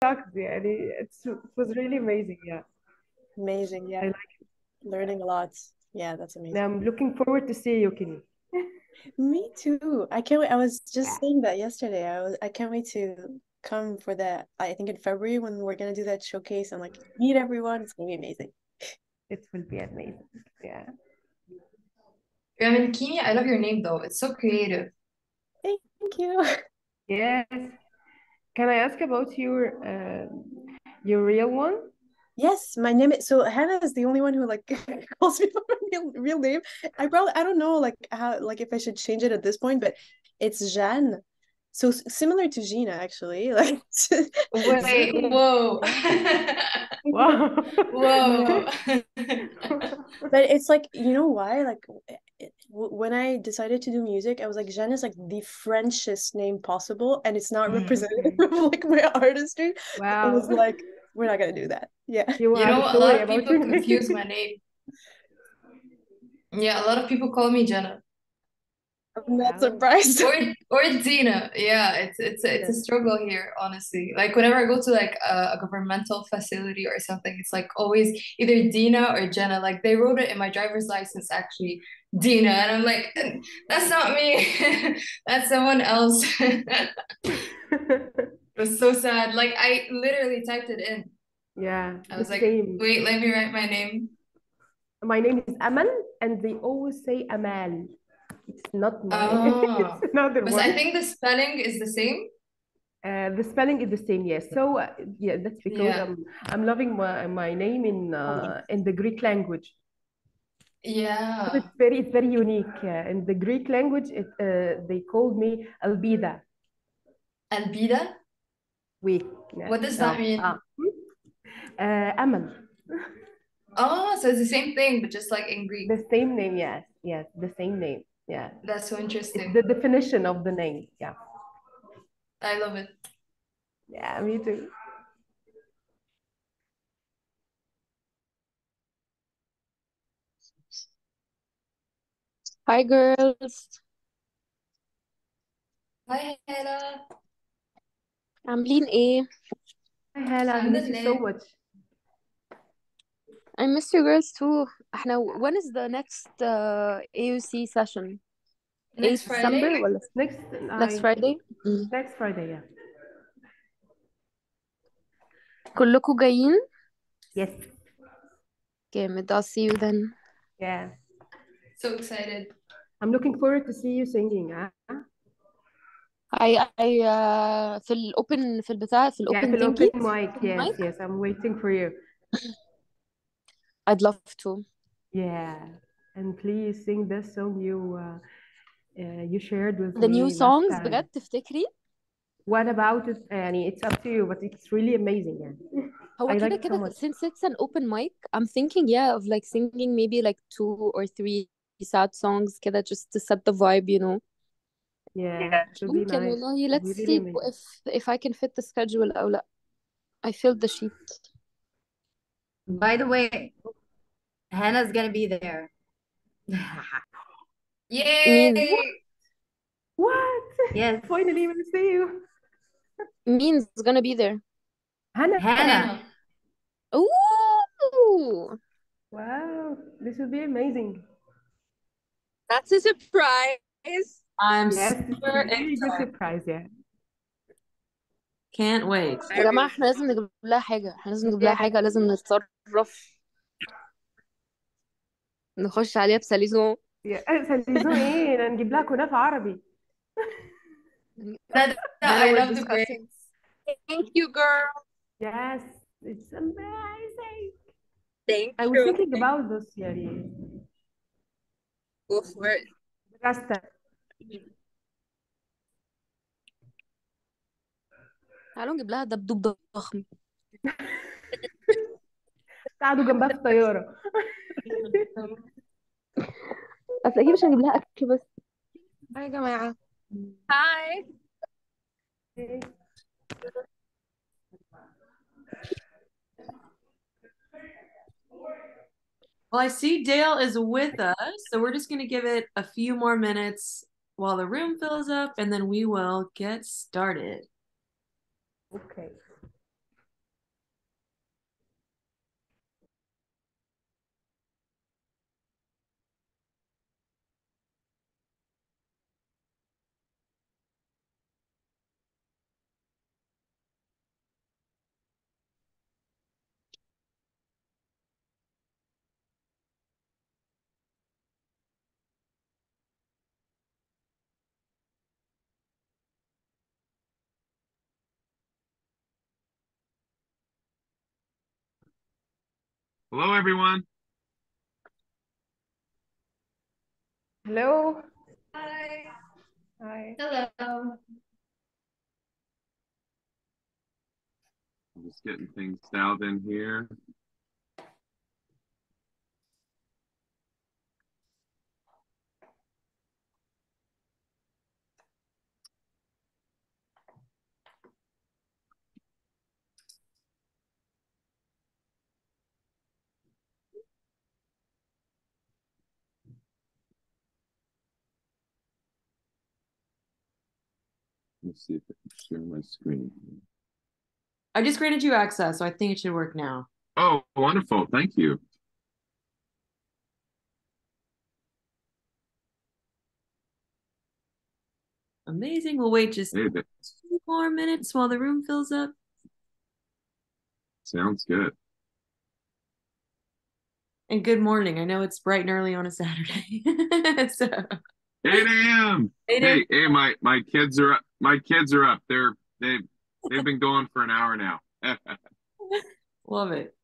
shocked. Yeah, it was really amazing. Yeah, Amazing. I Yeah. like it. Yeah. Learning a lot. Yeah, that's Now amazing. I'm looking forward to see you, Kenny. Me too. I can't wait. I was Yeah, just saying that yesterday. I can't wait to come for that. I think in February when we're gonna do that showcase and like meet everyone. It's gonna be amazing. it will be amazing. Yeah. Kini, I love your name though. It's so creative. Thank you. Yes. Can I ask about your real one? Yes, my name is so Hannah is the only one who like calls me by my real name. I don't know like how like if I should change it at this point, but it's Jeanne. So similar to Gina actually. Like Wait, Really? whoa. Wow. Whoa. but it's like you know why like when I decided to do music, I was like Jeanne is like the Frenchest name possible, and it's not Mm. representative Okay. of like my artistry. I was Wow. like, we're not gonna do that. Yeah. You You have a know, a lot story of about people your confuse name. my name. Yeah, a lot of people call me Jenna. I'm not Wow. surprised. Or Dina. Yeah, it's a Yeah. struggle here, honestly. Like whenever I go to like a governmental facility or something, it's like always either Dina or Jenna. Like they wrote it in my driver's license actually, Dina, and I'm like, that's not me. That's someone else. It was so sad. Like I literally typed it in. Yeah, I the was like, same. wait, let me write my name. My name is Amal, and they always say Amal. It's not my, it's Oh, another but I one. think the spelling is the same. The spelling is the same, yes. So yeah, that's because Yeah. I'm loving my name in the Greek language. But Yeah. it's very unique. In the Greek language, they called me Albida. Albida? Oui. Yeah. What does that mean? Amal. Oh, so it's the same thing, but just like in Greek. The same name, yes. Yes, the same name. Yeah. That's so It's interesting. the definition of the name. Yeah. I love it. Yeah, me too. Hi girls. Hi, Hannah. عاملين ايه؟ Hi, Hala. I miss you so Alhamdulillah. much. I miss you girls too. احنا when is the next AUC session? Next 8 December Friday? ولا Next, next I Friday؟ next Friday, yeah. كلكم جايين؟ Yes. جامد. I'll see you then. Yeah. So excited. I'm looking forward to see you singing. Huh? في الأوبن في البتاع في Yeah, الأوبن في thingy open mic. open Yes, mic. yes. I'm waiting for you. I'd love to. Yeah. And please sing this song you shared with The new me last songs time. بجد تفتكري؟ What about it? يعني it's up to you, but it's really amazing. Yeah. هو I like كده it so كده much. since it's an open mic I'm thinking of like singing maybe like 2 or 3 sad songs كده just to set the vibe, you know. Yeah, it will be ممكن nice. والله. It'll Let's be really see amazing. if I can fit the schedule أو لأ. I filled the sheet. By the way, Hannah's gonna be there. مين What? Yes, Finally, we'll see you. مين is gonna be there? Hannah. Hannah. Hannah. Ooh, Wow, this will be amazing. that's a surprise. I'm Yes, it's a super really good excited. surprise. Yeah. Can't wait. يا جماعة احنا لازم نجيب لها حاجة. احنا لازم نجيب لها حاجة. لازم نتصرف. نخش عليها بساليزون. ساليزون ايه؟ نجيب لها كنافة عربي. That Hannah, I we're love the discussing. grapes. Thank you, girl. Yes, it's amazing. Thank I was you. thinking about this يعني Go for it. راستا. تعالوا نجيب لها دبدوب ضخم. قعدوا جنبها في الطيارة. اصل اكيد مش هنجيب لها اكل بس. هاي يا جماعة. هاي. Well, I see Dale is with us, so we're just going to give it a few more minutes while the room fills up, and then we will get started. Okay. Hello, everyone. Hello. Hi. Hi. Hello. I'm just getting things dialed in here. Let's see if I can share my screen. I just granted you access, so I think it should work now. Oh, wonderful. Thank you. Amazing. We'll wait just Hey, 2 more minutes while the room fills up. sounds good. And good morning. I know it's bright and early on a Saturday. So 8 a.m. 8 a.m. Hey, my kids are up. My kids are up. They've been going for an hour now. Love it.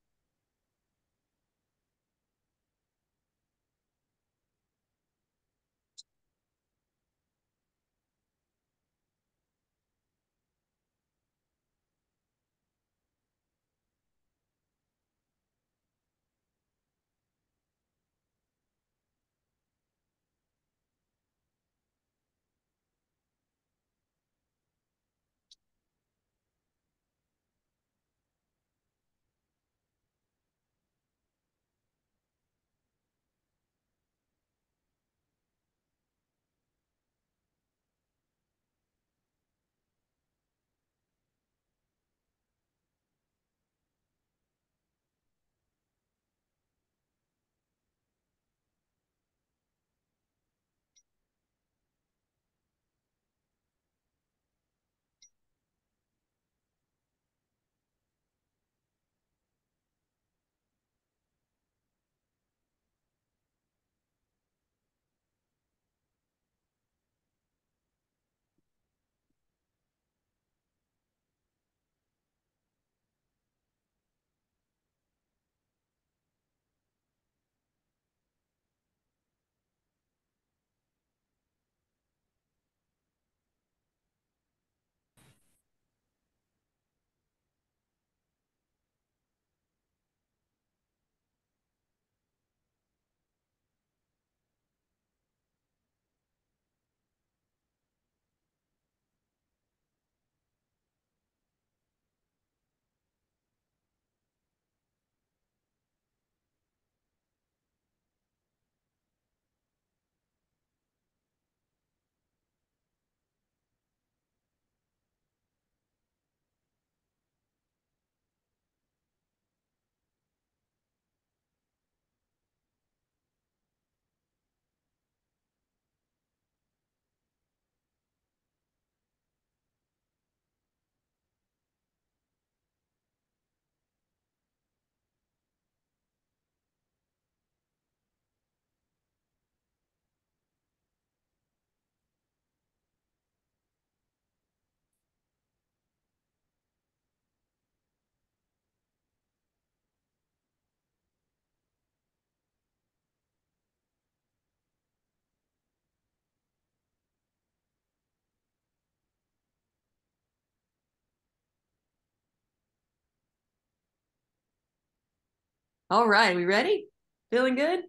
All right, we ready? Feeling good?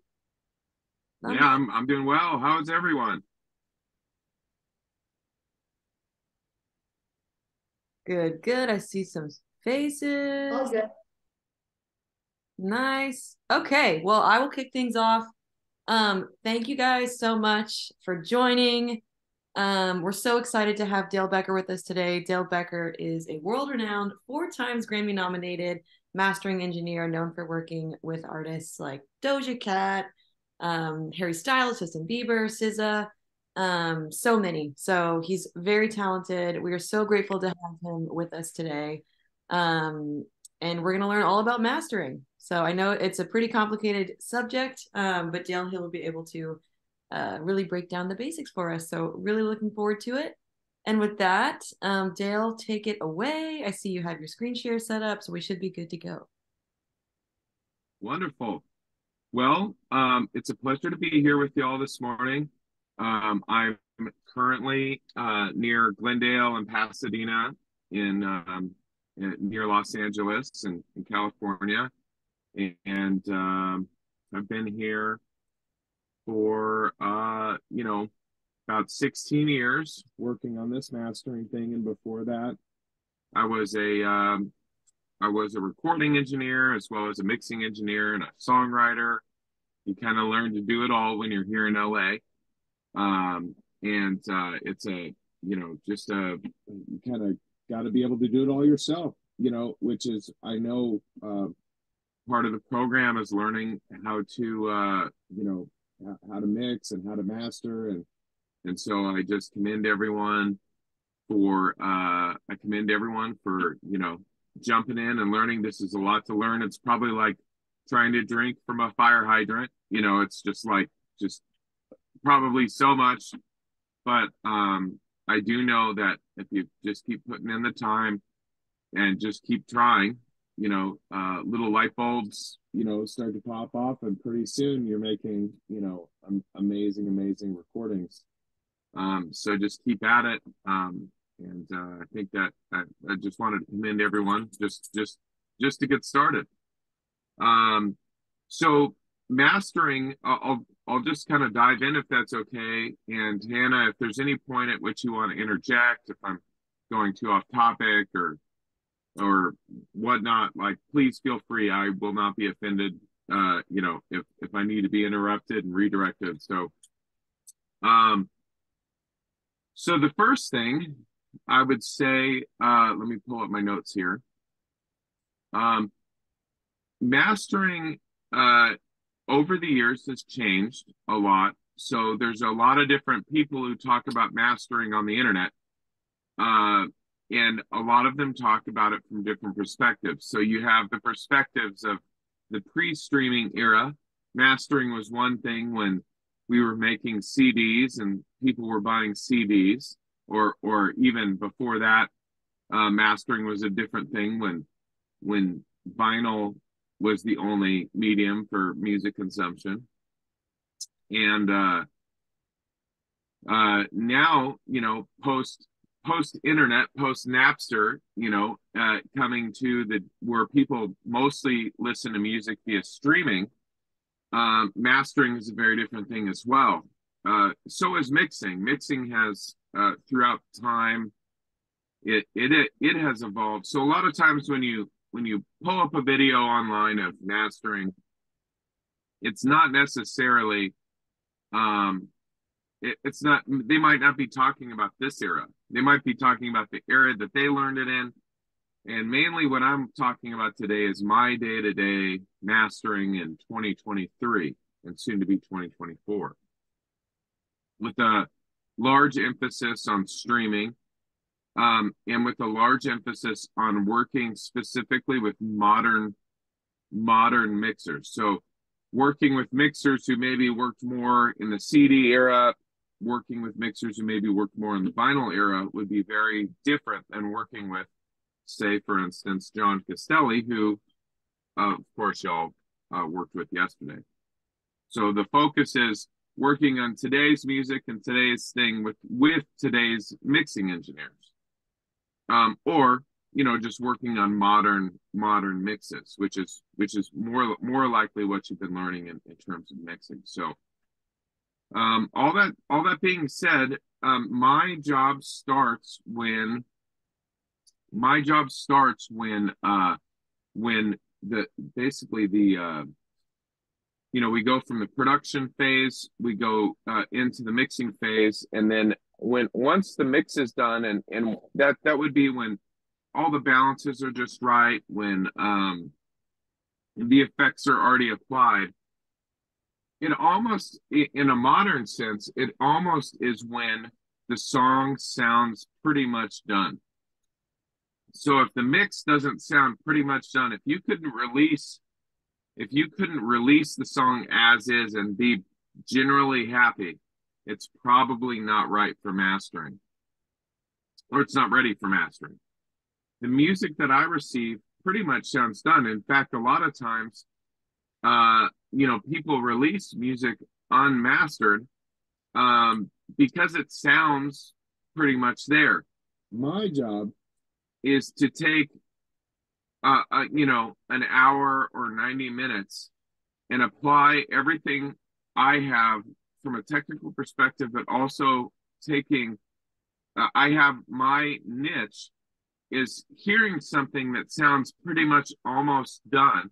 Yeah, I'm doing well. How's everyone? Good, good. I see some faces. All good. Nice. Okay, well, I will kick things off. Thank you guys so much for joining. We're so excited to have Dale Becker with us today. Dale Becker is a world-renowned, 4 times Grammy-nominated mastering engineer known for working with artists like Doja Cat, Harry Styles, Justin Bieber, SZA, so many. So he's very talented. We are so grateful to have him with us today. And we're going to learn all about mastering. So I know it's a pretty complicated subject, but Dale, he'll be able to really break down the basics for us. So really looking forward to it. And with that, Dale, take it away. I see you have your screen share set up, so we should be good to go. Wonderful. Well, it's a pleasure to be here with you all this morning. I'm currently near Glendale and Pasadena near Los Angeles in California. And I've been here for, about 16 years working on this mastering thing. And before that, I was a recording engineer as well as a mixing engineer and a songwriter. You kind of learn to do it all when you're here in LA. It's you kind of got to be able to do it all yourself, which is, I know, part of the program is learning how to, how to mix and how to master. And so I just commend everyone for, jumping in and learning. This is a lot to learn. It's probably like trying to drink from a fire hydrant. It's just probably so much. But I do know that if you just keep putting in the time and just keep trying, little light bulbs, start to pop off, and pretty soon you're making, amazing recordings. So just keep at it. I think that I just wanted to commend everyone just to get started. So mastering, I'll just kind of dive in if that's okay. And Hannah, if there's any point at which you want to interject, if I'm going too off topic or whatnot, please feel free. I will not be offended, if I need to be interrupted and redirected. So the first thing I would say, let me pull up my notes here. Mastering over the years has changed a lot. So there's a lot of different people who talk about mastering on the internet. And a lot of them talk about it from different perspectives. So you have the perspectives of the pre-streaming era. Mastering was one thing when we were making CDs and people were buying CDs, or even before that, mastering was a different thing when vinyl was the only medium for music consumption. And now, post internet, post Napster, coming to where people mostly listen to music via streaming, mastering is a very different thing as well. So is mixing. Mixing has throughout time, it has evolved. So a lot of times when you pull up a video online of mastering, it's not necessarily it's not, they might not be talking about this era. They might be talking about the era that they learned it in. And mainly what I'm talking about today is my day-to-day mastering in 2023 and soon to be 2024, with a large emphasis on streaming, and with a large emphasis on working specifically with modern mixers. So working with mixers who maybe worked more in the CD era, working with mixers who maybe worked more in the vinyl era would be very different than working with, say, for instance, John Castelli, who, of course, y'all worked with yesterday. So the focus is working on today's music and today's thing with today's mixing engineers, or just working on modern mixes, which is more likely what you've been learning in terms of mixing. So all that being said, my job starts when we go from the production phase, we go into the mixing phase, and then once the mix is done, and that would be when all the balances are just right, when the effects are already applied. It almost, in a modern sense, it almost is when the song sounds pretty much done. So if the mix doesn't sound pretty much done, if you couldn't release the song as is and be generally happy, it's probably not right for mastering, or it's not ready for mastering. The music that I receive pretty much sounds done. In fact, a lot of times people release music unmastered because it sounds pretty much there. My job is to take an hour or 90 minutes and apply everything I have from a technical perspective, but also taking I have my niche is hearing something that sounds pretty much almost done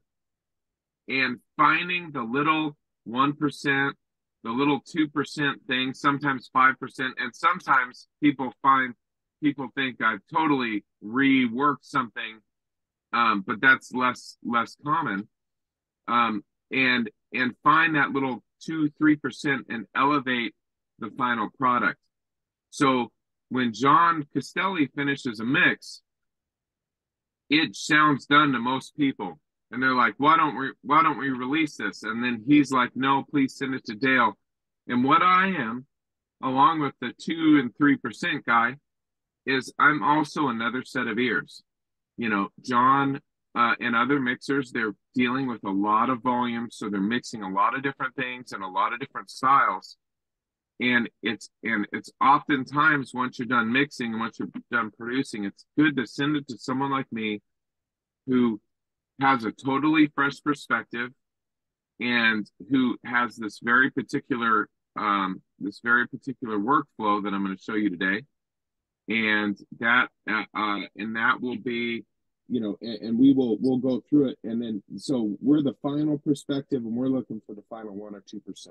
and finding the little 1%, the little 2% thing, sometimes 5%, and sometimes people think I've totally reworked something, but that's less common. And find that little 2-3% and elevate the final product. So when John Castelli finishes a mix, it sounds done to most people, and they're like, why don't we release this? And then he's like, no, please send it to Dale. And what I am, along with the 2 and 3% guy, is I'm also another set of ears. John and other mixers, they're dealing with a lot of volume, so they're mixing a lot of different things and a lot of different styles. And it's oftentimes, once you're done mixing and once you're done producing, it's good to send it to someone like me who has a totally fresh perspective and who has this very particular workflow that I'm going to show you today. And that will be, and we'll go through it. And then, so we're the final perspective and we're looking for the final 1 or 2%.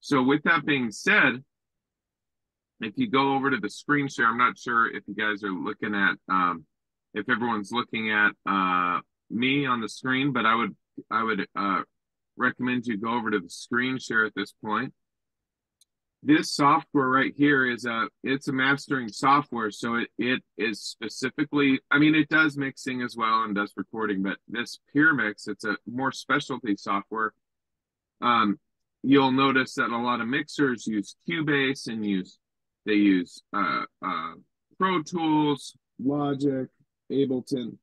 So with that being said, if you go over to the screen share, I'm not sure if you guys are looking at, if everyone's looking at me on the screen, but I would recommend you go over to the screen share at this point. This software right here is it's a mastering software. So it is specifically, it does mixing as well and does recording, but this PureMix, it's a more specialty software. You'll notice that a lot of mixers use Cubase and they use Pro Tools, Logic, Ableton.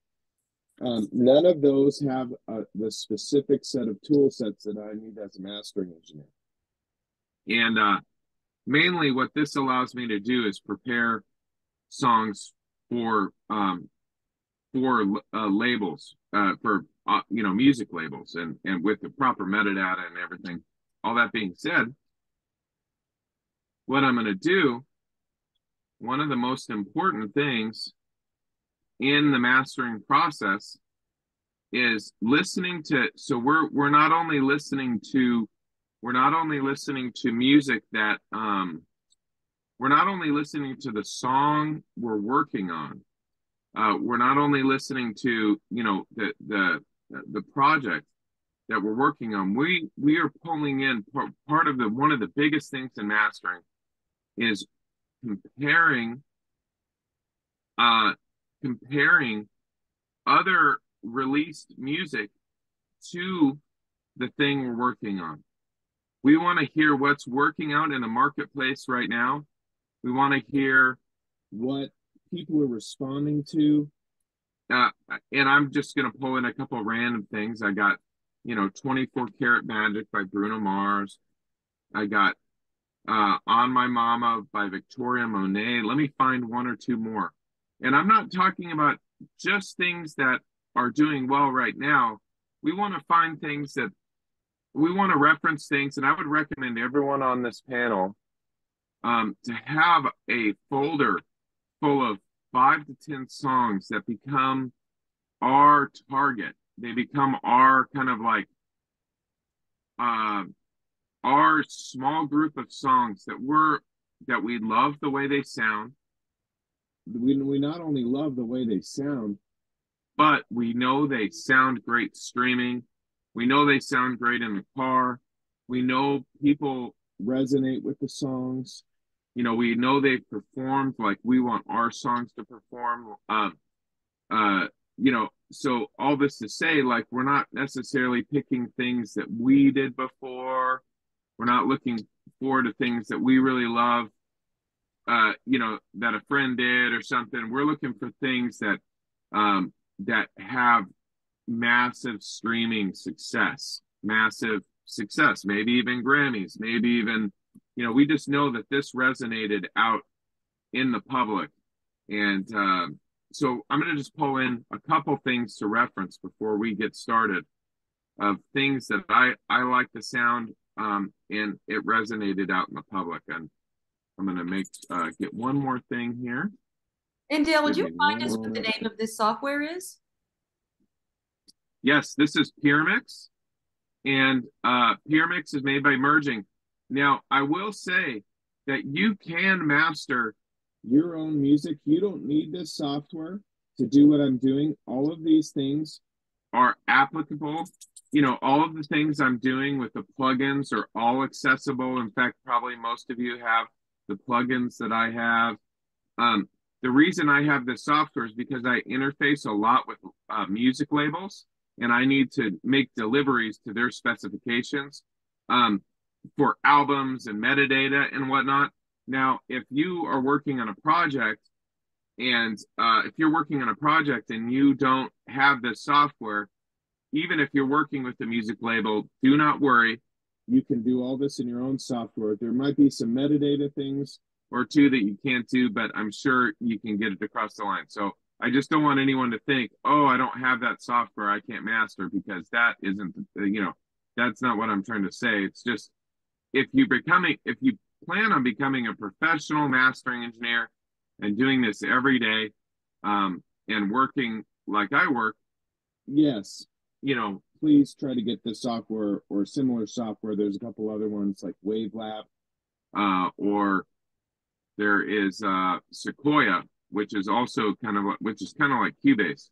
None of those have the specific set of tool sets that I need as a mastering engineer. And mainly what this allows me to do is prepare songs for labels, for music labels, and with the proper metadata and everything. All that being said, what I'm going to do, one of the most important things in the mastering process is listening to, so we're not only listening to music that we're not only listening to the song we're working on, we're not only listening to the project that we're working on. We are pulling in part of one of the biggest things in mastering is comparing other released music to the thing we're working on. We want to hear what's working out in the marketplace right now. We want to hear what people are responding to. And I'm just going to pull in a couple of random things. I got, 24 Karat Magic by Bruno Mars. I got On My Mama by Victoria Monet. Let me find 1 or 2 more. And I'm not talking about just things that are doing well right now. We want to find things that we want to reference things, and I would recommend everyone on this panel to have a folder full of 5 to 10 songs that become our target. They become our kind of like our small group of songs that we love the way they sound. We not only love the way they sound, but we know they sound great streaming. We know they sound great in the car. We know people resonate with the songs. We know they've performed like we want our songs to perform. So all this to say, like, we're not necessarily picking things that we did before. We're not looking forward to things that we really love, that a friend did or something. We're looking for things that have, massive streaming success, maybe even Grammys, maybe even, you know, we just know that this resonated out in the public. And so I'm going to just pull in a couple things to reference before we get started of things that I like the sound, and it resonated out in the public. And I'm going to get one more thing here. And Dale, would Give you me find us one what the more. name of this software is? Yes, this is Pyramix, and Pyramix is made by Merging. Now, I will say that you can master your own music. You don't need this software to do what I'm doing. All of these things are applicable. You know, all of the things I'm doing with the plugins are all accessible. In fact, probably most of you have the plugins that I have. The reason I have this software is because I interface a lot with music labels, and I need to make deliveries to their specifications for albums and metadata and whatnot. Now, if you are working on a project, and if you're working on a project and you don't have this software, even if you're working with the music label, do not worry. You can do all this in your own software. There might be some metadata things or two that you can't do, but I'm sure you can get it across the line. So I just don't want anyone to think, oh, I don't have that software, I can't master, because that isn't, you know, that's not what I'm trying to say. It's just, if you plan on becoming a professional mastering engineer and doing this every day, and working like I work, yes, you know, please try to get this software or similar software. There's a couple other ones like Wavelab, or there is Sequoia, which is also kind of like Cubase,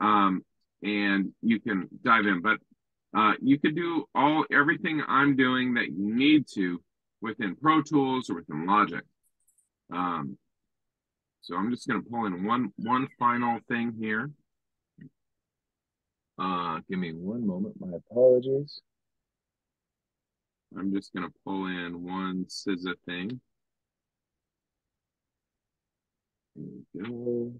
and you can dive in. But you could do everything I'm doing that you need to within Pro Tools or within Logic. So I'm just going to pull in one final thing here. Give me one moment. My apologies. I'm just going to pull in one SZA thing. There we go.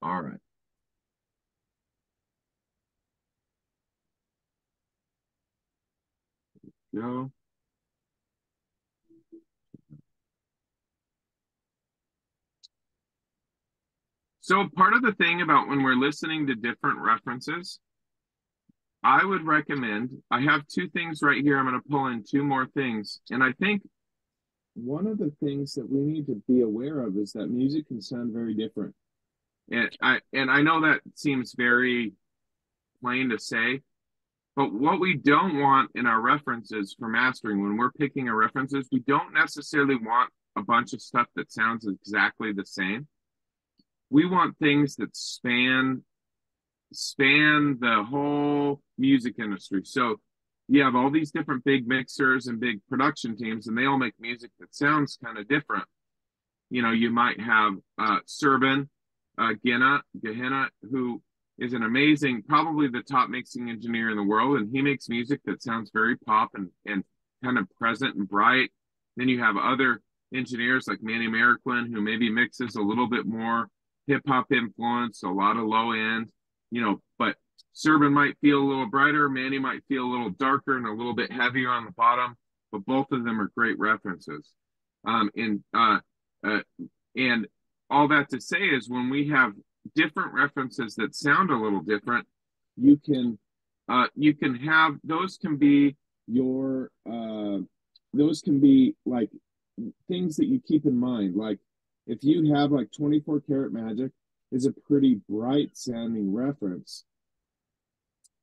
All right. Go. So part of the thing about when we're listening to different references, I would recommend, I have two things right here. I'm going to pull in two more things. And I think one of the things that we need to be aware of is that music can sound very different. And I know that seems very plain to say, but what we don't want in our references for mastering, when we're picking our references, we don't necessarily want a bunch of stuff that sounds exactly the same. We want things that span the whole music industry. So you have all these different big mixers and big production teams, and they all make music that sounds kind of different. You know, you might have Serban Gehenna, who is an amazing, probably the top mixing engineer in the world, and he makes music that sounds very pop and kind of present and bright. Then you have other engineers like Manny Marroquin, who maybe mixes a little bit more hip-hop influence, a lot of low end, you know, but Serban might feel a little brighter, Manny might feel a little darker and a little bit heavier on the bottom, but both of them are great references. And all that to say is, when we have different references that sound a little different, you can have, those can be like things that you keep in mind. Like if you have like 24 Karat Magic is a pretty bright sounding reference.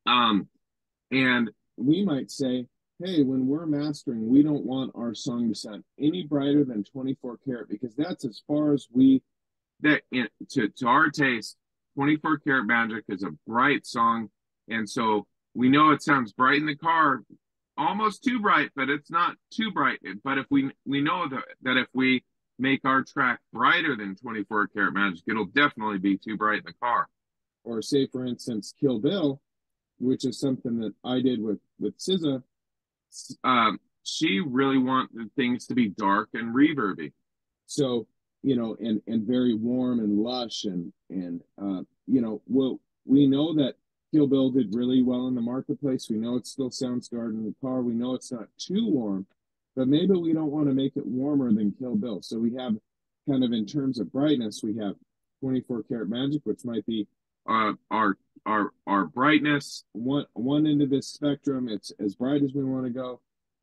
And we might say, hey, when we're mastering, we don't want our song to sound any brighter than 24 Karat, because that's as far as to our taste, 24 Karat Magic is a bright song. And so we know it sounds bright in the car, almost too bright, but it's not too bright. But if we know that if we make our track brighter than 24 Karat Magic, it'll definitely be too bright in the car. Or say, for instance, Kill Bill, which is something that I did with SZA. She really wanted things to be dark and reverby. So you know, and very warm and lush, and you know, we know that Kill Bill did really well in the marketplace. We know it still sounds good in the car. We know it's not too warm, but maybe we don't want to make it warmer than Kill Bill. So we have kind of, in terms of brightness, we have 24 Karat Magic, which might be our brightness, one end of this spectrum. It's as bright as we want to go.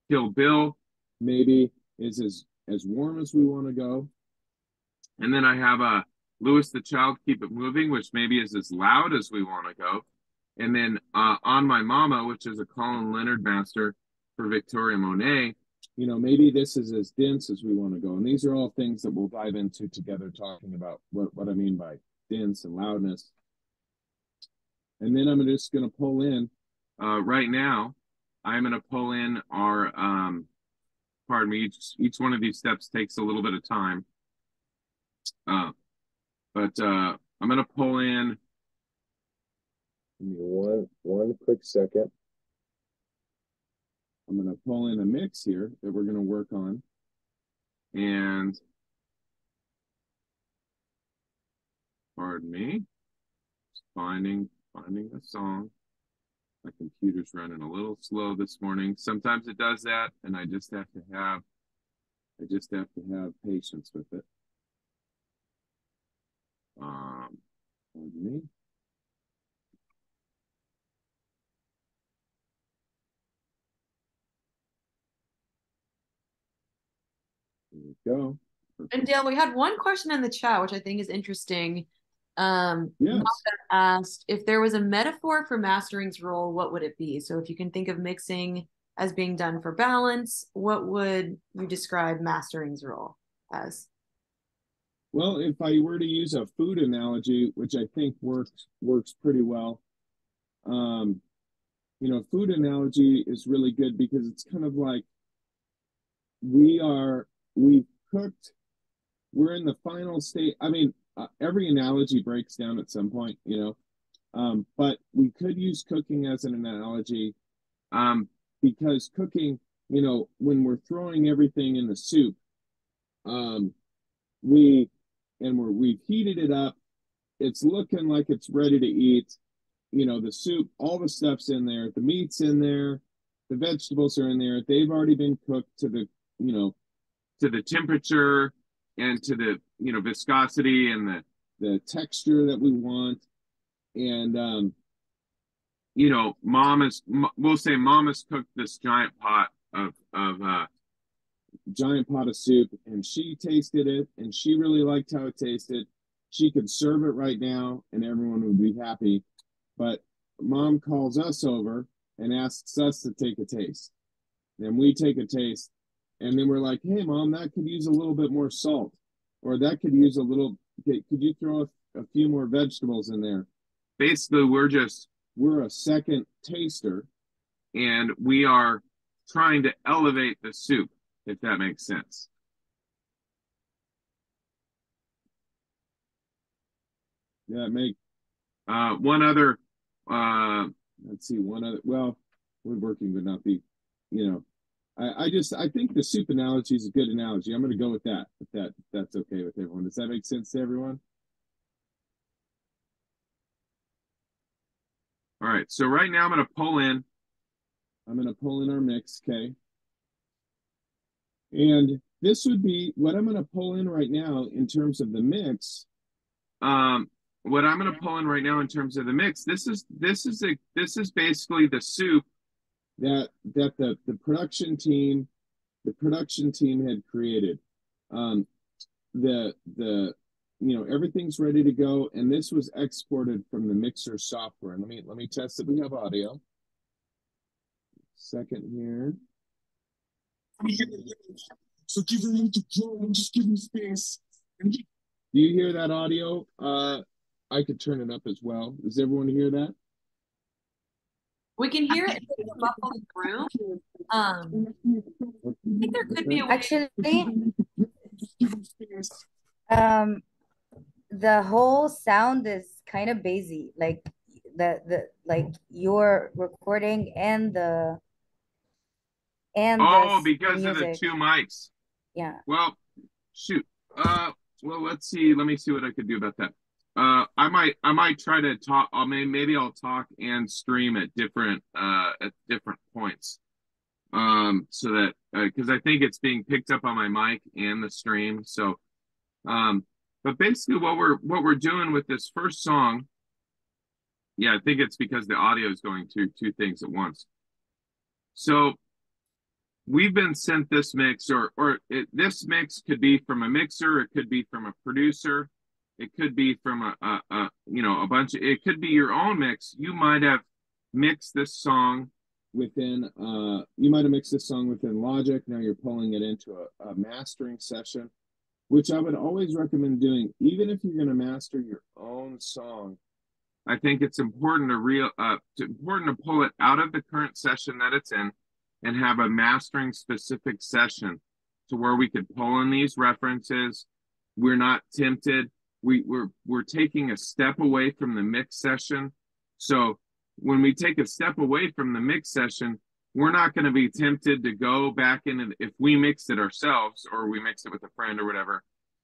Kill Bill maybe is as warm as we want to go. And then I have a Louis the Child, Keep It Moving, which maybe is as loud as we want to go. And then On My Mama, which is a Colin Leonard master for Victoria Monet, you know, maybe this is as dense as we want to go. And these are all things that we'll dive into together, talking about what I mean by dense and loudness. And then I'm just going to pull in, right now, I'm going to pull in our, pardon me, each one of these steps takes a little bit of time. But I'm going to pull in, give me one quick second. I'm going to pull in a mix here that we're going to work on. And pardon me, just finding a song. My computer's running a little slow this morning. Sometimes it does that, and I just have to have patience with it. Pardon me. There we go. And Dale, we had one question in the chat, which I think is interesting. Yes. Maka asked if there was a metaphor for mastering's role, what would it be? So if you can think of mixing as being done for balance, what would you describe mastering's role as? Well, if I were to use a food analogy, which I think works pretty well, you know, food analogy is really good because it's kind of like we've cooked, we're in the final state. I mean, every analogy breaks down at some point, you know, but we could use cooking as an analogy, because cooking, you know, when we're throwing everything in the soup, we've heated it up. It's looking like it's ready to eat. You know, the soup, all the stuff's in there. The meat's in there. The vegetables are in there. They've already been cooked to the, you know, to the temperature and to the, you know, viscosity and the texture that we want. And, you know, we'll say mom has cooked this giant pot of soup, and she tasted it and she really liked how it tasted. She could serve it right now and everyone would be happy. But mom calls us over and asks us to take a taste. And we take a taste, and then we're like, hey, mom, that could use a little bit more salt, or that could use a little, could you throw a few more vegetables in there? Basically, we're a second taster, and we are trying to elevate the soup, if that makes sense. Yeah, one other, let's see, well, woodworking would not be, you know, I think the soup analogy is a good analogy. I'm going to go with that, if that's okay with everyone. Does that make sense to everyone? All right, so right now I'm going to pull in our mix, okay? And this would be what I'm going to pull in right now in terms of the mix. What I'm going to pull in right now in terms of the mix, this is basically the soup that the production team had created. You know, everything's ready to go, and this was exported from the mixer software. And let me test that we have audio. Second here. So give them to grow and just give them space. Do you hear that audio? I could turn it up as well. Does everyone hear that? We can hear it in the muffled room. I think there could be a way. Actually, the whole sound is kind of bassy, like like your recording and because of the two mics. Yeah. Well, shoot. well, let's see. Let me see what I could do about that. I might try to talk. Maybe I'll talk and stream at different points. So that because I think it's being picked up on my mic and the stream. So, but basically, what we're doing with this first song, yeah, I think it's because the audio is going through two things at once. So we've been sent this mix, this mix could be from a mixer, it could be from a producer, it could be from a it could be your own mix. You might have mixed this song within Logic. Now you're pulling it into a mastering session, which I would always recommend doing, even if you're going to master your own song. I think it's important to pull it out of the current session that it's in and have a mastering specific session to where we could pull in these references. We're not tempted. We're taking a step away from the mix session. So when we take a step away from the mix session, we're not going to be tempted to go back in. If we mix it ourselves or we mix it with a friend or whatever,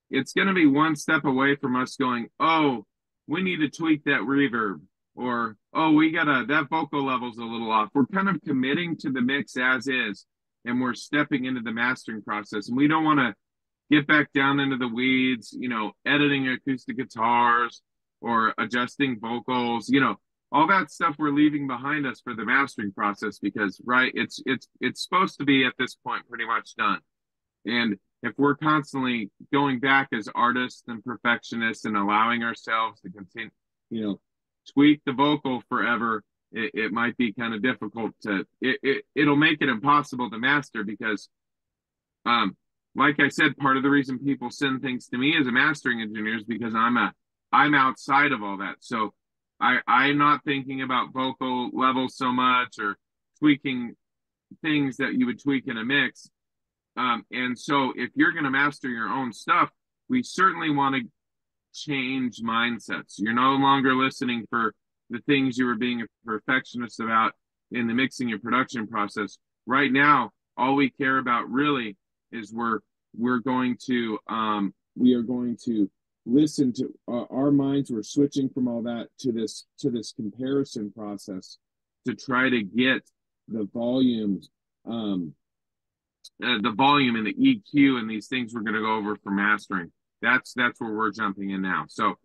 it's going to be one step away from us going, oh, we need to tweak that reverb, or, oh, that vocal level's a little off. We're kind of committing to the mix as is, and we're stepping into the mastering process. And we don't want to get back down into the weeds, editing acoustic guitars or adjusting vocals, all that stuff we're leaving behind us for the mastering process because, right, it's supposed to be at this point pretty much done. And if we're constantly going back as artists and perfectionists and allowing ourselves to continue, tweak the vocal forever, it might be kind of difficult it'll make it impossible to master because, like I said, part of the reason people send things to me as a mastering engineer is because I'm outside of all that. So I'm not thinking about vocal levels so much or tweaking things that you would tweak in a mix. And so if you're going to master your own stuff, we certainly want to change mindsets. You're no longer listening for the things you were being a perfectionist about in the mixing and production process. Right now, all we care about really is we are going to listen to our minds. We're switching from all that to this comparison process to try to get the volumes, the volume and the EQ and these things we're going to go over for mastering. That's where we're jumping in now. So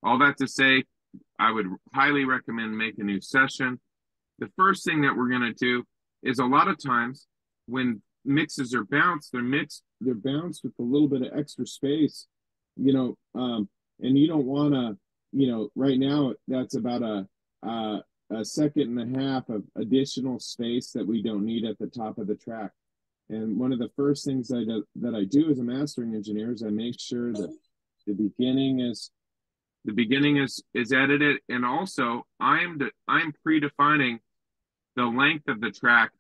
all that to say, I would highly recommend make a new session. The first thing that we're going to do is a lot of times when mixes are bounced, they're bounced with a little bit of extra space, and you don't want to, right now that's about a second and a half of additional space that we don't need at the top of the track. And one of the first things that I do as a mastering engineer is I make sure that the beginning is edited, and also I'm predefining the length of the track.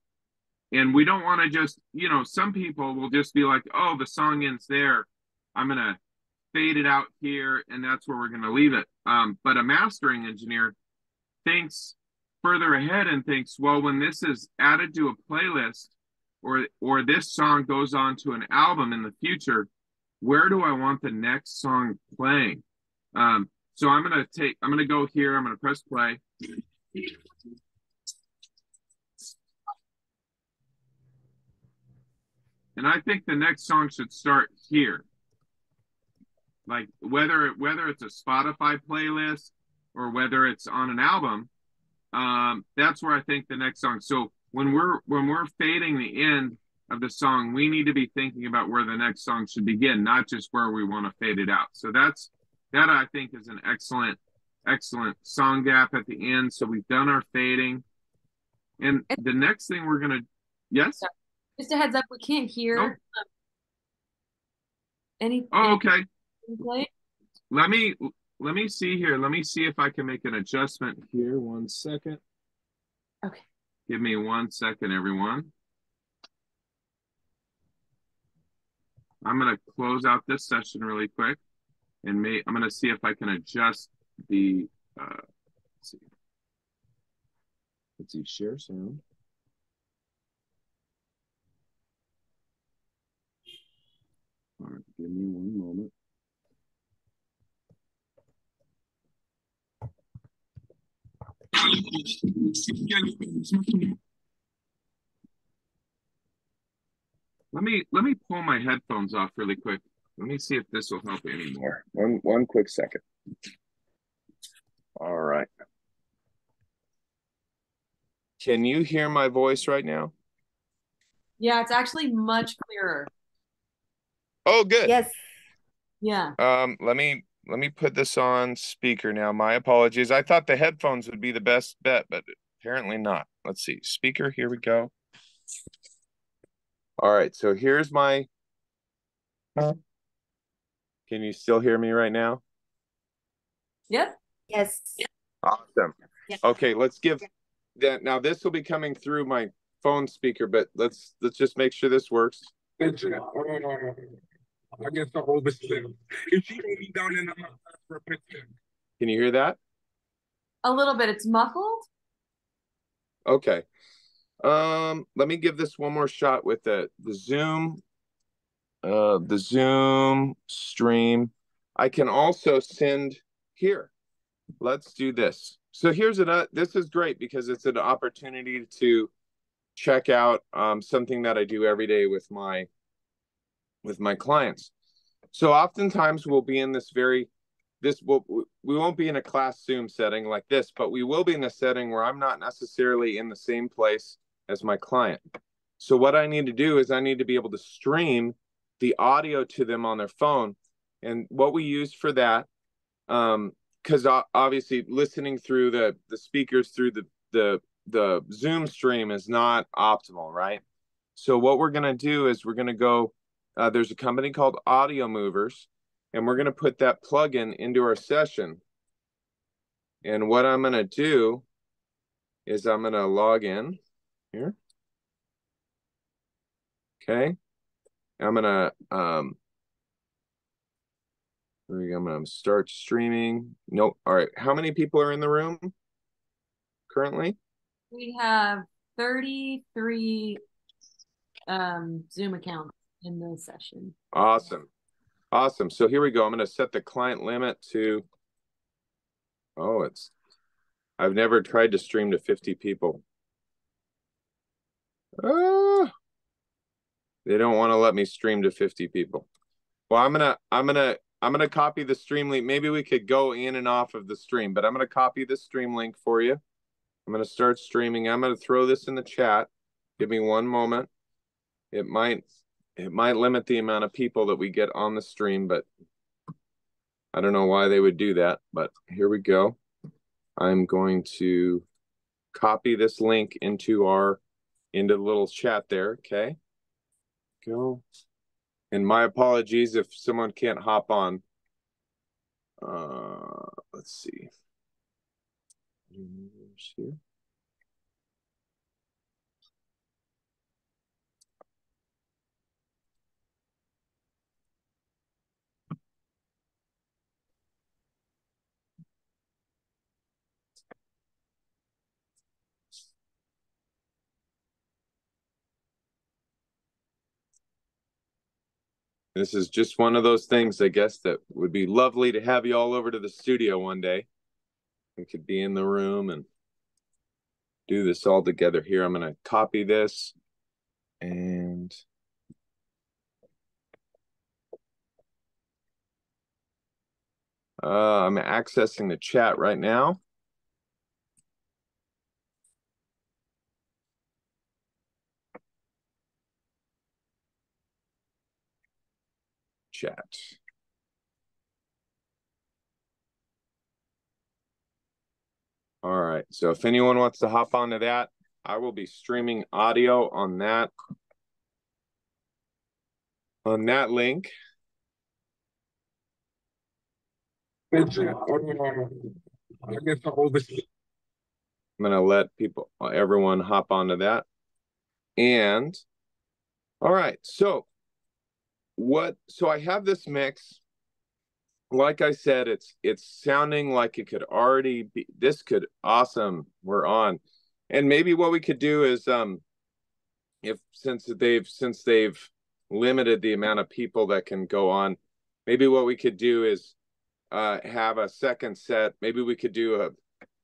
And we don't want to just, some people will just be like, oh, the song ends there, I'm gonna fade it out here, and that's where we're gonna leave it. But a mastering engineer thinks further ahead and thinks, well, when this is added to a playlist or this song goes on to an album in the future, where do I want the next song playing? So I'm gonna go here, I'm gonna press play. And I think the next song should start here. Like whether it's a Spotify playlist or whether it's on an album, that's where I think the next song. So when we're fading the end of the song, we need to be thinking about where the next song should begin, not just where we want to fade it out. So that I think is an excellent song gap at the end. So we've done our fading. And the next thing we're gonna, yes? Just a heads up, we can't hear anything. Oh, okay. Let me see here. Let me see if I can make an adjustment here. 1 second. Okay. Give me 1 second, everyone. I'm going to close out this session really quick, and I'm going to see if I can adjust the, let's see, share sound. All right, give me one moment. Let me pull my headphones off really quick. Let me see if this will help anymore. One quick second. All right. Can you hear my voice right now? Yeah, it's actually much clearer. Oh, good. Yes. Yeah. Let me put this on speaker now. My apologies. I thought the headphones would be the best bet, but apparently not. Let's see. Speaker, here we go. All right, so here's my. Can you still hear me right now? Yep. Yes. Awesome. Yeah. Okay, let's give that now. This will be coming through my phone speaker, but let's just make sure this works. I guess I overslept. Is she gonna be down in the for a picture? Can you hear that? A little bit. It's muffled. Okay. Let me give this one more shot with the Zoom stream. I can also send here. Let's do this. So here's this is great because it's an opportunity to check out something that I do every day with my clients. So oftentimes we'll be in we won't be in a class Zoom setting like this, but we will be in a setting where I'm not necessarily in the same place as my client. So what I need to do is I need to be able to stream the audio to them on their phone. And what we use for that, because obviously listening through the speakers through the Zoom stream is not optimal, right? So what we're going to do is we're going to go, there's a company called Audio Movers, and we're going to put that plugin into our session. And what I'm going to do is I'm going to log in here. Okay. I'm going to, I'm going to start streaming. Nope. All right. How many people are in the room currently? We have 33 Zoom accounts in the session. Awesome. Awesome. So here we go. I'm going to set the client limit to, I've never tried to stream to 50 people. They don't want to let me stream to 50 people. Well, I'm going to copy the stream link. Maybe we could go in and off of the stream, but I'm going to copy the stream link for you. I'm going to start streaming. I'm going to throw this in the chat. Give me one moment. It might limit the amount of people that we get on the stream, but I don't know why they would do that, but here we go. I'm going to copy this link into the little chat there. Okay. Go. And my apologies if someone can't hop on. Let's see. Here. This is just one of those things, I guess, that would be lovely to have you all over to the studio one day. We could be in the room and do this all together here. I'm going to copy this and I'm accessing the chat right now. Chat. All right. So if anyone wants to hop onto that, I will be streaming audio on that link. I guess I'm going to let everyone hop onto that. And all right. So I have this mix. Like I said, it's sounding like it could already be, this could, awesome, we're on. And maybe what we could do is since they've limited the amount of people that can go on, maybe what we could do is have a second set. Maybe we could do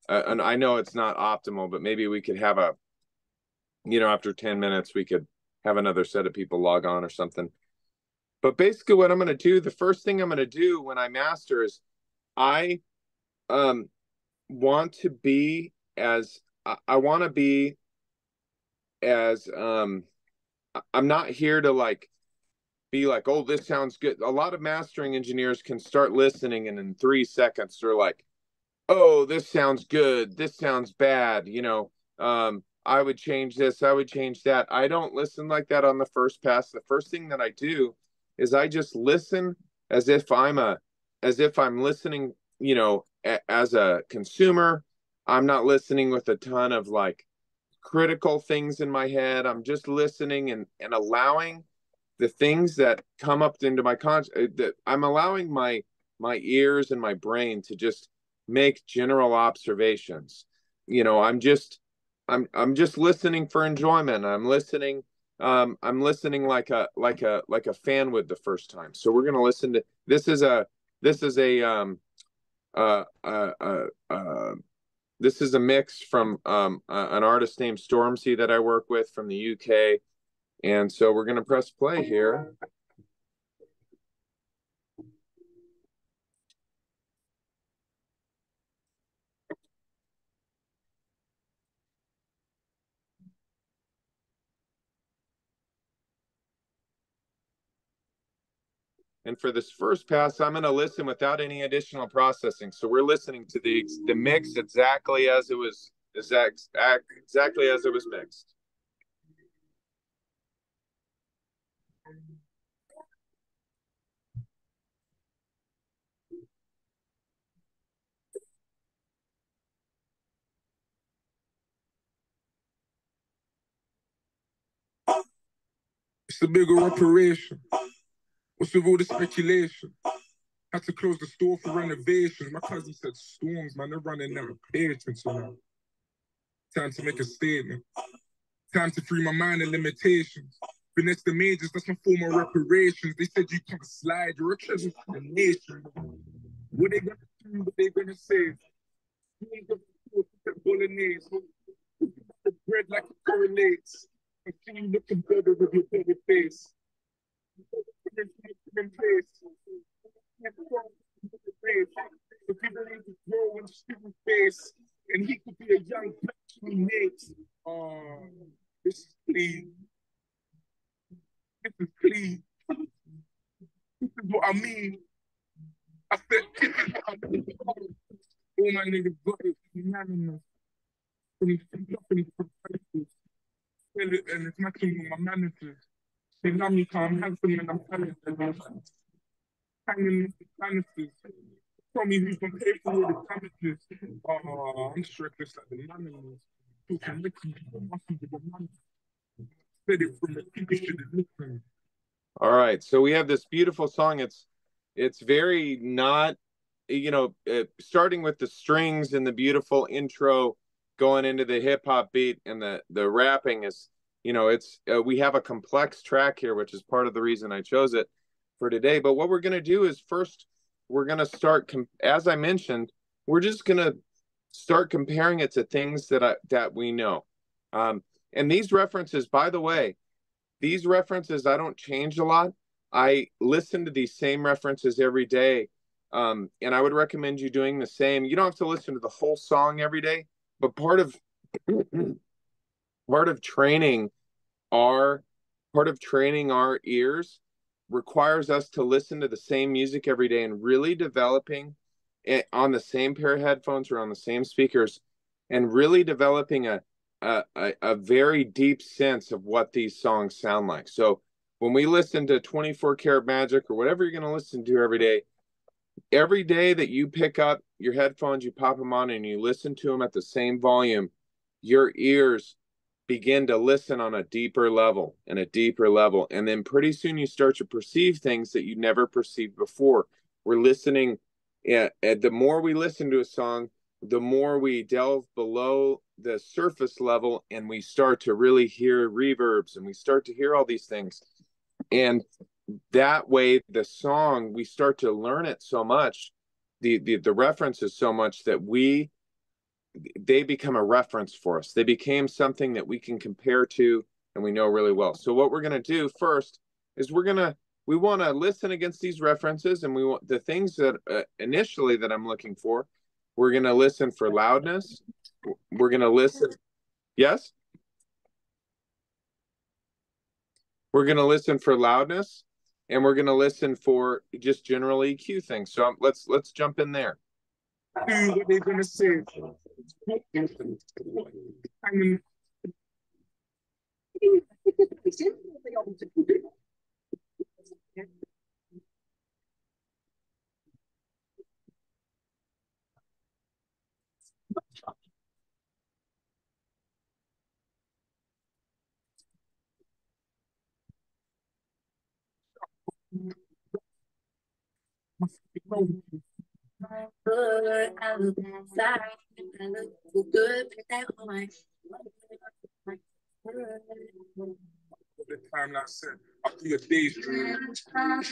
and I know it's not optimal, but maybe we could have a, you know, after 10 minutes, we could have another set of people log on or something. But basically what I'm going to do, the first thing I'm going to do when I master is I want to be as, I want to be as, I'm not here to like, be like, oh, this sounds good. A lot of mastering engineers can start listening and in 3 seconds they're like, oh, this sounds good, this sounds bad, you know, I would change this, I would change that. I don't listen like that on the first pass. The first thing that I do is I just listen as if I'm listening, you know, as a consumer. I'm not listening with a ton of like critical things in my head. I'm just listening and allowing the things that come up into my that I'm allowing my ears and my brain to just make general observations. You know, I'm just listening for enjoyment. I'm listening like a fan would the first time. So we're going to listen to, this is a uh, uh, uh, uh, this is a mix from an artist named Stormzy that I work with from the UK. And so we're going to press play here. And for this first pass, I'm going to listen without any additional processing. So we're listening to the mix exactly as it was, exactly as it was mixed. It's a bigger operation. What's with all the speculation? Had to close the store for renovations. My cousin said storms, man, they're running out of patience. You know? Time to make a statement. Time to free my mind and limitations. Finesse the majors, that's my form of reparations. They said you can't slide, you're a treasure to the nation. What they gonna do, what they gonna say? You ain't gonna do it, bolognese. The bread like it correlates. I see you looking better with your better face. In place. The people need to grow in student face, and he could be a young black teammate. This is clean. This is clean. This is what I mean. I said, this is what I mean. All my niggas got it unanimous. And it's matching with my managers. They love me because I'm handsome and I'm talented. Hanging with the canisters. Tell me who's gonna pay for all the damages. I'm reckless like the man. Talking Ricky, said it from the people should have listened. All right, so we have this beautiful song. It's very not, you know, starting with the strings and the beautiful intro, going into the hip hop beat, and the rapping is, you know, it's we have a complex track here, which is part of the reason I chose it for today. But what we're going to do is first we're going to start, as I mentioned, we're just going to start comparing it to things that we know. And these references, by the way, these references, I don't change a lot. I listen to these same references every day. And I would recommend you doing the same. You don't have to listen to the whole song every day, but part of training our ears requires us to listen to the same music every day and really developing it on the same pair of headphones or on the same speakers, and really developing a very deep sense of what these songs sound like. So when we listen to 24 Karat Magic or whatever you're going to listen to every day that you pick up your headphones, you pop them on and you listen to them at the same volume, your ears begin to listen on a deeper level and a deeper level. And then pretty soon you start to perceive things that you never perceived before. We're listening, the more we listen to a song, the more we delve below the surface level and we start to really hear reverbs and we start to hear all these things. And that way the song, we start to learn it so much, the references so much that we they become a reference for us. They became something that we can compare to and we know really well. So what we're going to do first is we want to listen against these references, and we want the things that initially that I'm looking for. We're going to listen for loudness. We're going to listen. Yes? We're going to listen for loudness, and we're going to listen for just general EQ things. So let's jump in there. What they're going to say. The time I said, after your days. I'm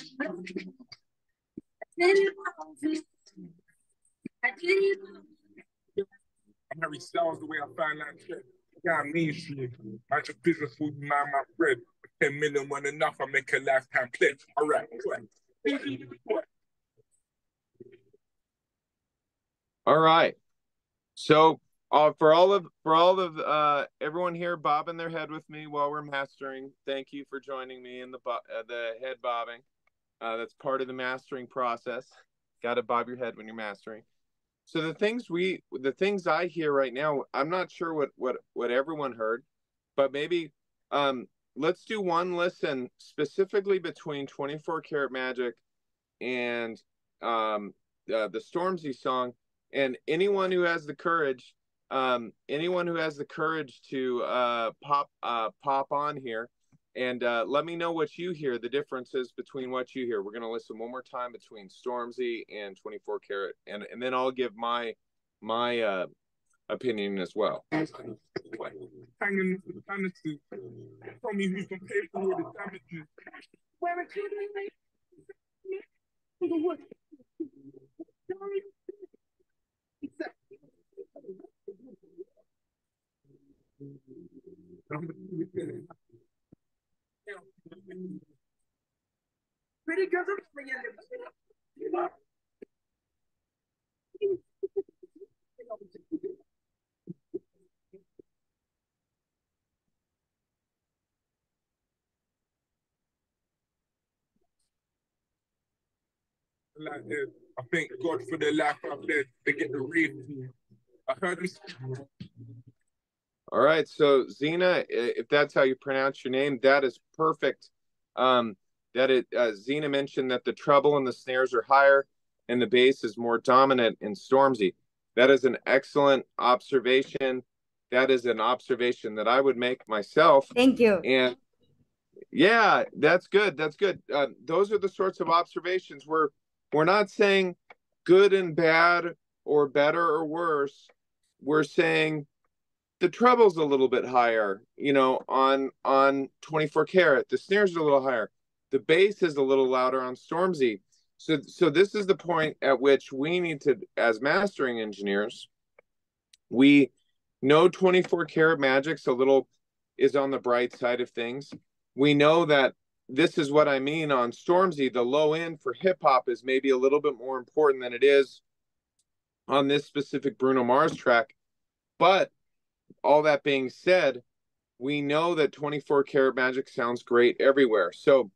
Harry Styles the way I find that shit. Yeah, I mean shit. I just business food, mind my bread. 10 million when enough, I make a lifetime pledge. All right, all right. So for all of everyone here bobbing their head with me while we're mastering, thank you for joining me in the head bobbing. That's part of the mastering process. Got to bob your head when you're mastering. So the things I hear right now, I'm not sure what everyone heard, but maybe let's do one listen specifically between 24 Karat Magic and the Stormzy song. And anyone who has the courage to pop on here and let me know what you hear, the differences between what you hear. We're going to listen one more time between Stormzy and 24 Karat, and then I'll give my opinion as well. Pretty girls are like this. I thank God for the life I've led. They get the real. I heard this. All right, so Zena, if that's how you pronounce your name, that is perfect. Zena mentioned that the treble and the snares are higher and the bass is more dominant in Stormzy. That is an excellent observation. That is an observation that I would make myself. Thank you. And yeah, that's good. That's good. Those are the sorts of observations where we're not saying good and bad or better or worse. We're saying the treble's a little bit higher, on 24 Karat. The snares are a little higher. The bass is a little louder on Stormzy. So this is the point at which we need to, as mastering engineers, we know 24 Karat Magic's is on the bright side of things. We know that this is what I mean on Stormzy. The low end for hip hop is maybe a little bit more important than it is on this specific Bruno Mars track. But all that being said, we know that 24 Karat Magic sounds great everywhere. So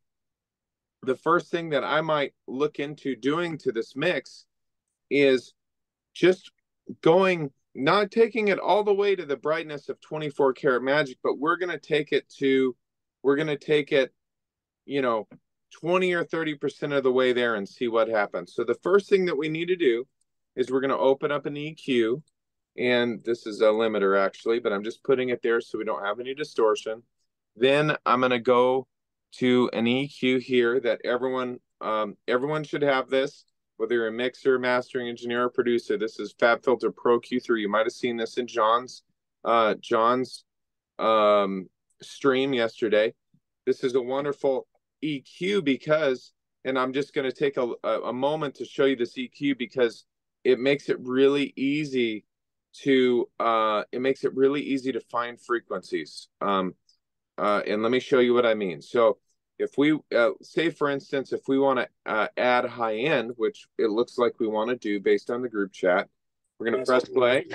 the first thing that I might look into doing to this mix is just not taking it all the way to the brightness of 24 Karat Magic, but we're going to take it 20 or 30% of the way there and see what happens. So the first thing that we need to do is we're going to open up an EQ. And this is a limiter actually, but I'm just putting it there so we don't have any distortion. Then I'm going to go to an EQ here that everyone should have this, whether you're a mixer, mastering engineer, or producer. This is FabFilter Pro Q3. You might have seen this in John's stream yesterday. This is a wonderful EQ because, and I'm just going to take a moment to show you this EQ because it makes it really easy to it makes it really easy to find frequencies. And let me show you what I mean. So if we say, for instance, if we want to add high end, which it looks like we want to do based on the group chat, we're going to press play.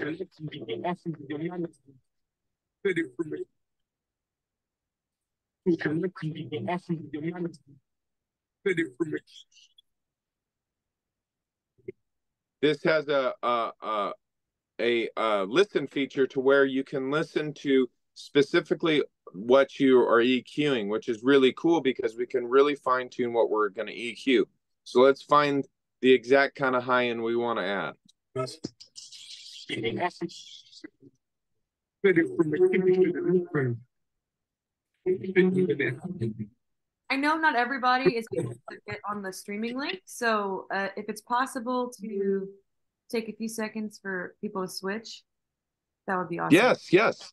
This has a listen feature to where you can listen to specifically what you are EQing, which is really cool because we can really fine tune what we're going to EQ. So let's find the exact kind of high end we want to add. I know not everybody is able to get on the streaming link, so if it's possible to take a few seconds for people to switch, that would be awesome. Yes, yes.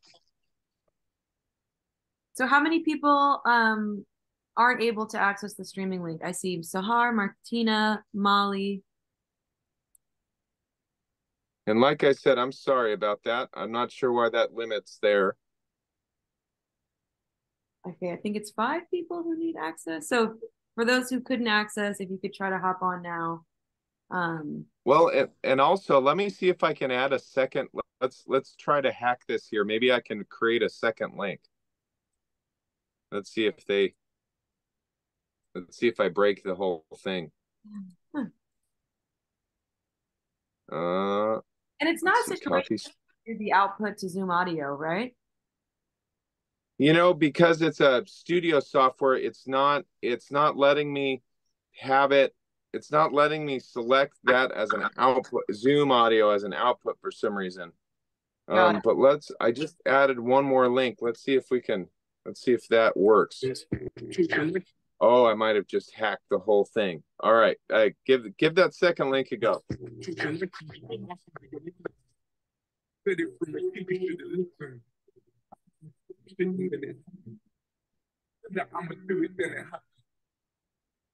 So how many people aren't able to access the streaming link? I see Sahar, Martina, Molly. And like I said, I'm sorry about that. I'm not sure why that limit's there. Okay, I think it's 5 people who need access. So for those who couldn't access, if you could try to hop on now. Well, and also let me see if I can add a second. Let's try to hack this here. Maybe I can create a second link. Let's see if I break the whole thing. And it's not a situation the output to Zoom audio, right? You know, because it's a studio software, it's not letting me have it. It's not letting me select that as an output, Zoom audio as an output for some reason. But I just added one more link. Let's see if that works. Oh, I might have just hacked the whole thing. All right, give that second link a go.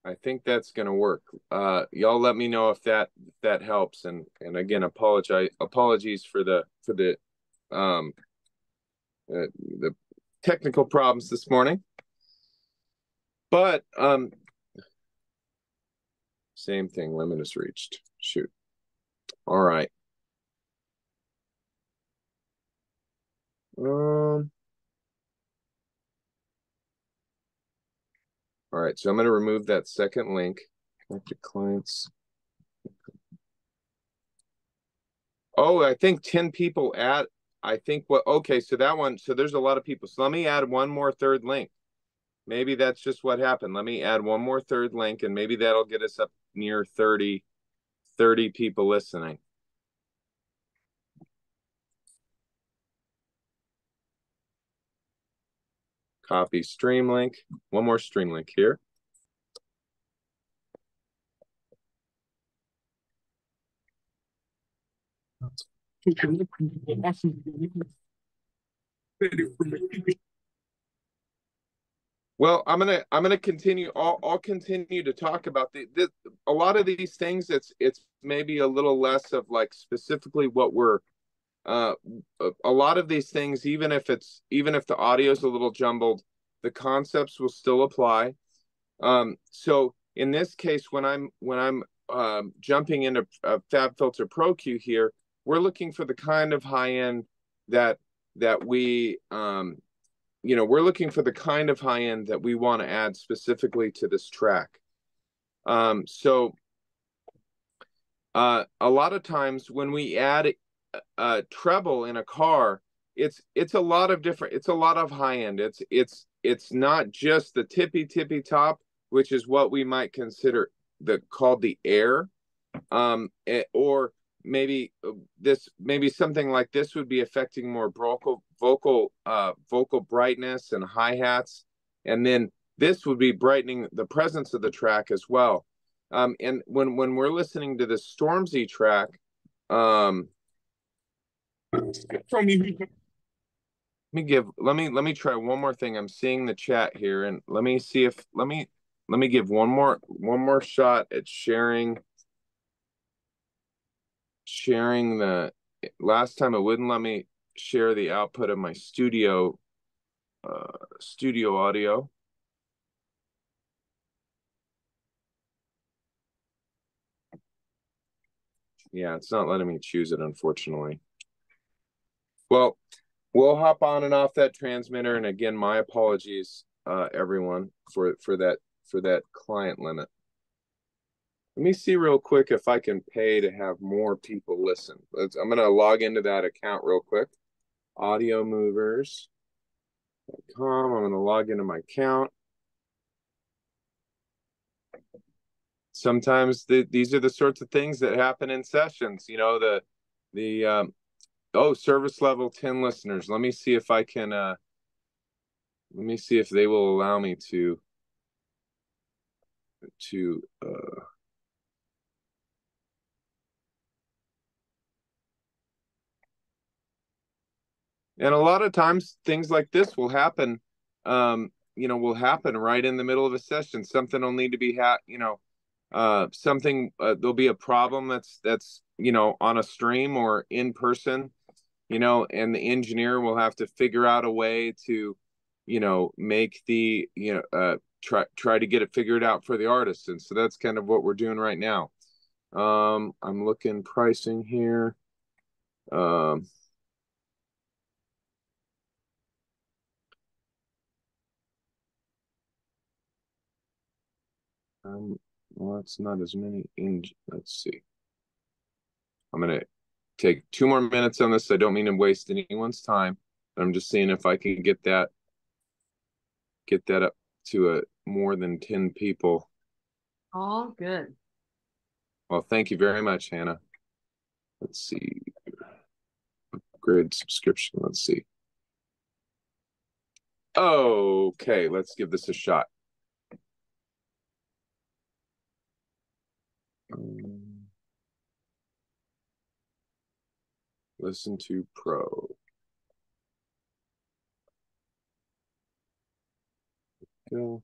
I think that's going to work. Y'all let me know if that helps. And again, apologies for the technical problems this morning. But same thing, limit is reached. Shoot. All right. All right, so I'm going to remove that second link. Connect to clients. Oh, I think 10 people okay, so that one, so there's a lot of people. So let me add one more third link. Maybe that's just what happened. Let me add one more third link, and maybe that'll get us up near 30 people listening. Copy stream link. One more stream link here. Well, I'm gonna continue. I'll continue to talk about a lot of these things. It's maybe a little less of like specifically what we're. A lot of these things, even if the audio is a little jumbled, the concepts will still apply. So in this case, when I'm jumping into FabFilter Pro Q here, we're looking for the kind of high end that we we're looking for the kind of high end that we want to add specifically to this track. So a lot of times when we add treble in a car, it's a lot of high end. It's not just the tippy top, which is what we might consider called the air, or maybe something like this would be affecting more vocal brightness and hi-hats, and then this would be brightening the presence of the track as well. And when we're listening to the Stormzy track, let me try one more thing. I'm seeing the chat here, and let me give one more shot at sharing the last time it wouldn't let me share the output of my studio audio. Yeah, it's not letting me choose it, unfortunately. Well, we'll hop on and off that transmitter, and again, my apologies, everyone, for that client limit. Let me see real quick if I can pay to have more people listen. I'm going to log into that account real quick. Audiomovers.com. I'm going to log into my account. Sometimes these are the sorts of things that happen in sessions. You know, service level 10 listeners. Let me see if I can, let me see if they will allow me to and a lot of times things like this will happen, will happen right in the middle of a session. Something will need to be, there'll be a problem that's, on a stream or in person, and the engineer will have to figure out a way to, make the, try to get it figured out for the artist. And so that's kind of what we're doing right now. I'm looking pricing here. Well, it's not as many. Let's see. I'm going to take 2 more minutes on this. I don't mean to waste anyone's time. I'm just seeing if I can get that up to more than 10 people. All good. Well, thank you very much, Hannah. Let's see. Upgrade subscription. Let's see. Okay, let's give this a shot. Listen to Pro. Go.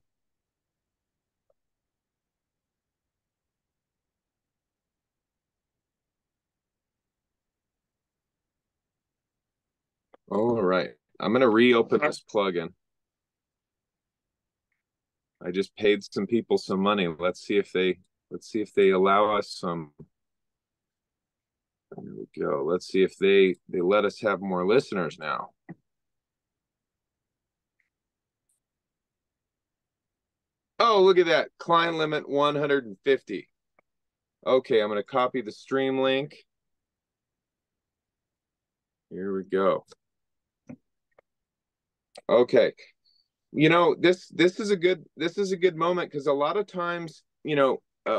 All right, I'm going to reopen this plugin. I just paid some people some money. Let's see if they allow us some. There we go. Let's see if they let us have more listeners now. Oh, look at that. Client limit 150. Okay, I'm going to copy the stream link. Here we go. Okay. This is a good moment, because a lot of times,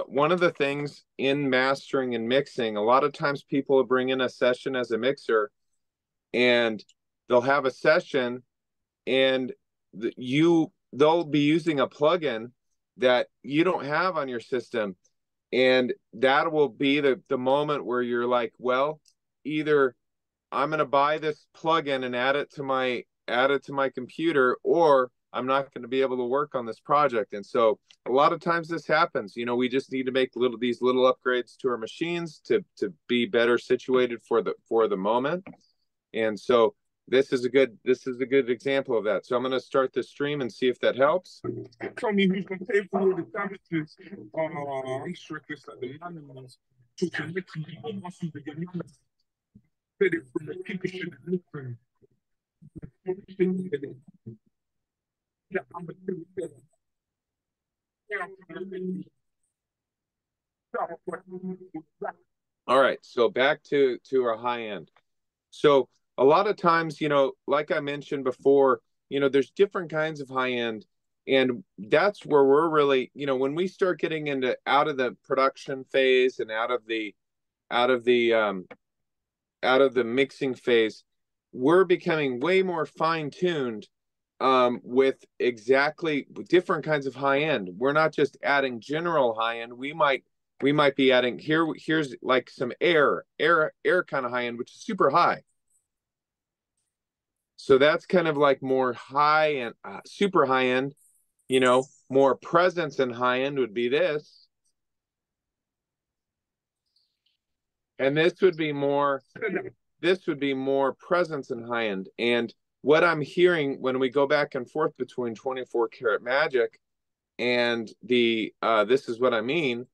one of the things in mastering and mixing, a lot of times people will bring in a session as a mixer, and they'll have a session, and they'll be using a plugin that you don't have on your system, and that will be the moment where you're like, well, either I'm going to buy this plugin and add it to my computer, or I'm not going to be able to work on this project. And so a lot of times this happens. We just need to make these little upgrades to our machines to be better situated for the moment. And so this is a good example of that. So I'm going to start the stream and see if that helps. Tell me who's going to pay for all the damages. I'm sure this at the moment. All right, so back to our high end. So a lot of times, like I mentioned before, there's different kinds of high end, and that's where we're really, when we start getting out of the production phase and out of the mixing phase, we're becoming way more fine-tuned with exactly different kinds of high end. We're not just adding general high end. We might be adding here's like some air kind of high end, which is super high. So that's kind of like more high and super high end. More presence and high end would be this, and this would be more this would be more presence and high end. And what I'm hearing when we go back and forth between 24 karat magic and the this is what I mean.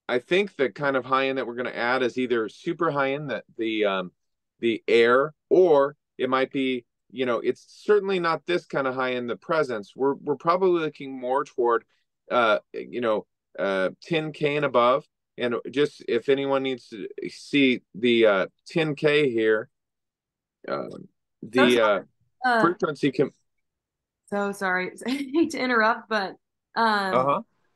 I think the kind of high end that we're going to add is either super high end, that the air, or it might be, you know, it's certainly not this kind of high end, the presence. We're probably looking more toward 10K and above. And just if anyone needs to see the 10K here, the frequency can. So sorry, I hate to interrupt, but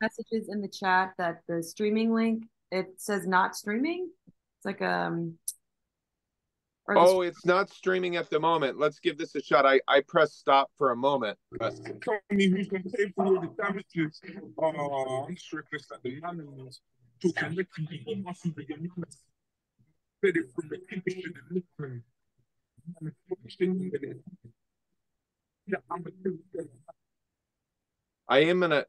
messages in the chat that the streaming link, it says not streaming. It's like oh, it's not streaming at the moment. Let's give this a shot. I pressed stop for a moment. Tell me who's going to pay for the damages. I'm strictly at the anonymous to connect to the muscle that you're not fitted from the condition and listen. I am gonna.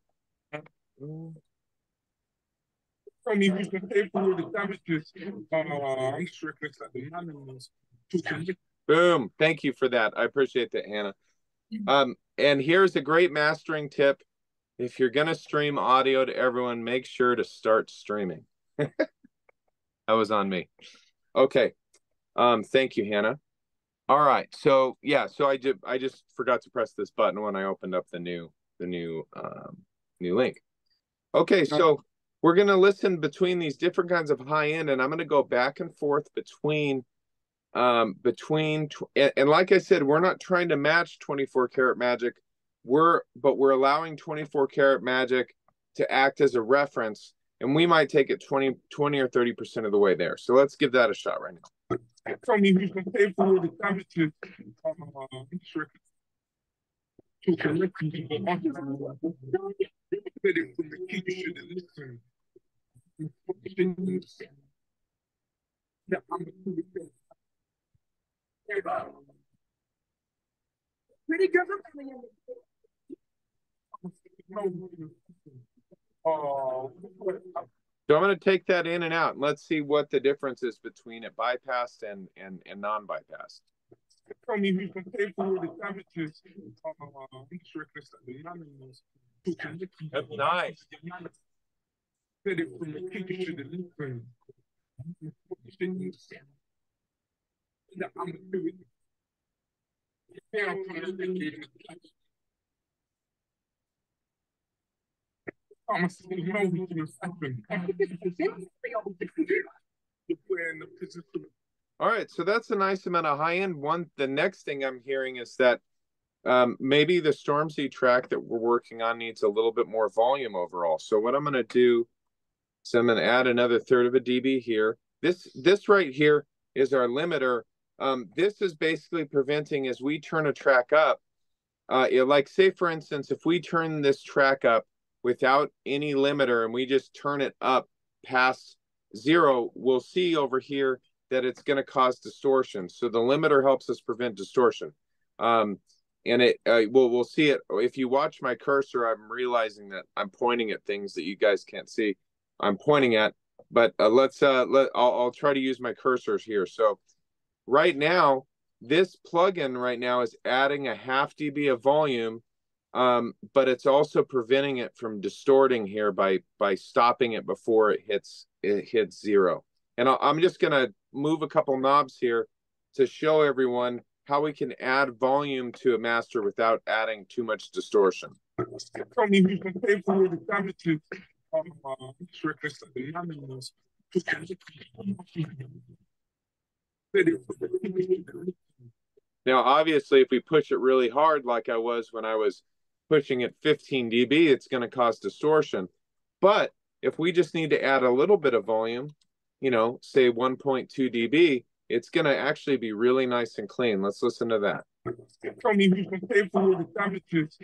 Tell me who's going to pay for the damages. I'm strictly at the anonymous. Boom. Thank you for that. I appreciate that, Hannah. And here's a great mastering tip. If you're going to stream audio to everyone, make sure to start streaming. That was on me. Okay. Thank you, Hannah. All right. So yeah, so I just forgot to press this button when I opened up the new link. Okay, so we're going to listen between these different kinds of high end, and I'm going to go back and forth between and like I said, we're not trying to match 24 karat magic. But we're allowing 24 karat magic to act as a reference, and we might take it 20 or 30% of the way there. So let's give that a shot right now. Tell me who's going to pay for the damages. Pretty good. So I'm going to take that in and out, and let's see what the difference is between it bypassed and non-bypassed. Tell me who's going to pay for the damages. That's nice. All right, so that's a nice amount of high end. The next thing I'm hearing is that maybe the Stormzy track that we're working on needs a little bit more volume overall. So what I'm going to do is I'm going to add another third of a dB here. This right here is our limiter. This is basically preventing, as we turn a track up, like say for instance, if we turn this track up without any limiter and we just turn it up past 0, we'll see over here that it's going to cause distortion. So the limiter helps us prevent distortion. And we'll see it. If you watch my cursor, I'm realizing that I'm pointing at things that you guys can't see. I'm pointing at, but I'll try to use my cursors here. So right now, this plugin right now is adding a half dB of volume, but it's also preventing it from distorting here by stopping it before it hits 0. And I'm just going to move a couple knobs here to show everyone how we can add volume to a master without adding too much distortion. Tell me who's going to pay for the damages. Now, obviously, if we push it really hard, like I was when I was pushing at 15 dB, it's going to cause distortion. But if we just need to add a little bit of volume, you know, say 1.2 dB, it's going to actually be really nice and clean. Let's listen to that. Tell me who's going to pay for the damages.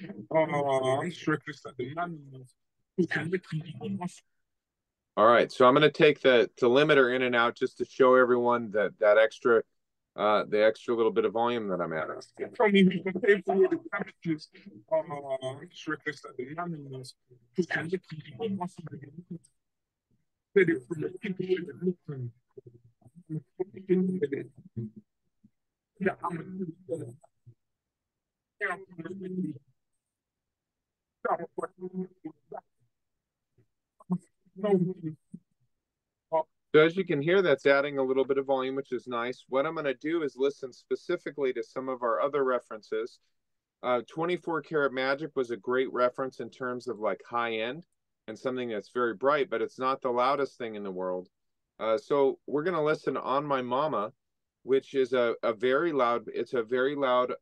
All right, so I'm going to take the limiter in and out just to show everyone that extra, the extra little bit of volume that I'm adding. Tell me who's going to pay for the damages. So as you can hear, that's adding a little bit of volume, which is nice. What I'm going to do is listen specifically to some of our other references. 24 Karat Magic was a great reference in terms of like high end and something that's very bright, but it's not the loudest thing in the world. So we're going to listen On My Mama, which is a very loud, it's a very loud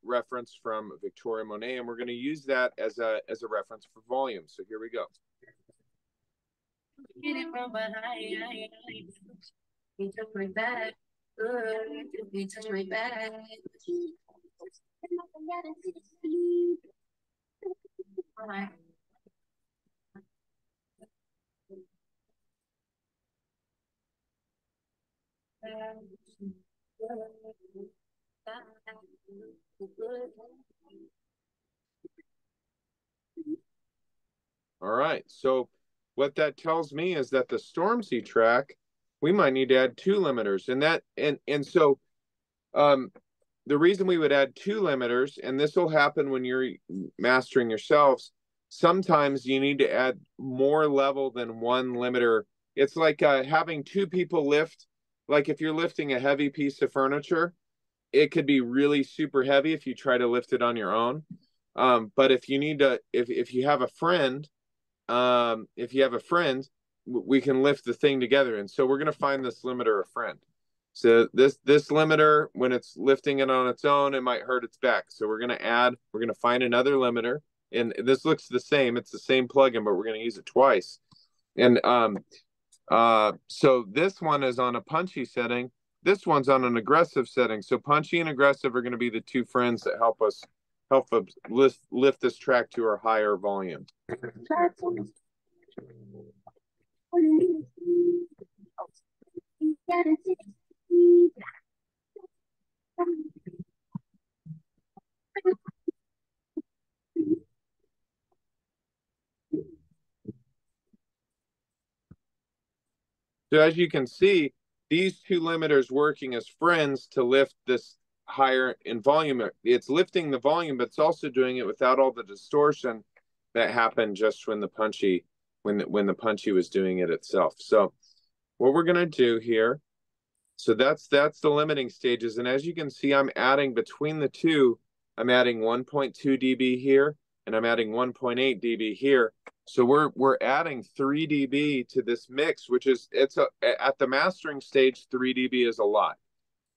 reference from Victoria Monet, and we're going to use that as a reference for volume. So here we go. Get it from behind. He took me back. He touched my back. All right, so what that tells me is that the Stormzy track, we might need to add 2 limiters, and so the reason we would add 2 limiters, and this will happen when you're mastering yourselves, sometimes you need to add more level than 1 limiter. It's like having 2 people lift. Like if you're lifting a heavy piece of furniture, it could be really super heavy if you try to lift it on your own. But if you need to, if you have a friend, we can lift the thing together. And so we're going to find this limiter a friend. So this limiter, when it's lifting it on its own, it might hurt its back. So we're going to find another limiter, and this looks the same. It's the same plugin, but we're going to use it twice. And so this one is on a punchy setting. This one's on an aggressive setting. So punchy and aggressive are going to be the 2 friends that help us lift this track to our higher volume. So as you can see, these 2 limiters working as friends to lift this higher in volume. It's lifting the volume, but it's also doing it without all the distortion that happened just when the punchy was doing it itself. So what we're going to do here, so that's the limiting stages. And as you can see, I'm adding between the 2, I'm adding 1.2 dB here, and I'm adding 1.8 dB here. So we're adding 3 dB to this mix, which is at the mastering stage, 3 dB is a lot.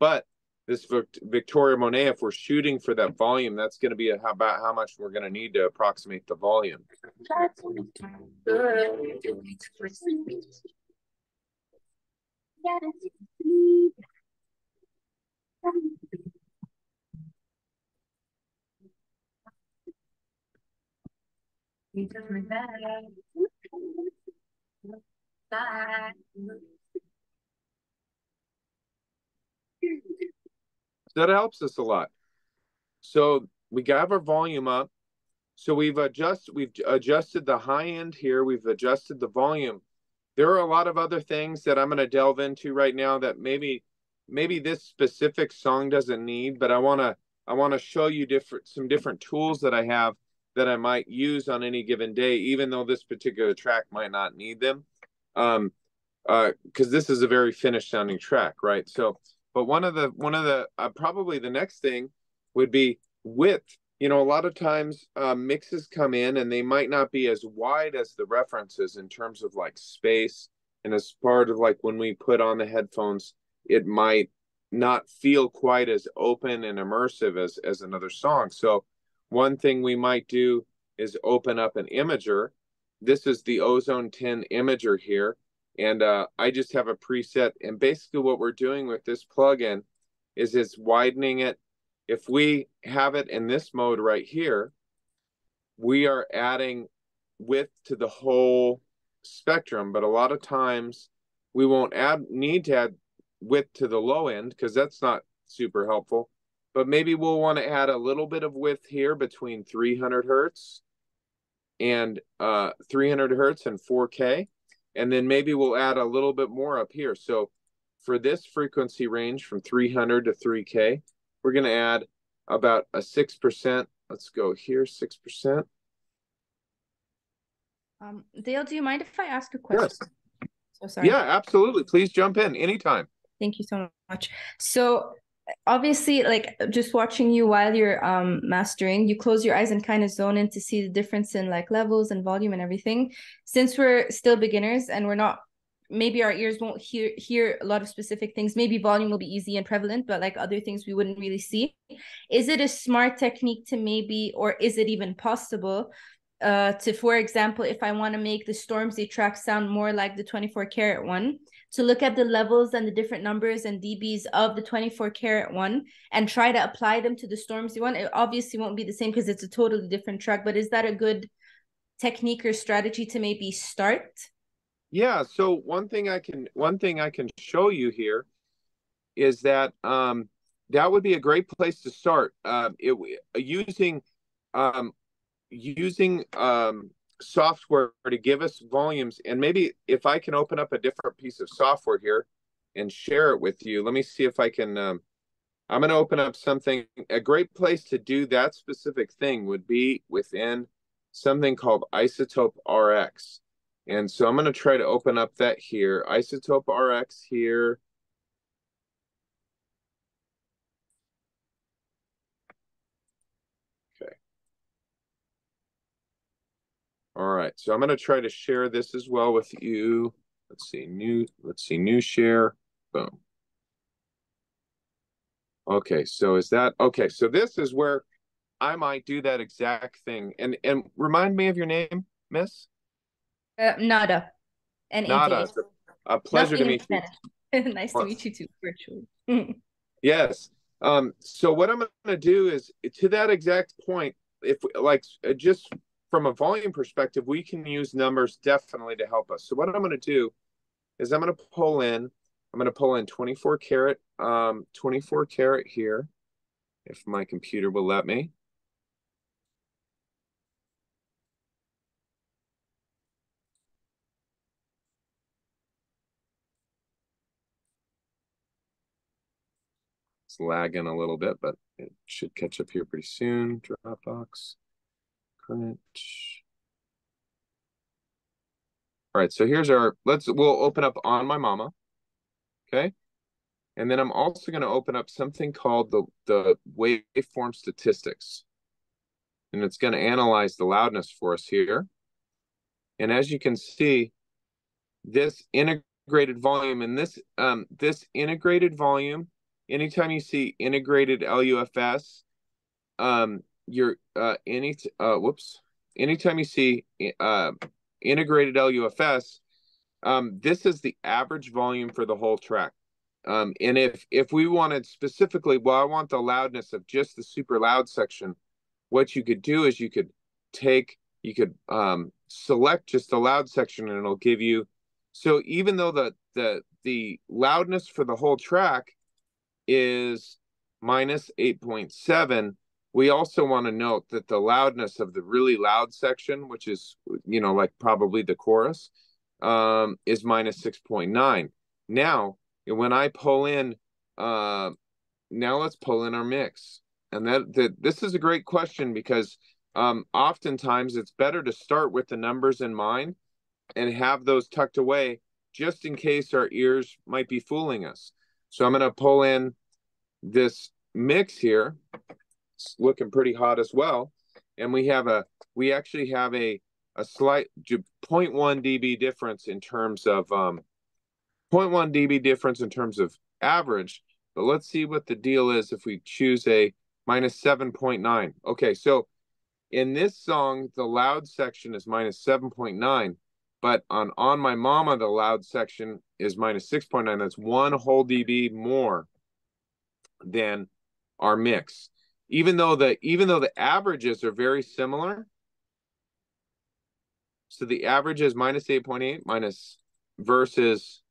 But this Victoria Monet, if we're shooting for that volume, that's going to be about how much we're going to need to approximate the volume. That helps us a lot. So we got our volume up. So we've adjusted the high end here. We've adjusted the volume. There are a lot of other things that I'm going to delve into right now that maybe this specific song doesn't need, but I want to show you some different tools that I have that I might use on any given day, even though this particular track might not need them. Because this is a very finished sounding track, right? So, but one of the probably the next thing would be width. You know, a lot of times mixes come in and they might not be as wide as the references in terms of like space. And as part of like when we put on the headphones, it might not feel quite as open and immersive as another song. So one thing we might do is open up an imager. This is the Ozone 10 imager here. And I just have a preset. And basically what we're doing with this plugin is it's widening it. If we have it in this mode right here, we are adding width to the whole spectrum. But a lot of times we won't need to add width to the low end because that's not super helpful. But maybe we'll want to add a little bit of width here between 300 hertz and 300 hertz and 4K. And then maybe we'll add a little bit more up here. So for this frequency range from 300 to 3K, we're going to add about a 6%. Let's go here, 6%. Dale, do you mind if I ask a question? Yes. So sorry. Yeah, absolutely. Please jump in anytime. Thank you so much. So obviously, like just watching you while you're mastering, you close your eyes and kind of zone in to see the difference in like levels and volume and everything. Since we're still beginners and we're not, maybe our ears won't hear a lot of specific things. Maybe volume will be easy and prevalent, but like other things we wouldn't really see. Is it a smart technique to maybe, or is it even possible to, for example, if I want to make the Stormzy track sound more like the 24 karat one, to look at the levels and the different numbers and dBs of the 24 karat one and try to apply them to the Stormzy one? It obviously won't be the same because it's a totally different track, but is that a good technique or strategy to maybe start? Yeah, so one thing I can show you here is that that would be a great place to start. Using software to give us volumes, and maybe if I can open up a different piece of software here and share it with you. Let me see if I can. I'm going to open up something. A great place to do that specific thing would be within something called Isotope RX. And so I'm going to try to open up that here. Isotope RX here. Okay. All right. So I'm going to try to share this as well with you. Let's see, new share. Boom. Okay. So is that okay? So this is where I might do that exact thing. And remind me of your name, Miss? Nada. Nada. A pleasure to meet you. Nice to meet you too, virtually. Yes. So what I'm going to do is, to that exact point, if like just from a volume perspective, we can use numbers definitely to help us. So what I'm going to do is I'm going to pull in 24 karat here, if my computer will let me. It's lagging a little bit, but it should catch up here pretty soon. Dropbox, current. All right, so here's our, we'll open up On My Mama, okay? And then I'm also gonna open up something called the waveform statistics. And it's gonna analyze the loudness for us here. And as you can see, this integrated volume, and this integrated volume, anytime you see integrated LUFS, anytime you see integrated LUFS, this is the average volume for the whole track. And if we wanted specifically, well, I want the loudness of just the super loud section, what you could do is you could select just the loud section, and it'll give you. So even though the loudness for the whole track is minus 8.7, we also want to note that the loudness of the really loud section, which is, like probably the chorus, is minus 6.9. Now, when I pull in, now let's pull in our mix. And this is a great question, because oftentimes it's better to start with the numbers in mind and have those tucked away just in case our ears might be fooling us. So I'm going to pull in this mix here. It's looking pretty hot as well. And we actually have a slight 0.1 dB difference in terms of 0.1 dB difference in terms of average. But let's see what the deal is if we choose a minus 7.9. Okay, so in this song, the loud section is minus 7.9, but on My Mama, the loud section is minus 6.9. That's 1 whole dB more than our mix. Even though the averages are very similar. So the average is minus 8.8 versus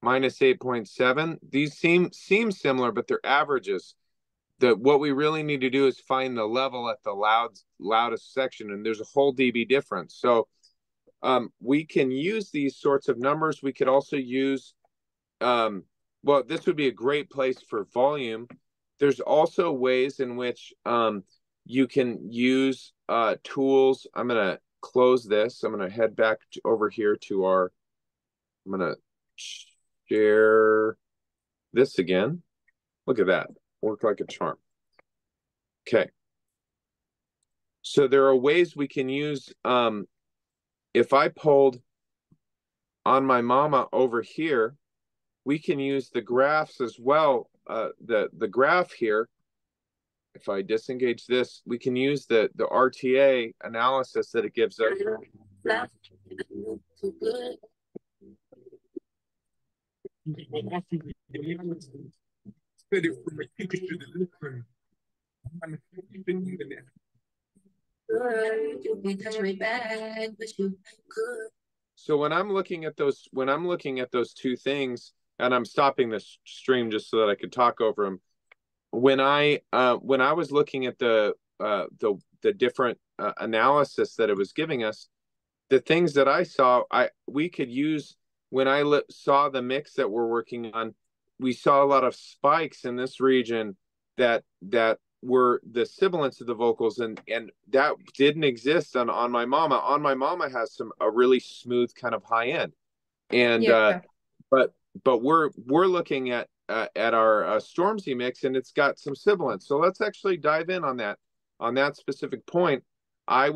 minus 8.7. These seem similar, but they're averages. What we really need to do is find the level at the loudest section, and there's a whole dB difference. So we can use these sorts of numbers. We could also use well, this would be a great place for volume. There's also ways in which you can use tools. I'm going to close this. I'm going to head back over here to our, I'm going to share this again. Look at that. Worked like a charm. Okay. So there are ways we can use, if I pulled on my mama over here, we can use the graphs as well. The graph here, if I disengage this, we can use the RTA analysis that it gives us. So when I'm looking at those two things, and I'm stopping this stream just so that I could talk over them. When I was looking at the different analysis that it was giving us, the things that I saw, we could use when I saw the mix that we're working on. We saw a lot of spikes in this region that were the sibilants of the vocals, and that didn't exist on my mama. On my mama has a really smooth kind of high end, and Yeah. but we're looking at our Stormzy mix, and it's got some sibilants. So let's actually dive in on that specific point. I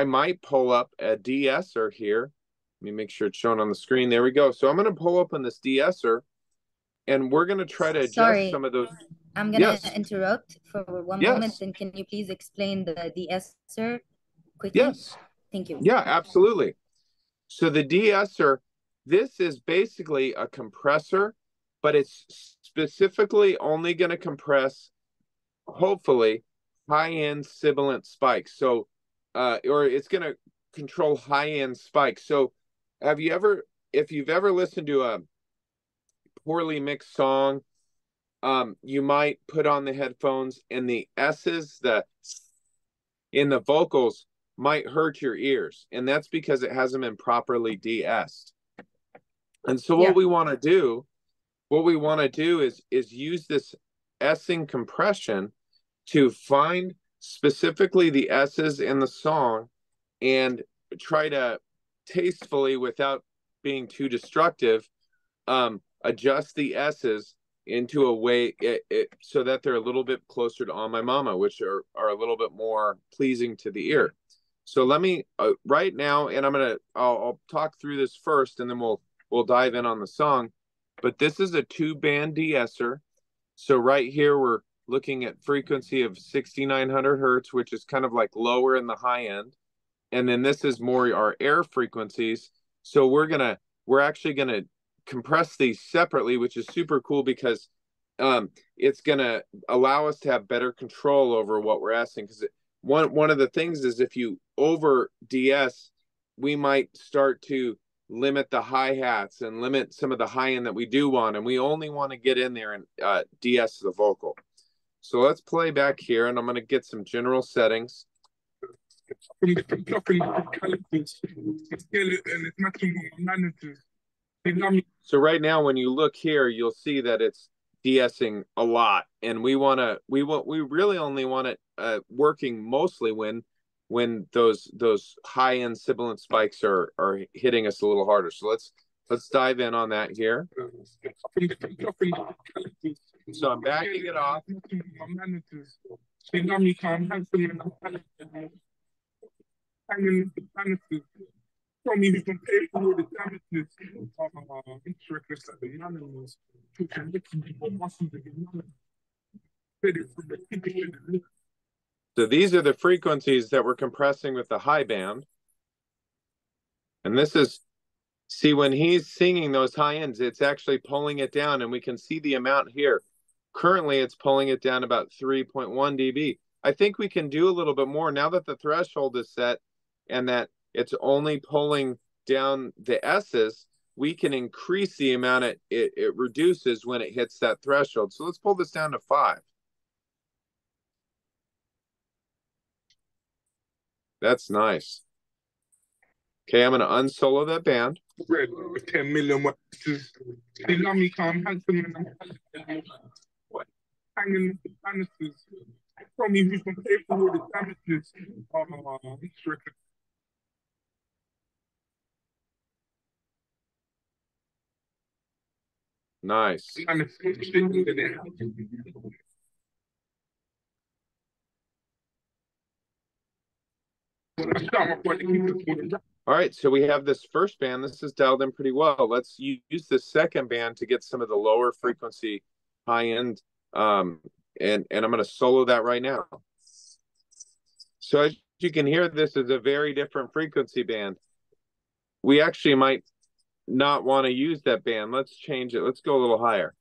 might pull up a de-esser here. Let me make sure it's shown on the screen. There we go. So I'm going to pull up on this de-esser, and we're going to try to adjust some of those. I'm going to interrupt for one moment. And can you please explain the de-esser quickly? Yes. Thank you. Yeah, absolutely. So the de-esser, this is basically a compressor, but it's specifically only going to compress, hopefully, high-end sibilant spikes. So, or it's going to control high-end spikes. So if you've ever listened to a poorly mixed song, you might put on the headphones, and the S's in the vocals might hurt your ears, and that's because it hasn't been properly de-essed. And so what we want to do is use this essing compression to find specifically the S's in the song and try to tastefully, without being too destructive, adjust the S's into a way so that they're a little bit closer to On My Mama, which are a little bit more pleasing to the ear. So let me right now, and I'll talk through this first, and then we'll dive in on the song. But this is a 2-band de-esser. So right here we're looking at frequency of 6,900 hertz, which is kind of like lower in the high end. And then this is more our air frequencies. So we're actually gonna compress these separately, which is super cool because it's gonna allow us to have better control over what we're asking. Because one of the things is, if you over de-ess, we might start to limit the hi-hats and limit some of the high end that we do want, and we only want to get in there and de-ess the vocal. So let's play back here, and I'm going to get some general settings. So right now, when you look here, you'll see that it's de-essing a lot, and we really only want it working mostly when those high end sibilant spikes are hitting us a little harder. So let's dive in on that here. So I'm backing it off. So these are the frequencies that we're compressing with the high band. And this is, see, when he's singing those high ends, it's actually pulling it down, and we can see the amount here. Currently, it's pulling it down about 3.1 dB. I think we can do a little bit more now that the threshold is set and that it's only pulling down the S's. We can increase the amount it reduces when it hits that threshold. So let's pull this down to 5. That's nice. Okay, I'm going to unsolo that band. Red with 10 million watches. They love me, calm, handsome, and I'm hanging with the banisters. Tell me who's gonna pay for all the damages. MuSHEqa. Nice. All right, so we have this first band. This is dialed in pretty well. Let's use the second band to get some of the lower frequency, high end, and I'm going to solo that right now. So as you can hear, this is a very different frequency band. We actually might not want to use that band. Let's change it. Let's go a little higher.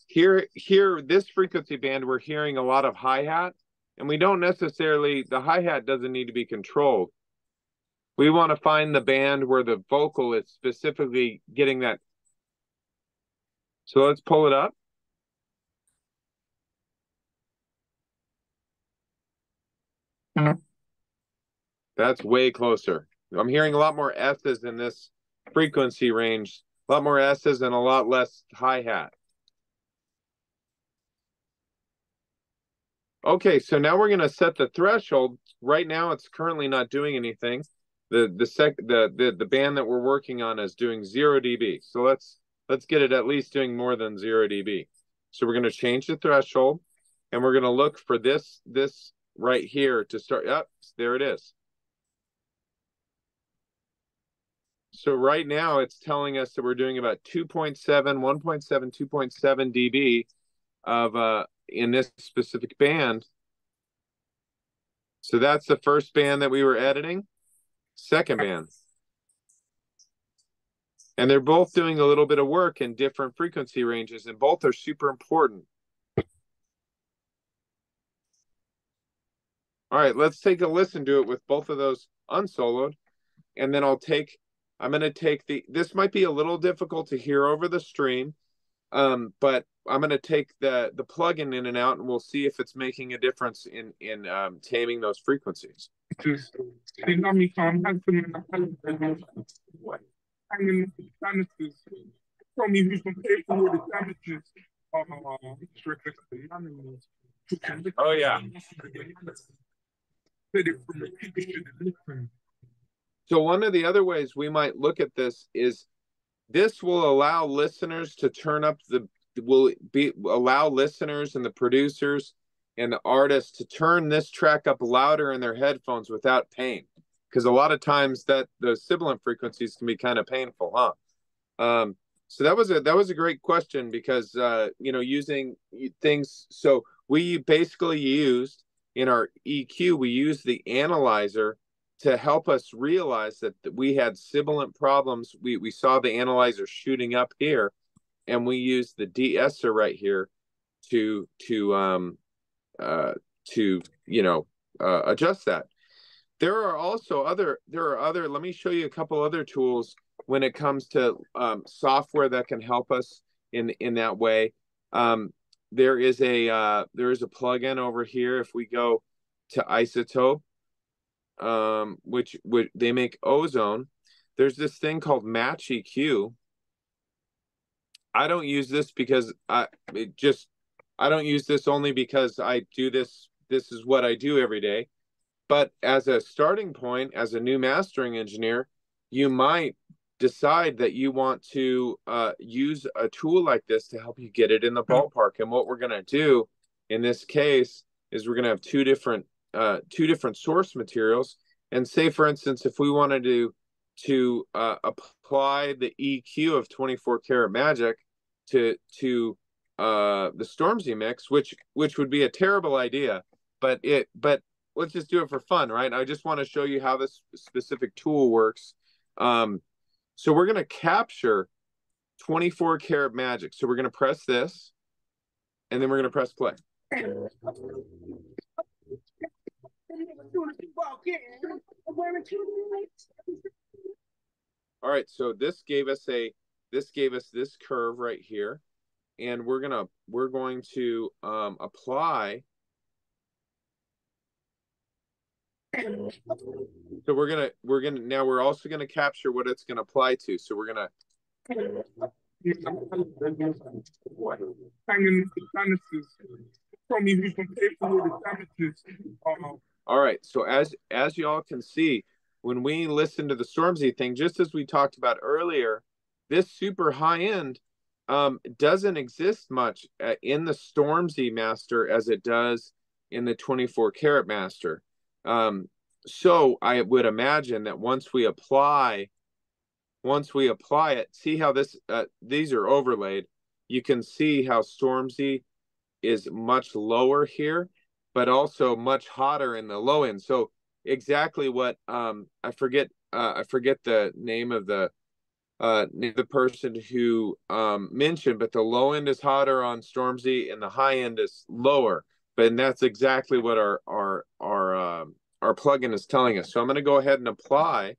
Here, this frequency band, we're hearing a lot of hi-hat, and we don't necessarily, the hi-hat doesn't need to be controlled. We want to find the band where the vocal is specifically getting that. So let's pull it up. That's way closer. I'm hearing a lot more S's in this frequency range, a lot more S's and a lot less hi-hat. Okay, so now we're going to set the threshold. Right now, it's currently not doing anything. The band that we're working on is doing 0 dB. So let's get it at least doing more than 0 dB. So we're going to change the threshold, and we're going to look for this right here to start. Yep, there it is. So right now it's telling us that we're doing about 2.7, 1.7, 2.7 dB of in this specific band. So that's the first band that we were editing. Second band. And they're both doing a little bit of work in different frequency ranges, and both are super important. All right, let's take a listen to it with both of those unsoloed. And then I'm going to take this might be a little difficult to hear over the stream, but I'm going to take the plugin in and out, and we'll see if it's making a difference in taming those frequencies. They love me, calm, handsome, and hanging with the banisters. Tell me who's gonna pay for all the damages. Oh yeah. So one of the other ways we might look at this is this will allow listeners to turn up allow listeners and the producers and the artists to turn this track up louder in their headphones without pain, because a lot of times those sibilant frequencies can be kind of painful, huh? So that was a great question, because using things. So we basically used in our EQ, we used the analyzer to help us realize that we had sibilant problems. We saw the analyzer shooting up here, and we used the de-esser right here to adjust that. There are other, let me show you a couple other tools when it comes to software that can help us in that way. There is a plugin over here. If we go to Isotope, which they make Ozone, there's this thing called Match EQ. I don't use this because I don't use this only because I do this. This is what I do every day. But as a starting point, as a new mastering engineer, you might decide that you want to use a tool like this to help you get it in the ballpark. And what we're going to do in this case is we're going to have two different source materials. And say, for instance, if we wanted to apply the EQ of 24 Karat Magic to the Stormzy mix, which would be a terrible idea, but let's just do it for fun, right? I just want to show you how this specific tool works. So we're going to capture 24 Karat Magic. So we're going to press this, and then we're going to press play. All right, so this gave us this curve right here, and we're going to apply So we're also gonna capture what it's gonna apply to. So we're gonna all right, so as y'all can see, when we listen to the Stormzy thing, just as we talked about earlier, this super high end doesn't exist much in the Stormzy master as it does in the 24 karat master. So I would imagine that once we apply it, see how these are overlaid. You can see how Stormzy is much lower here, but also much hotter in the low end. So exactly what I forget the name of the person who mentioned, but the low end is hotter on Stormzy and the high end is lower. But that's exactly what our plugin is telling us. So I'm going to go ahead and apply.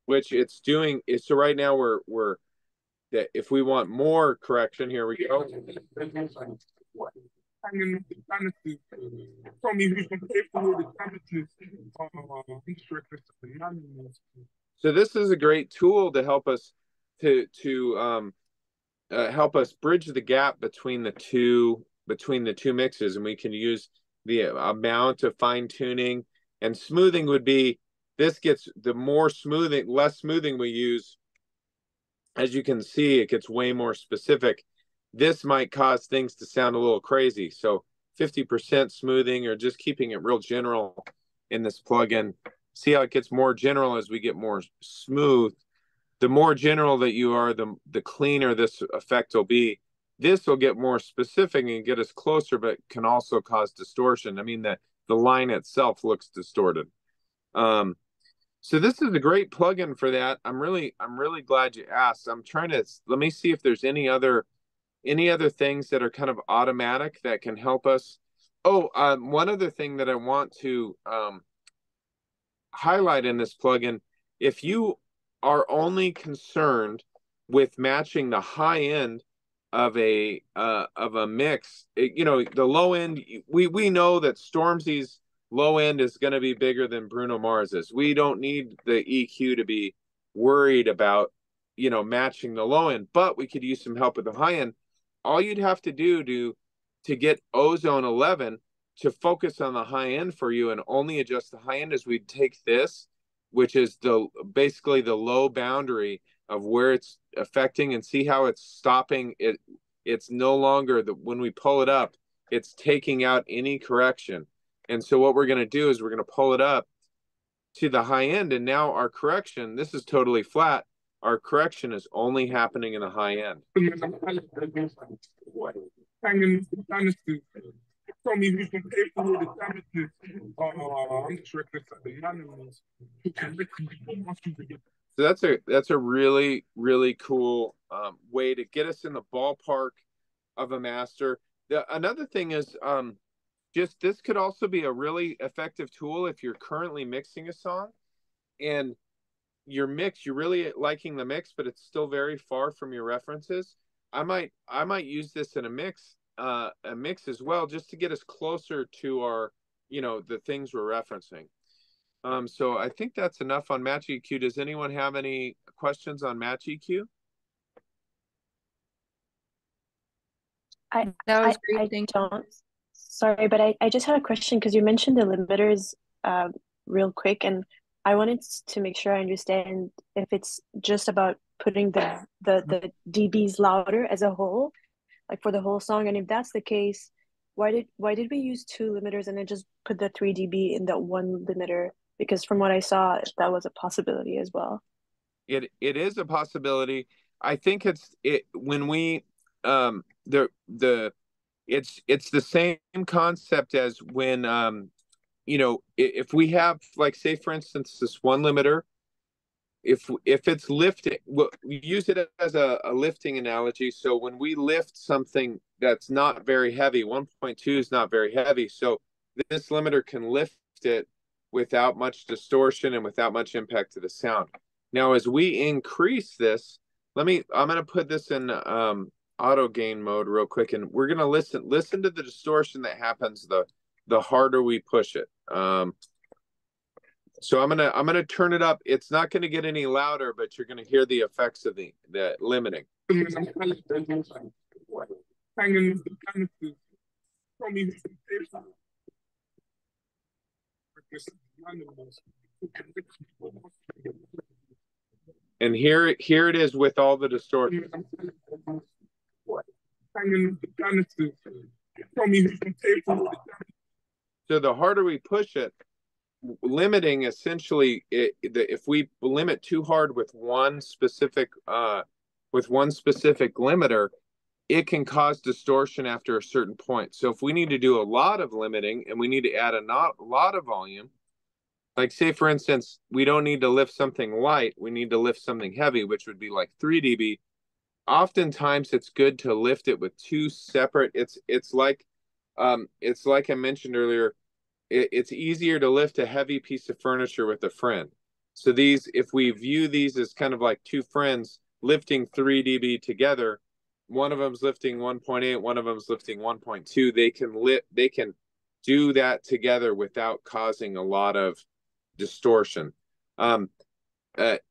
Which it's doing is so right now we're that if we want more correction, here we go. So this is a great tool to help us help us bridge the gap between the two mixes, and we can use the amount of fine tuning and smoothing would be. This gets the more smoothing, less smoothing we use. As you can see, it gets way more specific. This might cause things to sound a little crazy. So 50% smoothing or just keeping it real general in this plugin. See how it gets more general as we get more smooth. The more general that you are, the cleaner this effect will be. This will get more specific and get us closer, but can also cause distortion. I mean, the line itself looks distorted. So this is a great plugin for that. I'm really glad you asked. I'm trying to let me see if there's any other things that are kind of automatic that can help us. Oh, one other thing that I want to highlight in this plugin, if you are only concerned with matching the high end of a mix, the low end, we know that Stormzy's low end is going to be bigger than Bruno Mars's. We don't need the EQ to be worried about, matching the low end, but we could use some help with the high end. All you'd have to do to get Ozone 11 to focus on the high end for you and only adjust the high end is we'd take this, which is basically the low boundary of where it's affecting, and see how it's stopping it. It's no longer when we pull it up, it's taking out any correction. And so what we're going to do is we're going to pull it up to the high end. And now our correction, this is totally flat. Our correction is only happening in the high end. So that's a really, really cool way to get us in the ballpark of a master. Another thing is just this could also be a really effective tool if you're currently mixing a song and you're really liking the mix, but it's still very far from your references. I might use this in a mix as well, just to get us closer to our, the things we're referencing. So I think that's enough on Match EQ. Does anyone have any questions on Match EQ? That was great. I don't. Sorry, but I just had a question because you mentioned the limiters real quick, and I wanted to make sure I understand if it's just about putting the dBs louder as a whole, like for the whole song, and if that's the case, why did we use 2 limiters and then just put the 3 dB in that one limiter? Because from what I saw, that was a possibility as well. It is a possibility. I think when we it's the same concept as when if we have, like, say for instance, this one limiter, if it's lifting, we use it as a lifting analogy. So when we lift something that's not very heavy, 1.2 is not very heavy, so this limiter can lift it without much distortion and without much impact to the sound. Now as we increase this, I'm gonna put this in auto gain mode real quick, and we're gonna listen to the distortion that happens the harder we push it. So I'm gonna turn it up. It's not gonna get any louder, but you're gonna hear the effects of the limiting. And here it is with all the distortion. So the harder we push it, limiting essentially, if we limit too hard with one specific limiter, it can cause distortion after a certain point. So if we need to do a lot of limiting and we need to add a lot of volume, like say for instance, we don't need to lift something light, we need to lift something heavy, which would be like 3 dB. Oftentimes it's good to lift it with two separate, it's like I mentioned earlier, it's easier to lift a heavy piece of furniture with a friend. So these, if we view these as kind of like two friends lifting 3 dB together, one of them's lifting 1.8, one of them's lifting 1.2, they can do that together without causing a lot of distortion.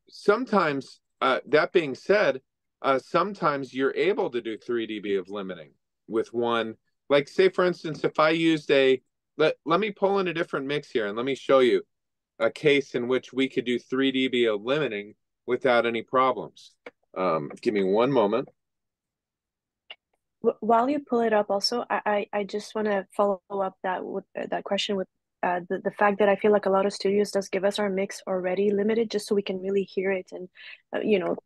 Sometimes, that being said, sometimes you're able to do 3 dB of limiting with one. Like say for instance, if I used let me pull in a different mix here and let me show you a case in which we could do 3 dB of limiting without any problems. Give me one moment. While you pull it up, also, I just want to follow up that question with the fact that I feel like a lot of studios does give us our mix already limited just so we can really hear it and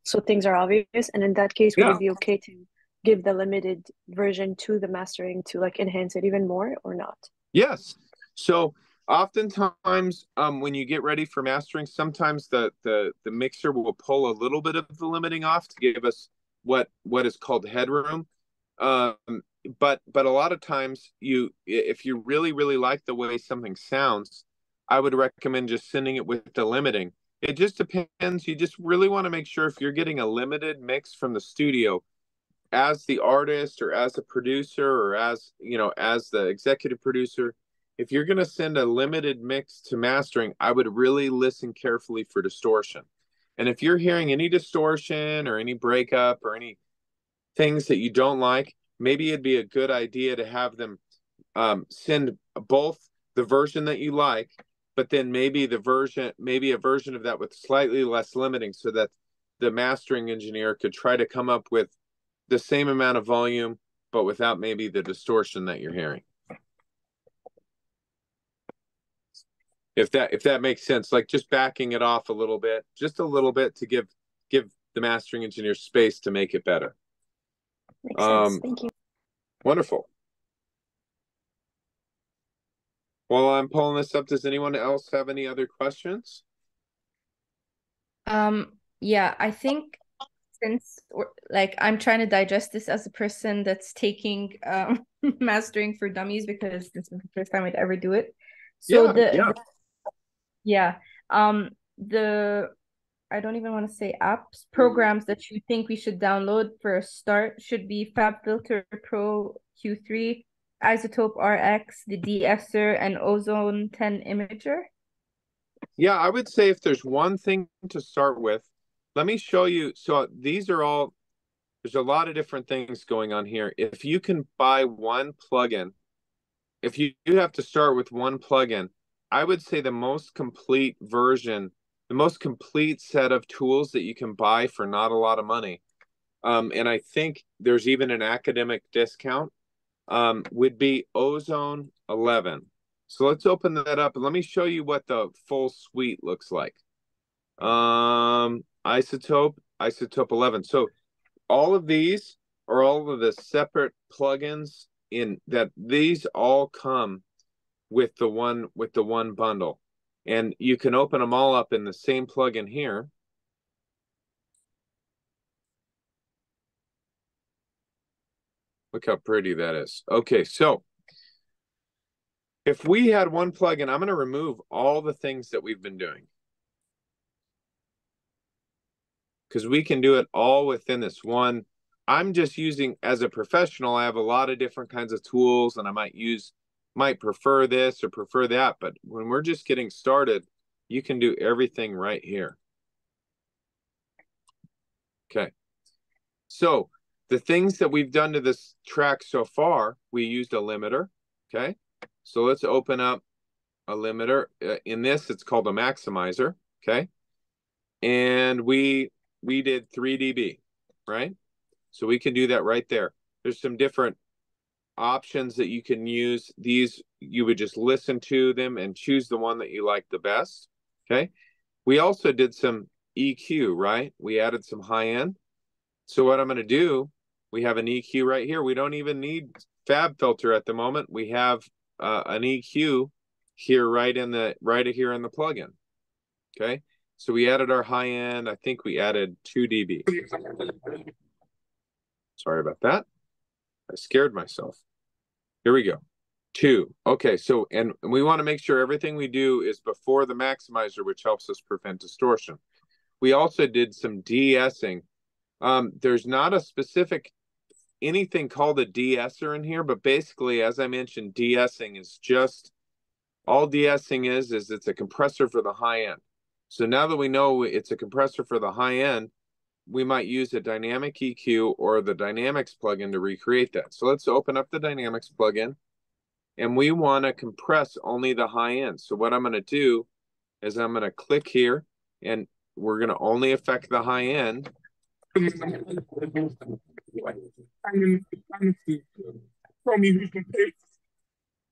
so things are obvious. And in that case, would it be okay to give the limited version to the mastering to like enhance it even more or not? Yes. So oftentimes when you get ready for mastering, sometimes the mixer will pull a little bit of the limiting off to give us what is called headroom. But a lot of times if you really, really like the way something sounds, I would recommend just sending it with the limiting. It just depends. You just really want to make sure if you're getting a limited mix from the studio, as the artist or as a producer or as the executive producer, if you're going to send a limited mix to mastering, I would really listen carefully for distortion. And if you're hearing any distortion or any breakup or any things that you don't like, maybe it'd be a good idea to have them send both the version that you like, but then maybe a version of that with slightly less limiting, so that the mastering engineer could try to come up with the same amount of volume, but without maybe the distortion that you're hearing. If that makes sense, like just backing it off a little bit, just a little bit to give the mastering engineer space to make it better. Makes sense. Thank you. Wonderful. While I'm pulling this up, does anyone else have any other questions? Yeah, I think since I'm trying to digest this as a person that's taking mastering for dummies, because this is the first time I'd ever do it. So I don't even want to say apps, programs that you think we should download for a start should be FabFilter Pro Q3, Isotope RX, the de-esser, and Ozone 10 Imager. Yeah, I would say if there's one thing to start with, let me show you. So these are all, there's a lot of different things going on here. If you can buy one plugin, if you have to start with one plugin, I would say the most complete version, the most complete set of tools that you can buy for not a lot of money, and I think there's even an academic discount, would be Ozone 11. So let's open that up and let me show you what the full suite looks like. Isotope 11. So all of these are all of the separate plugins in that these all come with the one bundle, and you can open them all up in the same plugin here. Look how pretty that is. Okay, so if we had one plugin, I'm going to remove all the things that we've been doing. because we can do it all within this one. I'm just using, as a professional, I have a lot of different kinds of tools, and I might prefer this or prefer that. But when we're just getting started, you can do everything right here. Okay. So the things that we've done to this track so far, we used a limiter. Okay. So let's open up a limiter. In this, it's called a maximizer. Okay. And we did 3 dB, right? So we can do that right there. There's some different options that you can use. These, you would just listen to them and choose the one that you like the best. Okay. We also did some EQ, right? We added some high end. So what I'm going to do, we have an EQ right here. We don't even need fab filter at the moment. We have an EQ here right here in the plugin. Okay. So we added our high end. I think we added 2 dB. Sorry about that. I scared myself. Here we go. 2. Okay, so, and we want to make sure everything we do is before the maximizer, which helps us prevent distortion. We also did some de-essing. There's not a specific anything called a de-esser in here, but basically, as I mentioned, de-essing is just, all de-essing is it's a compressor for the high end. So now that we know it's a compressor for the high end, we might use a dynamic EQ or the dynamics plugin to recreate that. So let's open up the dynamics plugin, and we want to compress only the high end. So what I'm going to do is I'm going to click here, and we're going to only affect the high end.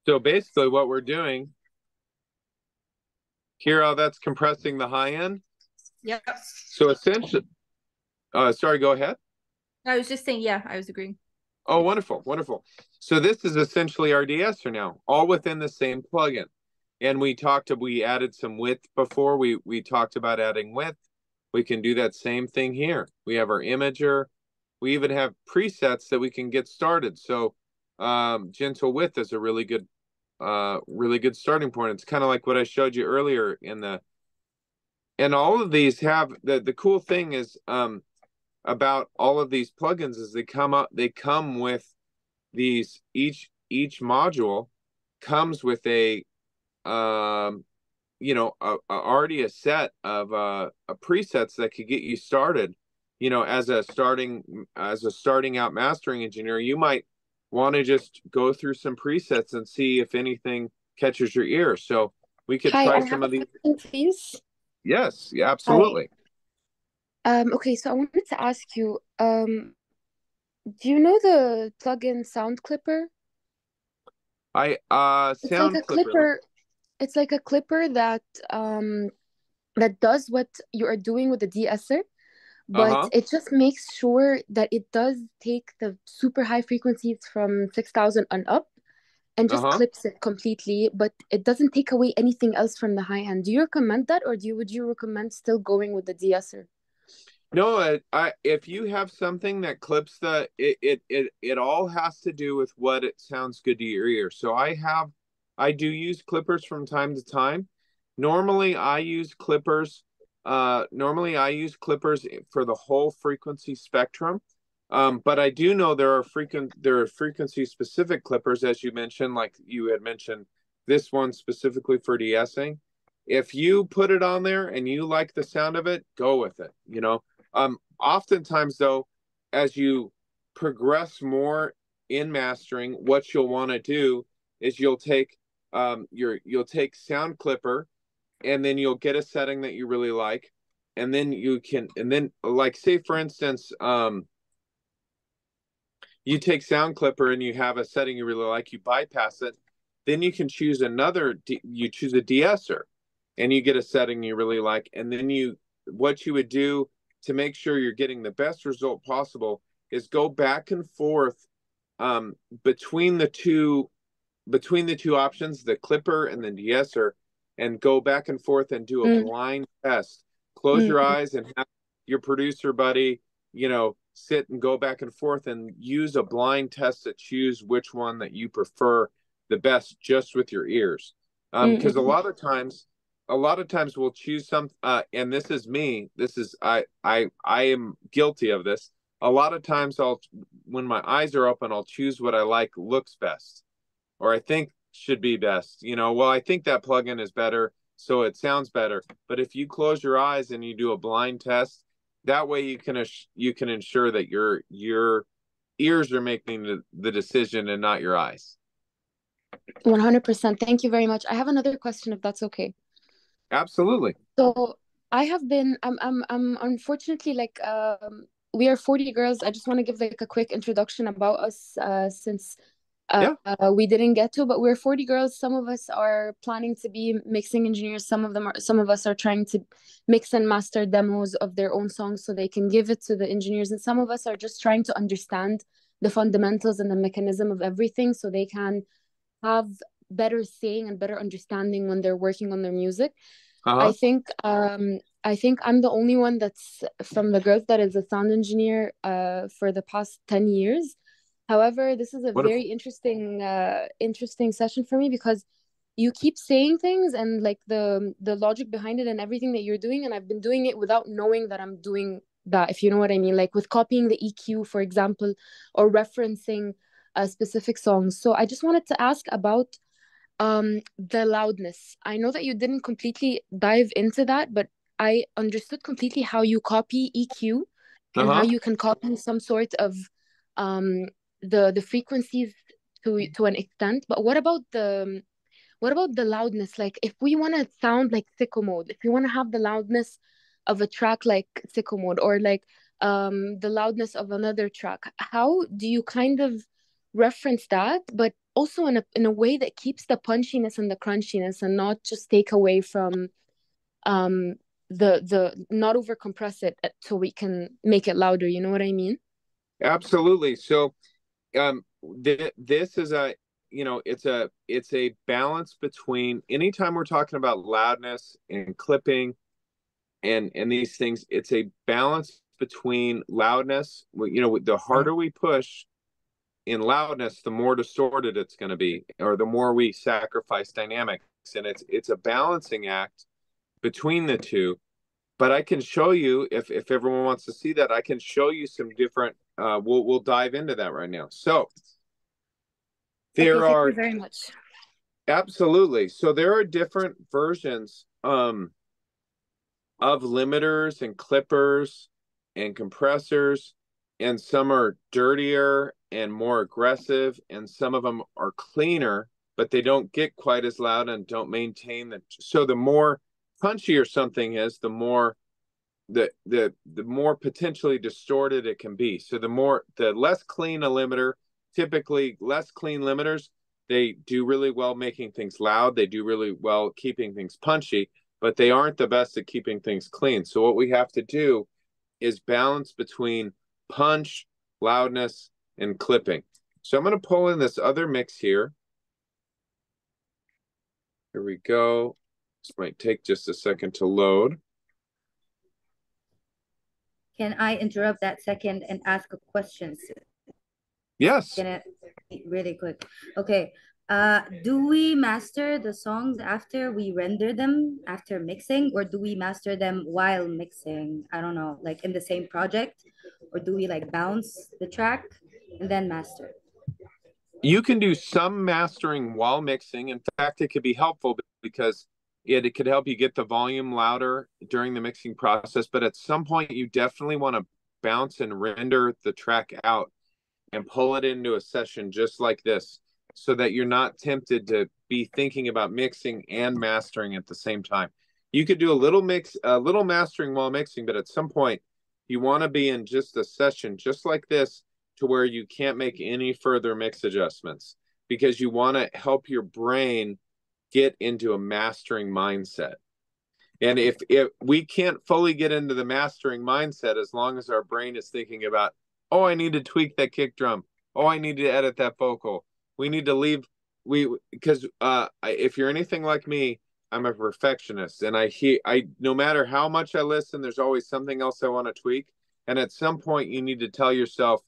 So basically what we're doing, hear how that's compressing the high end? Yep. So essentially, sorry, go ahead. I was just saying, yeah, I was agreeing. Oh, wonderful, wonderful. So this is essentially our de-esser now, all within the same plugin. And we added some width before. We talked about adding width. We can do that same thing here. We have our imager. We even have presets that we can get started. So gentle width is a really good starting point. It's kind of like what I showed you earlier and all of these have the cool thing is about all of these plugins is they come with these, each module comes with a already a set of presets that could get you started. As a starting out mastering engineer, you might want to just go through some presets and see if anything catches your ear. So we could try some of these. Please. Yes, yeah, absolutely. Okay, so I wanted to ask you, do you know the plugin Sound Clipper? Sound Clipper. It's like a clipper that does what you are doing with the de-esser, but it just makes sure that it does take the super high frequencies from 6,000 and up and just clips it completely, but it doesn't take away anything else from the high end. Do you recommend that, or would you recommend still going with the de-esser? No, if you have something that clips it all has to do with what it sounds good to your ear. So I do use clippers from time to time. Normally I use clippers for the whole frequency spectrum. But I do know there are frequency specific clippers, as you mentioned, like you had mentioned this one specifically for de-essing. If you put it on there and you like the sound of it, go with it. Oftentimes though, as you progress more in mastering, what you'll want to do is you'll take Sound Clipper, and then you'll get a setting that you really like, and then like say for instance, you take Sound Clipper and you have a setting you really like, you bypass it, then you can choose you choose a de-esser, and you get a setting you really like, and then what you would do to make sure you're getting the best result possible is go back and forth between the two options, the clipper and the de-esser, and go back and forth and do a blind test. Close your eyes and have your producer buddy, sit and go back and forth and use a blind test to choose which one that you prefer the best just with your ears. Because a lot of times a lot of times we'll choose some, and this is me. I am guilty of this. A lot of times when my eyes are open, I'll choose what I like looks best, or I think should be best. Well, I think that plugin is better, so it sounds better. But if you close your eyes and you do a blind test, that way you can ensure that your ears are making the decision and not your eyes. 100%. Thank you very much. I have another question, if that's okay. Absolutely. So I have been, I'm unfortunately like, we are 40 girls. I just want to give like a quick introduction about us, since we didn't get to, but we're 40 girls. Some of us are planning to be mixing engineers. Some of us are trying to mix and master demos of their own songs so they can give it to the engineers. And some of us are just trying to understand the fundamentals and the mechanism of everything so they can have better saying and better understanding when they're working on their music. I think I'm the only one that's from the girls that is a sound engineer for the past 10 years. However, this is a very interesting session for me because you keep saying things and like the logic behind it and everything that you're doing, and I've been doing it without knowing that I'm doing that, if you know what I mean, like with copying the EQ, for example, or referencing specific songs. So I just wanted to ask about the loudness. I know that you didn't completely dive into that, but I understood completely how you copy EQ and how you can copy some sort of the frequencies to an extent. But what about the loudness? Like if we want to sound like sicko mode, if we want to have the loudness of a track like sicko mode, or like the loudness of another track, how do you kind of reference that, but also in a way that keeps the punchiness and the crunchiness and not just take away from the not over compress it so we can make it louder, you know what I mean? Absolutely. So this is it's a balance between, anytime we're talking about loudness and clipping and these things, it's a balance between loudness. The harder we push in loudness, the more distorted it's going to be, or the more we sacrifice dynamics. And it's a balancing act between the two. But I can show you, if everyone wants to see that, I can show you some different, we'll dive into that right now. So there thank are, you very much. Absolutely. So there are different versions of limiters and clippers and compressors, and some are dirtier and more aggressive, and some of them are cleaner, but they don't get quite as loud and don't maintain so the more punchier something is, the more the more potentially distorted it can be. So the less clean a limiter, typically less clean limiters, they do really well making things loud, they do really well keeping things punchy, but they aren't the best at keeping things clean. So what we have to do is balance between punch, loudness, and clipping. So I'm going to pull in this other mix here. Here we go. This might take just a second to load. Can I interrupt that second and ask a question? Yes. Really quick. Okay. Do we master the songs after we render them, after mixing, or do we master them while mixing? I don't know, like in the same project, or do we like bounce the track and then master? You can do some mastering while mixing. In fact, it could be helpful because it could help you get the volume louder during the mixing process. But at some point, you definitely want to bounce and render the track out and pull it into a session just like this, so that you're not tempted to be thinking about mixing and mastering at the same time. You could do a little mastering while mixing, but at some point you want to be in just a session just like this, to where you can't make any further mix adjustments, because you want to help your brain get into a mastering mindset. And if we can't fully get into the mastering mindset as long as our brain is thinking about, oh, I need to tweak that kick drum, oh, I need to edit that vocal, we need to leave, because if you're anything like me, I'm a perfectionist, and I no matter how much I listen, there's always something else I want to tweak. And at some point you need to tell yourself,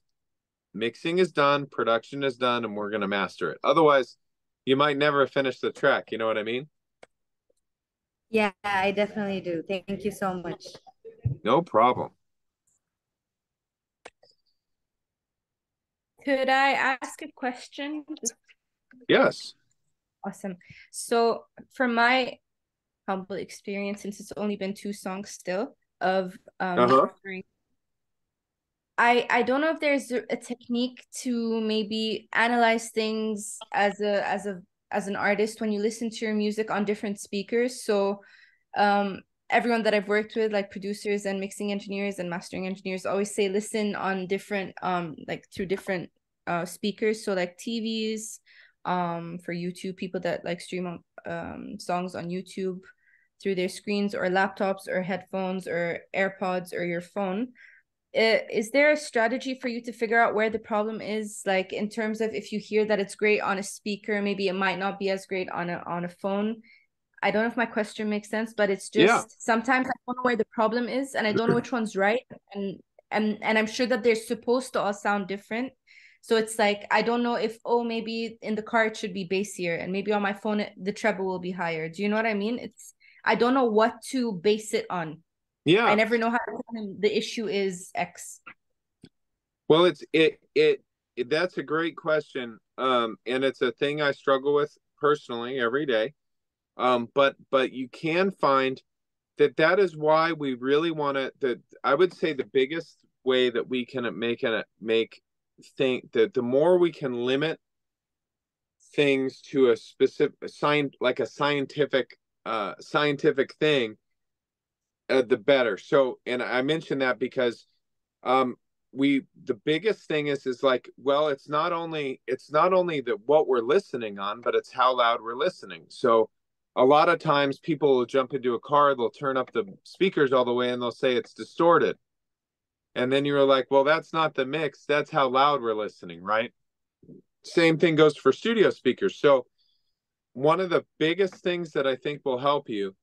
mixing is done, production is done, and we're going to master it. Otherwise, you might never finish the track. You know what I mean? Yeah, I definitely do. Thank you so much. No problem. Could I ask a question? Yes. Awesome. So from my humble experience, since it's only been 2 songs still of mastering, I don't know if there's a technique to maybe analyze things as an artist when you listen to your music on different speakers. So everyone that I've worked with, like producers and mixing engineers and mastering engineers, always say listen on different like through different speakers. So like TVs, for YouTube, people that like stream songs on YouTube through their screens, or laptops or headphones or AirPods or your phone. Is there a strategy for you to figure out where the problem is, like in terms of if you hear that it's great on a speaker, maybe it might not be as great on a phone? I don't know if my question makes sense, but it's just sometimes I don't know where the problem is and I don't know which one's right, and I'm sure that they're supposed to all sound different. So it's like I don't know if, oh, maybe in the car it should be bassier and maybe on my phone the treble will be higher. Do you know what I mean? I don't know what to base it on. Yeah. I never know how to tell them the issue is X. Well, that's a great question. And it's a thing I struggle with personally every day. But you can find that is why we really want to, that I would say the biggest way that we can make think that the more we can limit things to a specific like a scientific thing, the better. So, and I mentioned that because the biggest thing is like, well, it's not only that what we're listening on, but it's how loud we're listening. So a lot of times people will jump into a car, they'll turn up the speakers all the way and they'll say it's distorted. And then you're like, well, that's not the mix, that's how loud we're listening, right? Same thing goes for studio speakers. So one of the biggest things that I think will help you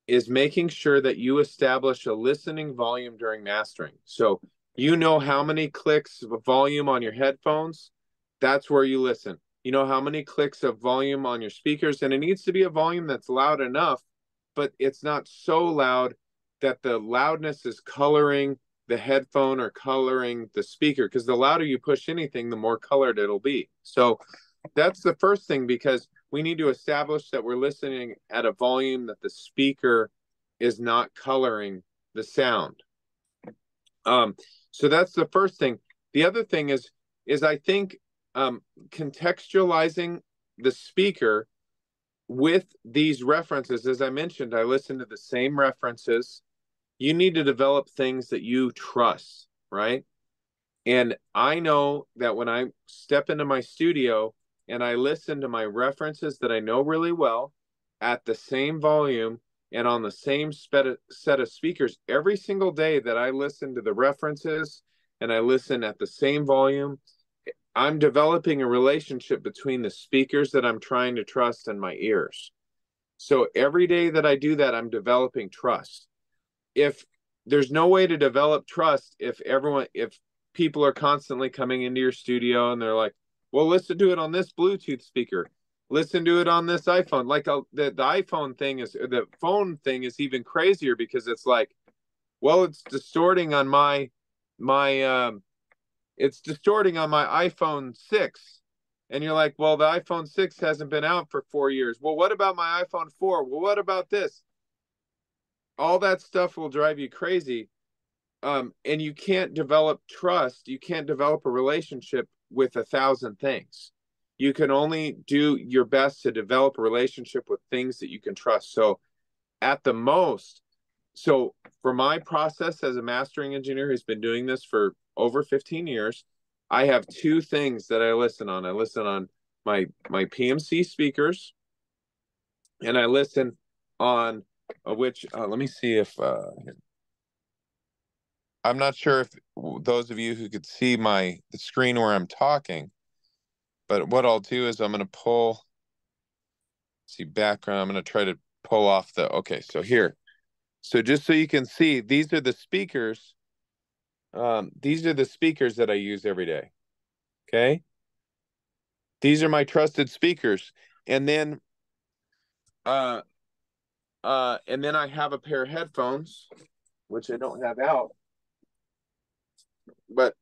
is making sure that you establish a listening volume during mastering. So you know how many clicks of volume on your headphones, that's where you listen. You know how many clicks of volume on your speakers, and it needs to be a volume that's loud enough, but it's not so loud that the loudness is coloring the headphone or coloring the speaker, because the louder you push anything, the more colored it'll be. So that's the first thing, because we need to establish that we're listening at a volume that the speaker is not coloring the sound. So that's the first thing. The other thing is I think contextualizing the speaker with these references. As I mentioned, I listen to the same references. You need to develop things that you trust, right? And I know that when I step into my studio and I listen to my references that I know really well at the same volume and on the same set of speakers, every single day that I listen to the references and I listen at the same volume, I'm developing a relationship between the speakers that I'm trying to trust and my ears. So every day that I do that, I'm developing trust. If there's no way to develop trust, if people are constantly coming into your studio and they're like, well, listen to it on this Bluetooth speaker, listen to it on this iPhone. Like the iPhone thing the phone thing is even crazier, because it's like, well, it's distorting on my iPhone 6. And you're like, well, the iPhone 6 hasn't been out for 4 years. Well, what about my iPhone 4? Well, what about this? All that stuff will drive you crazy. And you can't develop trust. You can't develop a relationship with 1,000 things. You can only do your best to develop a relationship with things that you can trust. So at the most, so for my process as a mastering engineer who's been doing this for over 15 years, I have 2 things that I listen on. I listen on my PMC speakers, and I listen on which, let me see if, I'm not sure if those of you who could see the screen where I'm talking, but what I'll do is I'm going to see background. I'm going to try to pull off okay, so here. So just so you can see, these are the speakers. These are the speakers that I use every day. Okay. These are my trusted speakers. And then And then I have a pair of headphones, which I don't have out, but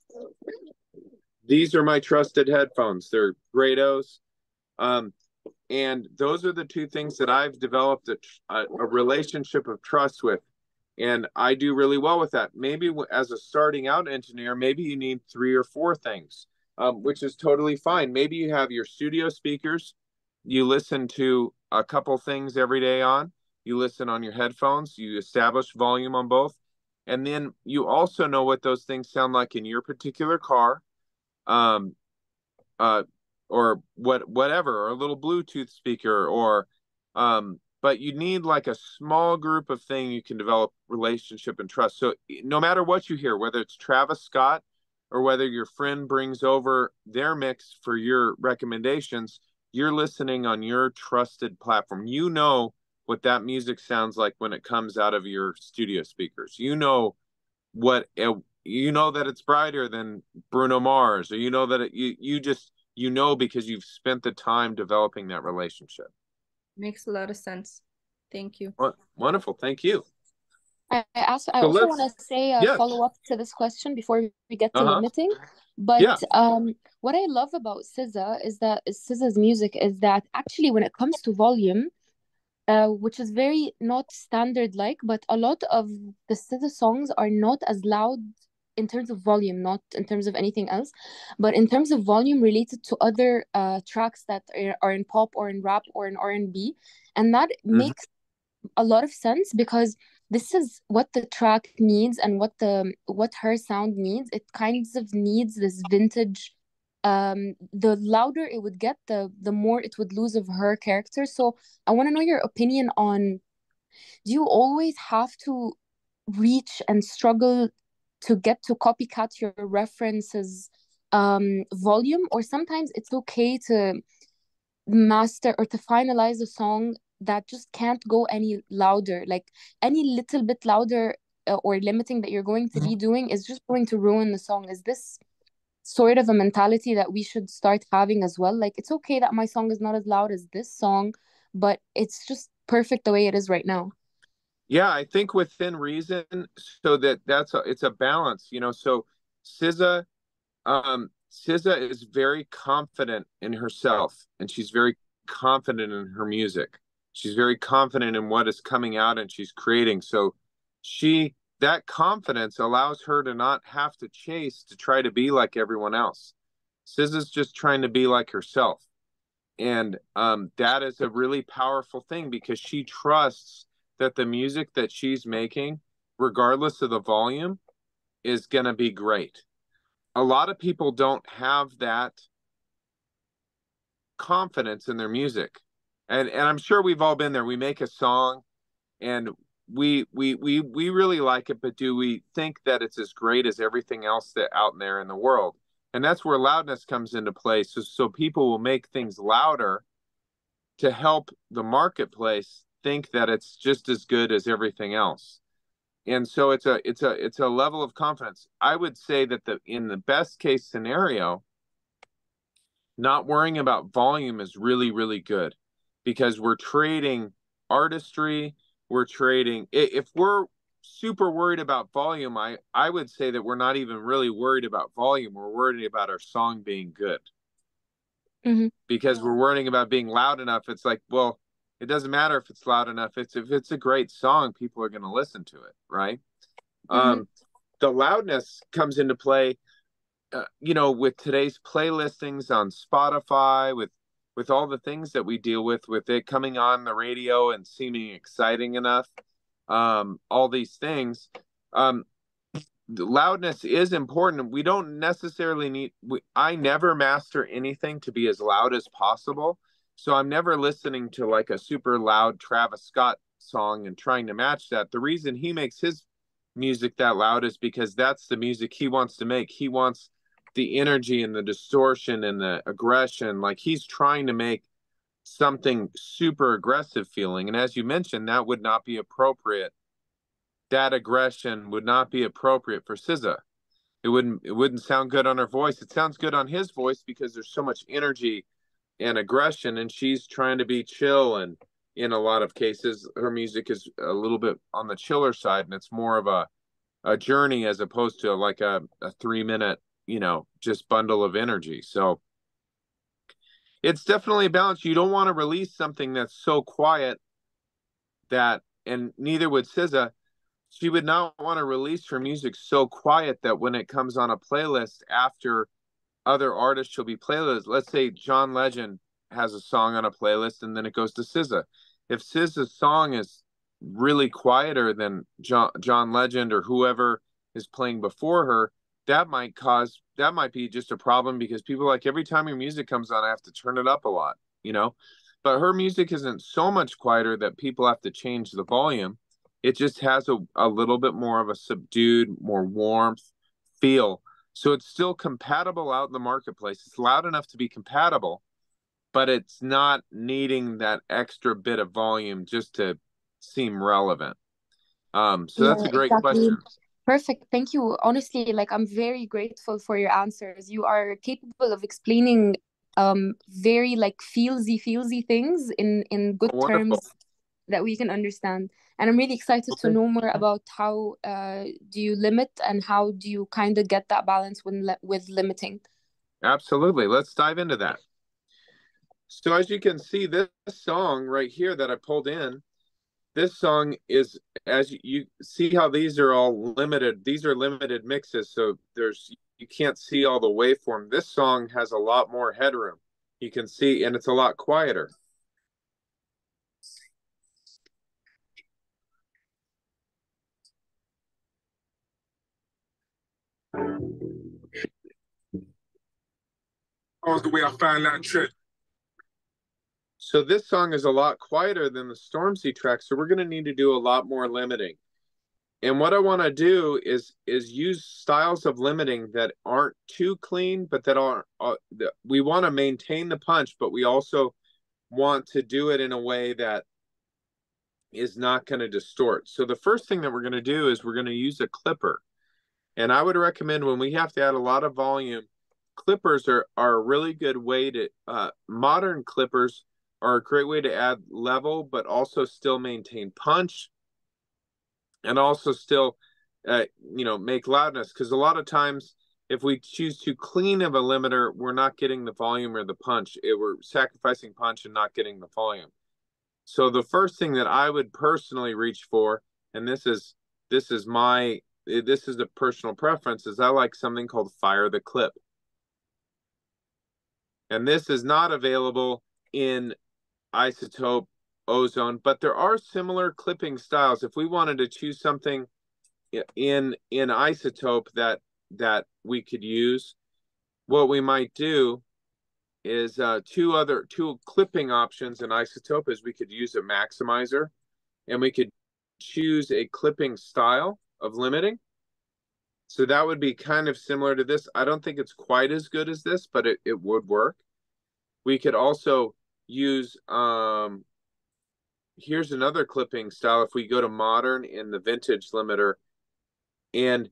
these are my trusted headphones. They're Grados. And those are the two things that I've developed a relationship of trust with. And I do really well with that. Maybe as a starting out engineer, maybe you need 3 or 4 things, which is totally fine. Maybe you have your studio speakers. You listen to a couple things every day on. You listen on your headphones. You establish volume on both. And then you also know what those things sound like in your particular car. Or whatever, or a little Bluetooth speaker, or but you need like a small group of things you can develop relationship and trust. So no matter what you hear, whether it's Travis Scott or whether your friend brings over their mix for your recommendations, you're listening on your trusted platform. You know what that music sounds like when it comes out of your studio speakers. You know what you know that it's brighter than Bruno Mars, or you know that you know because you've spent the time developing that relationship. Makes a lot of sense. Thank you. Wonderful. Thank you. I also want to say a follow-up to this question before we get to limiting. But what I love about SZA is that SZA's music is that actually when it comes to volume, which is very not standard like, but a lot of the SZA songs are not as loud in terms of volume, not in terms of anything else, but in terms of volume related to other tracks that are in pop or in rap or in R&B. And that makes a lot of sense because this is what the track needs and what her sound needs. It kind of needs this vintage. The louder it would get, the more it would lose of her character. So I want to know your opinion on, do you always have to reach and struggle to get to copycat your references volume, or sometimes it's okay to master or to finalize a song that just can't go any louder, like any little bit louder or limiting that you're going to be doing is just going to ruin the song? Is this sort of a mentality that we should start having as well? Like, it's okay that my song is not as loud as this song, but it's just perfect the way it is right now. Yeah, I think within reason, so it's a balance, you know. So SZA is very confident in herself, and she's very confident in her music. She's very confident in what is coming out and she's creating. So that confidence allows her to not have to chase to try to be like everyone else. SZA's just trying to be like herself. And that is a really powerful thing because she trusts that the music that she's making, regardless of the volume, is going to be great. A lot of people don't have that confidence in their music. And I'm sure we've all been there. We make a song and we really like it, but do we think that it's as great as everything else that out there in the world? And that's where loudness comes into play. So people will make things louder to help the marketplace think that it's just as good as everything else. And so it's a level of confidence. I would say that in the best case scenario, not worrying about volume is really, really good because we're trading artistry. We're trading. If we're super worried about volume, I would say that we're not even really worried about volume. We're worried about our song being good. Because we're worrying about being loud enough. It's like, well, it doesn't matter if it's loud enough. If it's a great song, people are going to listen to it, right? The loudness comes into play, you know, with today's playlistings on Spotify, with all the things that we deal with it coming on the radio and seeming exciting enough, all these things. The loudness is important. We don't necessarily I never master anything to be as loud as possible. So I'm never listening to like a super loud Travis Scott song and trying to match that. The reason he makes his music that loud is because that's the music he wants to make. He wants the energy and the distortion and the aggression. Like he's trying to make something super aggressive feeling. And as you mentioned, that would not be appropriate. That aggression would not be appropriate for SZA. It wouldn't sound good on her voice. It sounds good on his voice because there's so much energy and aggression, and she's trying to be chill and, in a lot of cases. Her music is a little bit on the chiller side, and it's more of a journey as opposed to like a 3-minute, you know, just bundle of energy. So it's definitely a balance. You don't want to release something that's so quiet that, and neither would SZA. She would not want to release her music so quiet that when it comes on a playlist after other artists, she'll be playlist. Let's say John Legend has a song on a playlist and then it goes to SZA. If SZA's song is really quieter than John Legend or whoever is playing before her, that might be just a problem, because people like, every time your music comes on, I have to turn it up a lot, you know? But her music isn't so much quieter that people have to change the volume. It just has a little bit more of a subdued, more warmth feel. So it's still compatible out in the marketplace. It's loud enough to be compatible, but it's not needing that extra bit of volume just to seem relevant. So that's a great question. Perfect. Thank you. Honestly, like, I'm very grateful for your answers. You are capable of explaining very like feelsy things in good terms that we can understand. And I'm really excited to know more about how do you limit, and how do you kind of get that balance with limiting. Absolutely. Let's dive into that. So as you can see, this song right here that I pulled in, this song is, as you see how these are all limited, these are limited mixes, so you can't see all the waveform. This song has a lot more headroom. You can see, and it's a lot quieter. That was the way I found that trick. So this song is a lot quieter than the Stormzy track, so we're going to need to do a lot more limiting. And what I want to do is use styles of limiting that aren't too clean, but that are we want to maintain the punch, but we also want to do it in a way that is not going to distort. So the first thing that we're going to do is we're going to use a clipper. And I would recommend, when we have to add a lot of volume, clippers are a really good way to, modern clippers are a great way to add level, but also still maintain punch, and also still, make loudness. Because a lot of times, if we choose too clean of a limiter, we're not getting the volume or the punch. We're sacrificing punch and not getting the volume. So the first thing that I would personally reach for, and this is a personal preference, is I like something called Fire the Clip. And this is not available in iZotope, Ozone, but there are similar clipping styles. If we wanted to choose something in iZotope that we could use, what we might do is two clipping options in iZotope is we could use a maximizer, and we could choose a clipping style of limiting. So that would be kind of similar to this. I don't think it's quite as good as this, but it would work. We could also use, here's another clipping style. If we go to modern in the vintage limiter, and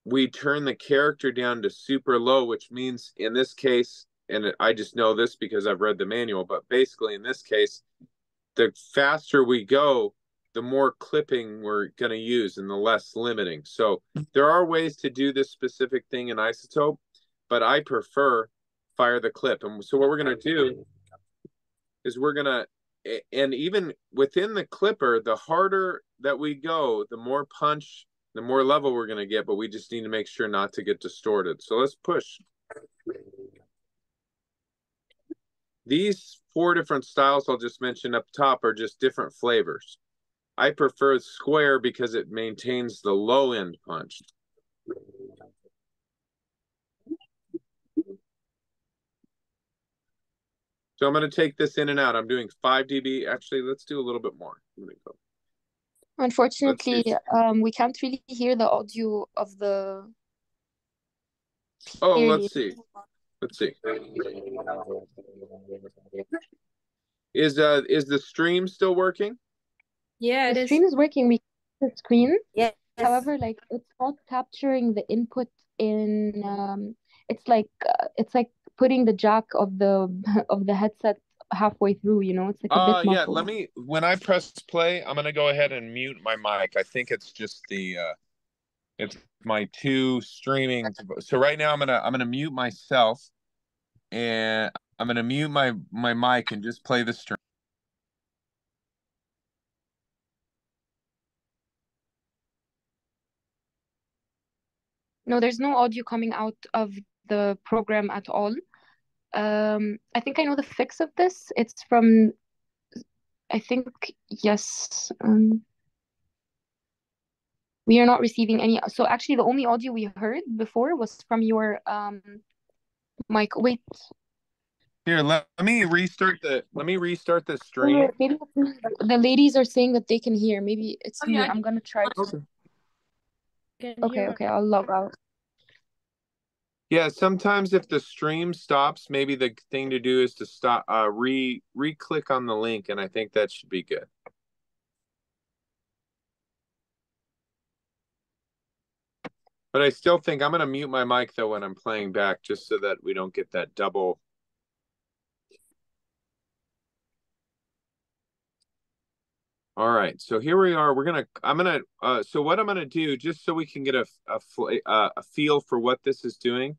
we turn the character down to super low, which means in this case, and I just know this because I've read the manual, but basically in this case, the faster we go, the more clipping we're going to use and the less limiting. So there are ways to do this specific thing in iZotope, but I prefer Fire the Clip. And so what we're going to do is and even within the clipper, the harder that we go, the more punch, the more level we're going to get, but we just need to make sure not to get distorted. So let's push. These 4 different styles I'll just mention up top are just different flavors. I prefer square because it maintains the low end punch. So I'm going to take this in and out. I'm doing 5 dB. Actually, let's do a little bit more. Go. Unfortunately, we can't really hear the audio of the... Oh, let's see. Is the stream still working? Yeah, the stream is working. We can see the screen. Yes. However, like, it's not capturing the input in. It's like putting the jack of the headset halfway through, you know, it's like a bit Yeah, muffled. when I press play, I'm gonna go ahead and mute my mic. I think it's just it's my two streaming. So right now I'm gonna mute myself, and I'm gonna mute my mic and just play the stream. No, there's no audio coming out of the program at all. I think I know the fix of this. It's from, I think, yes. We are not receiving any. So actually, the only audio we heard before was from your mic. Wait. Here, let me restart the stream. Maybe the ladies are saying that they can hear. Maybe it's me. yeah. I'm gonna try to. Okay, I'll log out. Yeah, sometimes if the stream stops, maybe the thing to do is to stop, re-click on the link, and I think that should be good. But I still think I'm going to mute my mic though when I'm playing back, just so that we don't get that double. All right, so here we are. So what I'm gonna do, just so we can get a feel for what this is doing.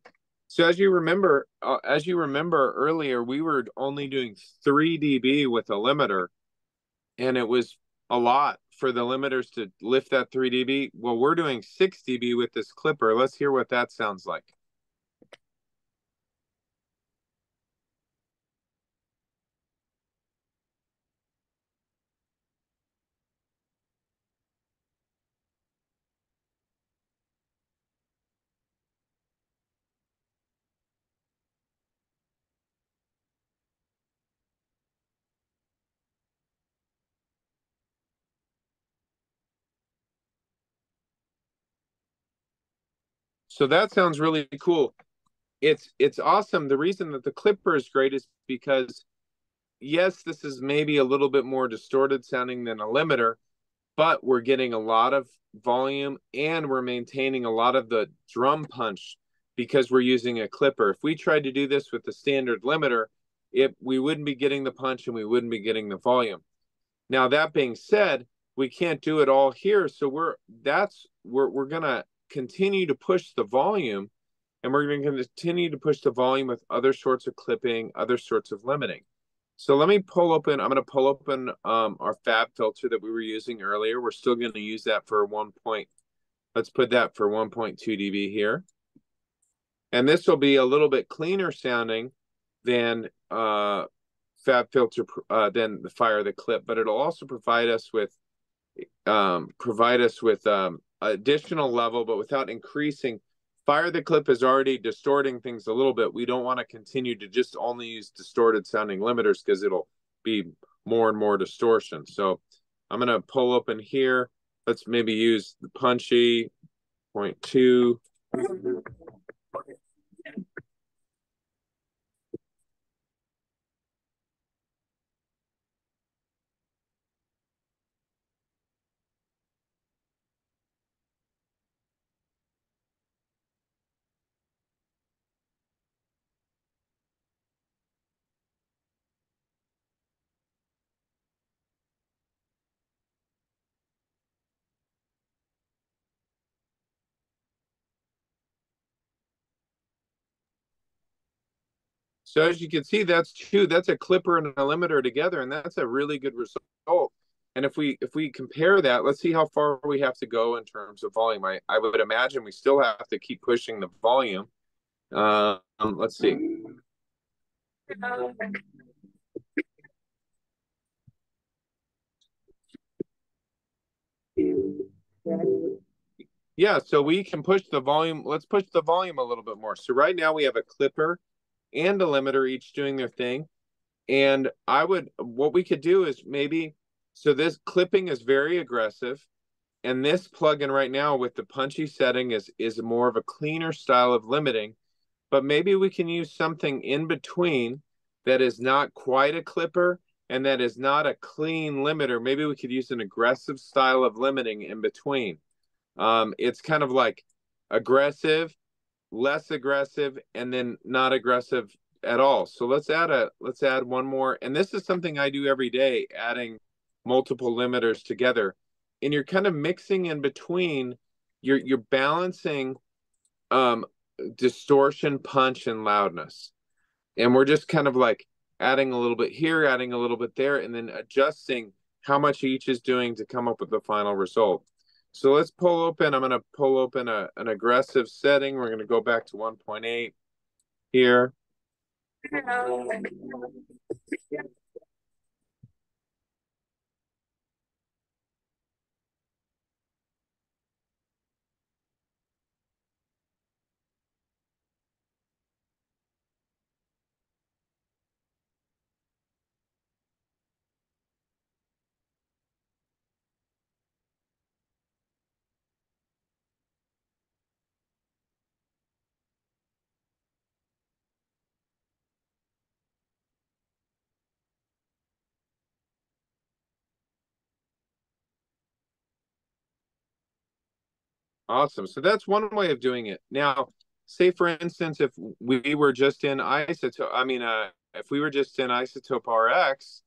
So as you remember earlier, we were only doing 3 dB with a limiter, and it was a lot for the limiters to lift that 3 dB. Well, we're doing 6 dB with this clipper. Let's hear what that sounds like. So that sounds really cool. It's awesome. The reason that the clipper is great is because, yes, this is maybe a little bit more distorted sounding than a limiter, but we're getting a lot of volume and we're maintaining a lot of the drum punch because we're using a clipper. If we tried to do this with the standard limiter, we wouldn't be getting the punch and we wouldn't be getting the volume. Now, that being said, we can't do it all here. So we're going to continue to push the volume, and we're going to continue to push the volume with other sorts of clipping, other sorts of limiting. So I'm going to pull open our fab filter that we were using earlier. We're still going to use that for let's put that for 1.2 dB here. And this will be a little bit cleaner sounding than fab filter, than the Fire the Clip, but it'll also provide us with additional level, but without increasing. Fire the Clip is already distorting things a little bit. We don't want to continue to just only use distorted sounding limiters because it'll be more and more distortion. So I'm going to pull open here. Let's maybe use the punchy 0.2. So as you can see, that's a clipper and a limiter together, and that's a really good result. And if we compare that, let's see how far we have to go in terms of volume. I would imagine we still have to keep pushing the volume. Let's see. Yeah, so we can push the volume. Let's push the volume a little bit more. So right now we have a clipper and a limiter each doing their thing. And what we could do is so this clipping is very aggressive. And this plugin right now with the punchy setting is more of a cleaner style of limiting. But maybe we can use something in between that is not quite a clipper and that is not a clean limiter. Maybe we could use an aggressive style of limiting in between. It's kind of like aggressive, less aggressive, and then not aggressive at all. So let's add one more. And this is something I do every day, adding multiple limiters together. And you're kind of mixing in between, you're balancing distortion, punch, and loudness. And we're just kind of like adding a little bit here, adding a little bit there, and then adjusting how much each is doing to come up with the final result. So let's pull open. I'm going to pull open an aggressive setting. We're going to go back to 1.8 here. Awesome. So that's one way of doing it. Now, say for instance, if we were just in isotope, if we were just in isotope RX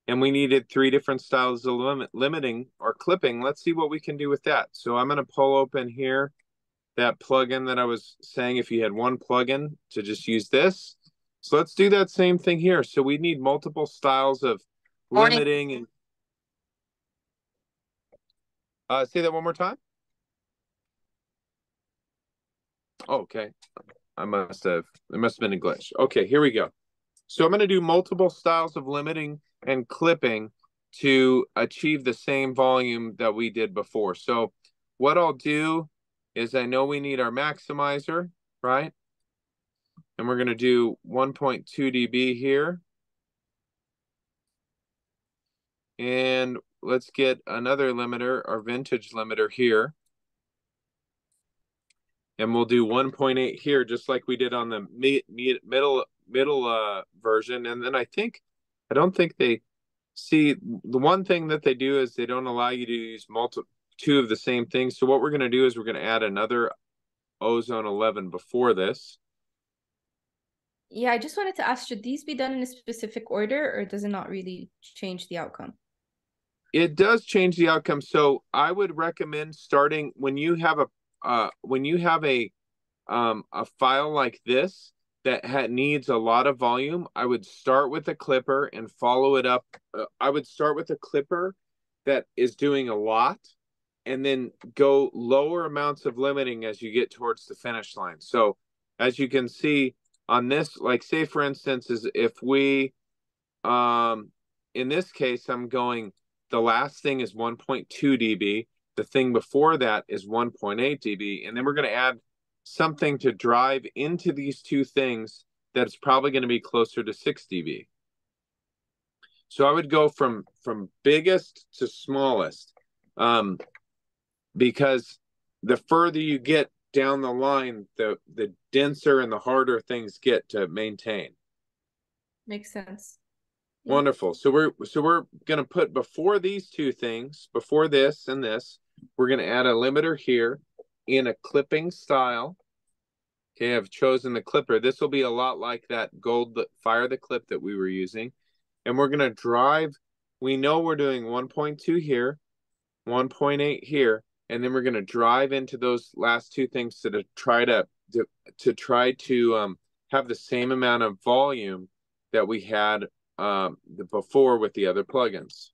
and we needed 3 different styles of limiting or clipping, let's see what we can do with that. So I'm going to pull open here that plugin that I was saying, if you had one plugin to just use this. So let's do that same thing here. So we need multiple styles of limiting. And say that one more time. Okay, there must have been a glitch. Okay, here we go. So I'm going to do multiple styles of limiting and clipping to achieve the same volume that we did before. So what I'll do is, I know we need our maximizer, right? And we're going to do 1.2 dB here. And let's get another limiter, our vintage limiter here. And we'll do 1.8 here, just like we did on the middle version. And then I don't think they see, the one thing that they do is they don't allow you to use two of the same things. So what we're going to do is we're going to add another ozone 11 before this. Yeah, I just wanted to ask, should these be done in a specific order, or does it not really change the outcome? It does change the outcome. So I would recommend starting when you have a file like this that needs a lot of volume. I would start with a clipper and follow it up. I would start with a clipper that is doing a lot, and then go lower amounts of limiting as you get towards the finish line. So as you can see on this, like say for instance, is if we, in this case, I'm going, the last thing is 1.2 dB. The thing before that is 1.8 dB. And then we're going to add something to drive into these two things that's probably going to be closer to 6 dB. So I would go from biggest to smallest, because the further you get down the line, the denser and the harder things get to maintain. Makes sense. Wonderful. So we're going to put before these two things, before this and this, we're going to add a limiter here in a clipping style. Okay, I've chosen the clipper. This will be a lot like that gold fire the clip that we were using. And we're going to drive, we know we're doing 1.2 here, 1.8 here, and then we're going to drive into those last two things to try to have the same amount of volume that we had before with the other plugins.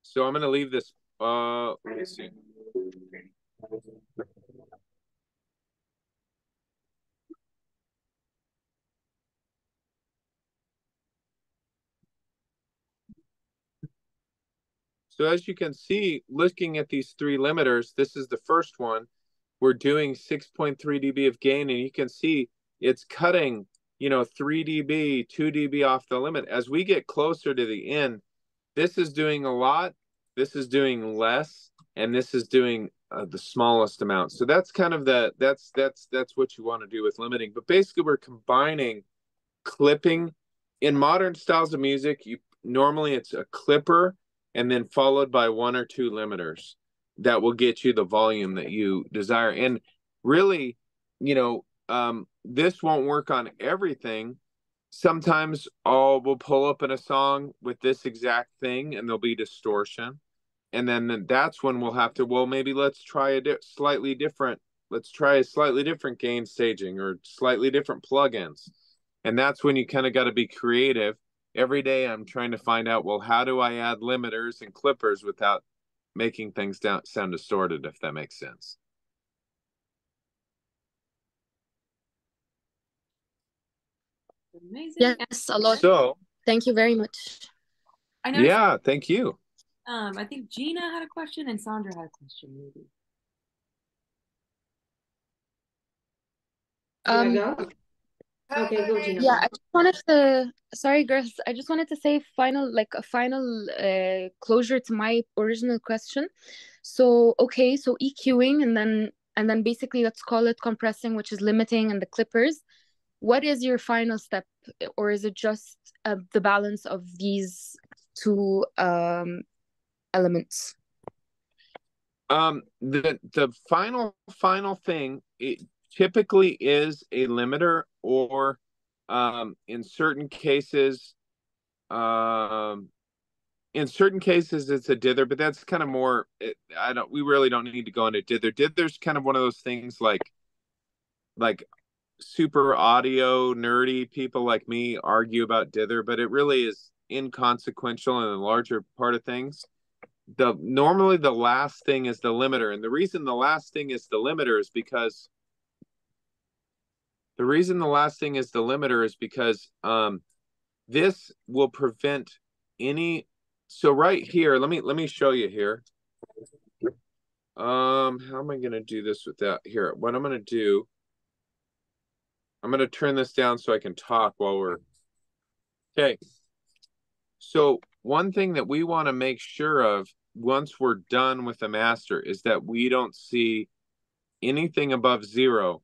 So I'm going to leave this, let me see. So as you can see, looking at these three limiters, this is the first one. We're doing 6.3 dB of gain, and you can see it's cutting you know, 3 dB, 2 dB off the limit. As we get closer to the end, this is doing a lot, this is doing less, and this is doing the smallest amount. So that's kind of that's what you want to do with limiting. But basically, we're combining clipping. In modern styles of music, you normally it's a clipper and then followed by 1 or 2 limiters that will get you the volume that you desire. And really, you know, this won't work on everything. Sometimes we'll pull up in a song with this exact thing and there'll be distortion. And then that's when we'll have to, well, maybe let's try a slightly different gain staging or slightly different plugins. And that's when you kind of got to be creative. Every day I'm trying to find out, well, how do I add limiters and clippers without making things sound distorted, if that makes sense. Amazing. Yes, a lot. So thank you very much. I know. Yeah, thank you. I think Gina had a question and Sandra had a question, maybe. Go? Okay, go, Gina. Yeah, I just wanted to, sorry, girls, I just wanted to say a final closure to my original question. So, okay, so EQing and then basically let's call it compressing, which is limiting, and the clippers. What is your final step, or is it just the balance of these two elements? The final thing, it typically is a limiter, or in certain cases it's a dither, but that's kind of more, we really don't need to go into dither. Dither's kind of one of those things like super audio nerdy people like me argue about dither, but it really is inconsequential in the larger part of things. Normally the last thing is the limiter, and the reason the last thing is the limiter is because this will prevent any. So right here, let me show you here. How am I gonna do this with that? Here, what I'm gonna do, I'm gonna turn this down so I can talk while we're okay. So one thing that we want to make sure of once we're done with the master is that we don't see anything above 0.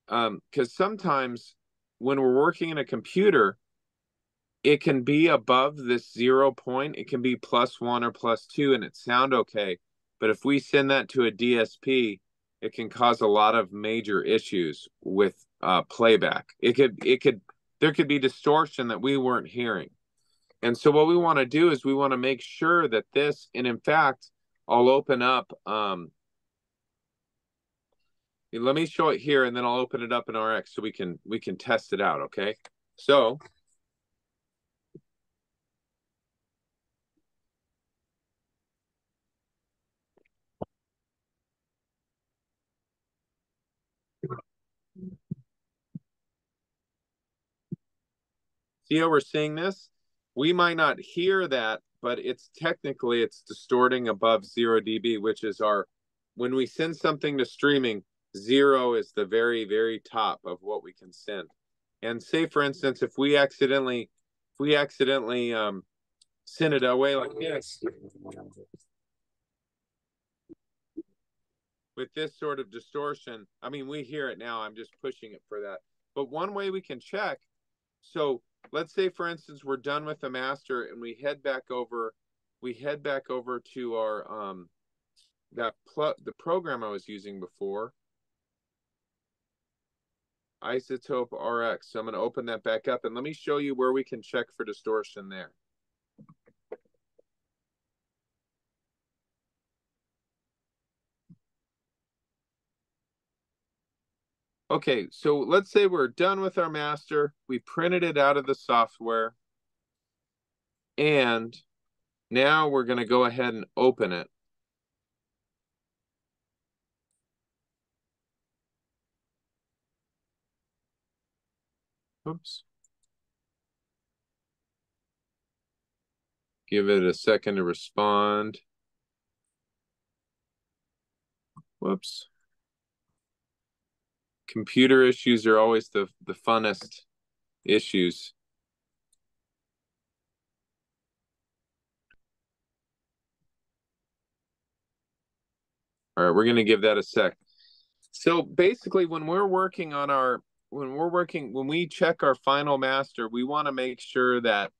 Because sometimes when we're working in a computer, it can be above this 0 point. It can be +1 or +2 and it sound okay. But if we send that to a DSP, it can cause a lot of major issues with playback. There could be distortion that we weren't hearing. And so what we want to do is we want to make sure that this, and in fact, I'll open up, let me show it here and then I'll open it up in RX so we can test it out, okay? So see how we're seeing this? We might not hear that, but it's distorting above 0 dB, which is when we send something to streaming, 0 is the very, very top of what we can send. And say, for instance, if we accidentally send it away like this, with this sort of distortion, I mean, we hear it now, I'm just pushing it for that. But one way we can check, so let's say, for instance, we're done with the master and we head back over to our the program I was using before, Isotope RX. So I'm going to open that back up and let me show you where we can check for distortion there. Okay, so let's say we're done with our master. We printed it out of the software. And now we're going to go ahead and open it. Oops. Give it a second to respond. Whoops. Computer issues are always the funnest issues. All right, we're going to give that a sec. So basically, when we check our final master, we want to make sure that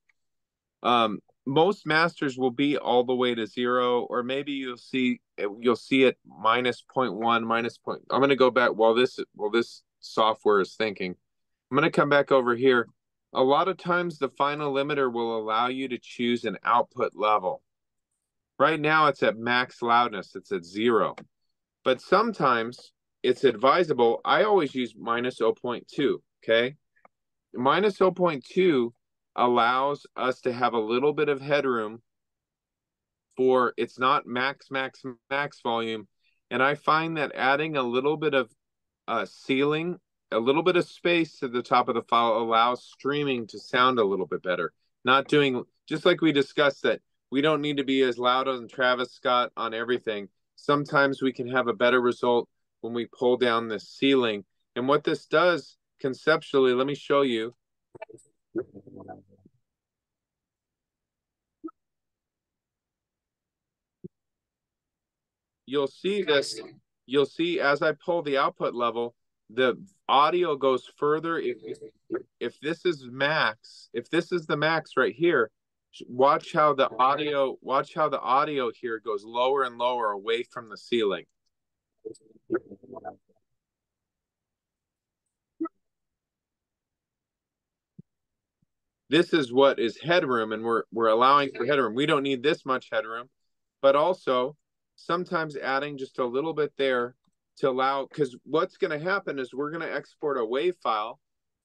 most masters will be all the way to 0, or maybe you'll see it minus 0.1, minus point. I'm going to go back while this software is thinking. I'm going to come back over here. A lot of times the final limiter will allow you to choose an output level. Right now it's at max loudness, it's at 0. But sometimes it's advisable. I always use minus 0.2, okay? Minus 0.2 allows us to have a little bit of headroom for, it's not max volume. And I find that adding a little bit of ceiling, a little bit of space to the top of the file allows streaming to sound a little bit better. Not doing, just like we discussed, that we don't need to be as loud as Travis Scott on everything. Sometimes we can have a better result when we pull down this ceiling. And what this does conceptually, let me show you. You'll see this. You'll see as I pull the output level, the audio goes further. If this is max, if this is the max right here, watch how the audio here goes lower and lower away from the ceiling. This is what is headroom, and we're allowing for headroom. We don't need this much headroom, but also sometimes adding just a little bit there to allow, because what's going to happen is we're going to export a WAV file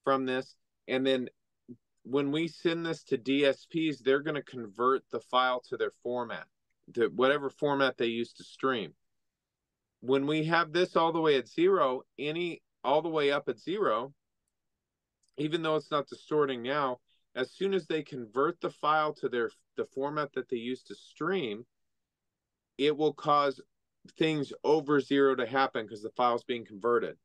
from this, and then when we send this to DSPs, they're going to convert the file to their format, to whatever format they use to stream. When we have this all the way at 0, all the way up at 0, even though it's not distorting now, as soon as they convert the file to the format that they use to stream, it will cause things over 0 to happen because the file's being converted.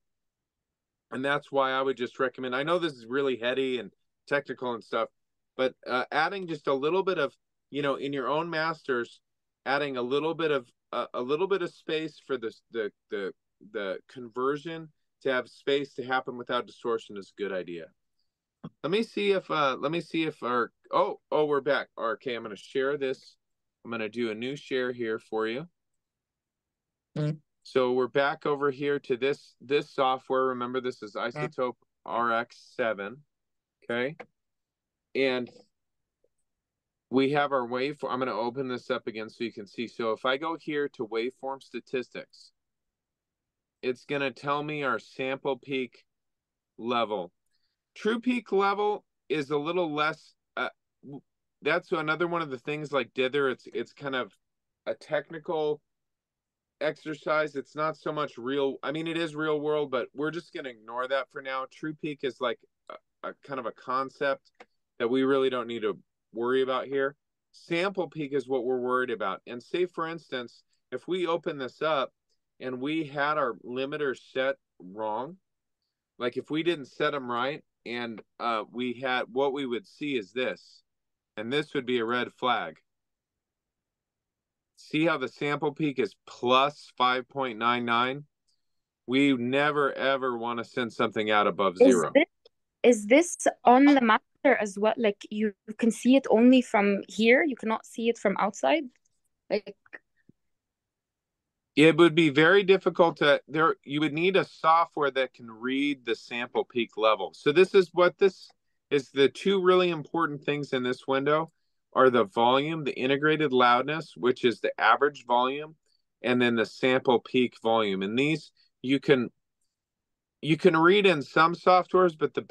And that's why I would just recommend, I know this is really heady and technical and stuff, but adding just a little bit of, in your own masters, adding a little bit of space for the conversion to have space to happen without distortion is a good idea. Let me see if our, we're back. Okay, I'm going to share this. I'm going to do a new share here for you. So we're back over here to this software. Remember, this is Isotope RX7. Okay. And we have our waveform. I'm going to open this up again so you can see. So if I go here to waveform statistics, it's going to tell me our sample peak level. True peak level is a little less. That's another one of the things like dither. It's kind of a technical exercise. It's not so much real. I mean, it is real world, but we're just going to ignore that for now. True peak is like a kind of a concept that we really don't need to worry about here. Sample peak is what we're worried about. And say, for instance, if we open this up and we had our limiters set wrong, like if we didn't set them right, and we had, what we would see is this, and this would be a red flag. See how the sample peak is plus 5.99? We never ever want to send something out above 0. Is this on the master as well? Like you can see it only from here? You cannot see it from outside? Like it would be very difficult to you would need a software that can read the sample peak level. So this is the two really important things in this window are the volume, the integrated loudness, which is the average volume, and then the sample peak volume. And these you can read in some softwares, but the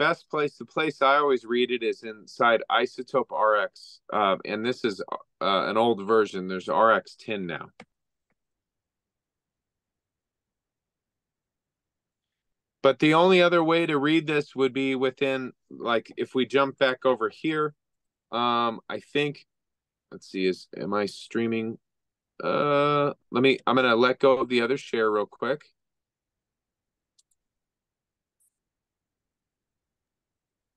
place I always read it is inside Isotope RX. And this is an old version. There's RX 10 now. But the only other way to read this would be within, like, if we jump back over here, I think, let's see, am I streaming? I'm going to let go of the other share real quick.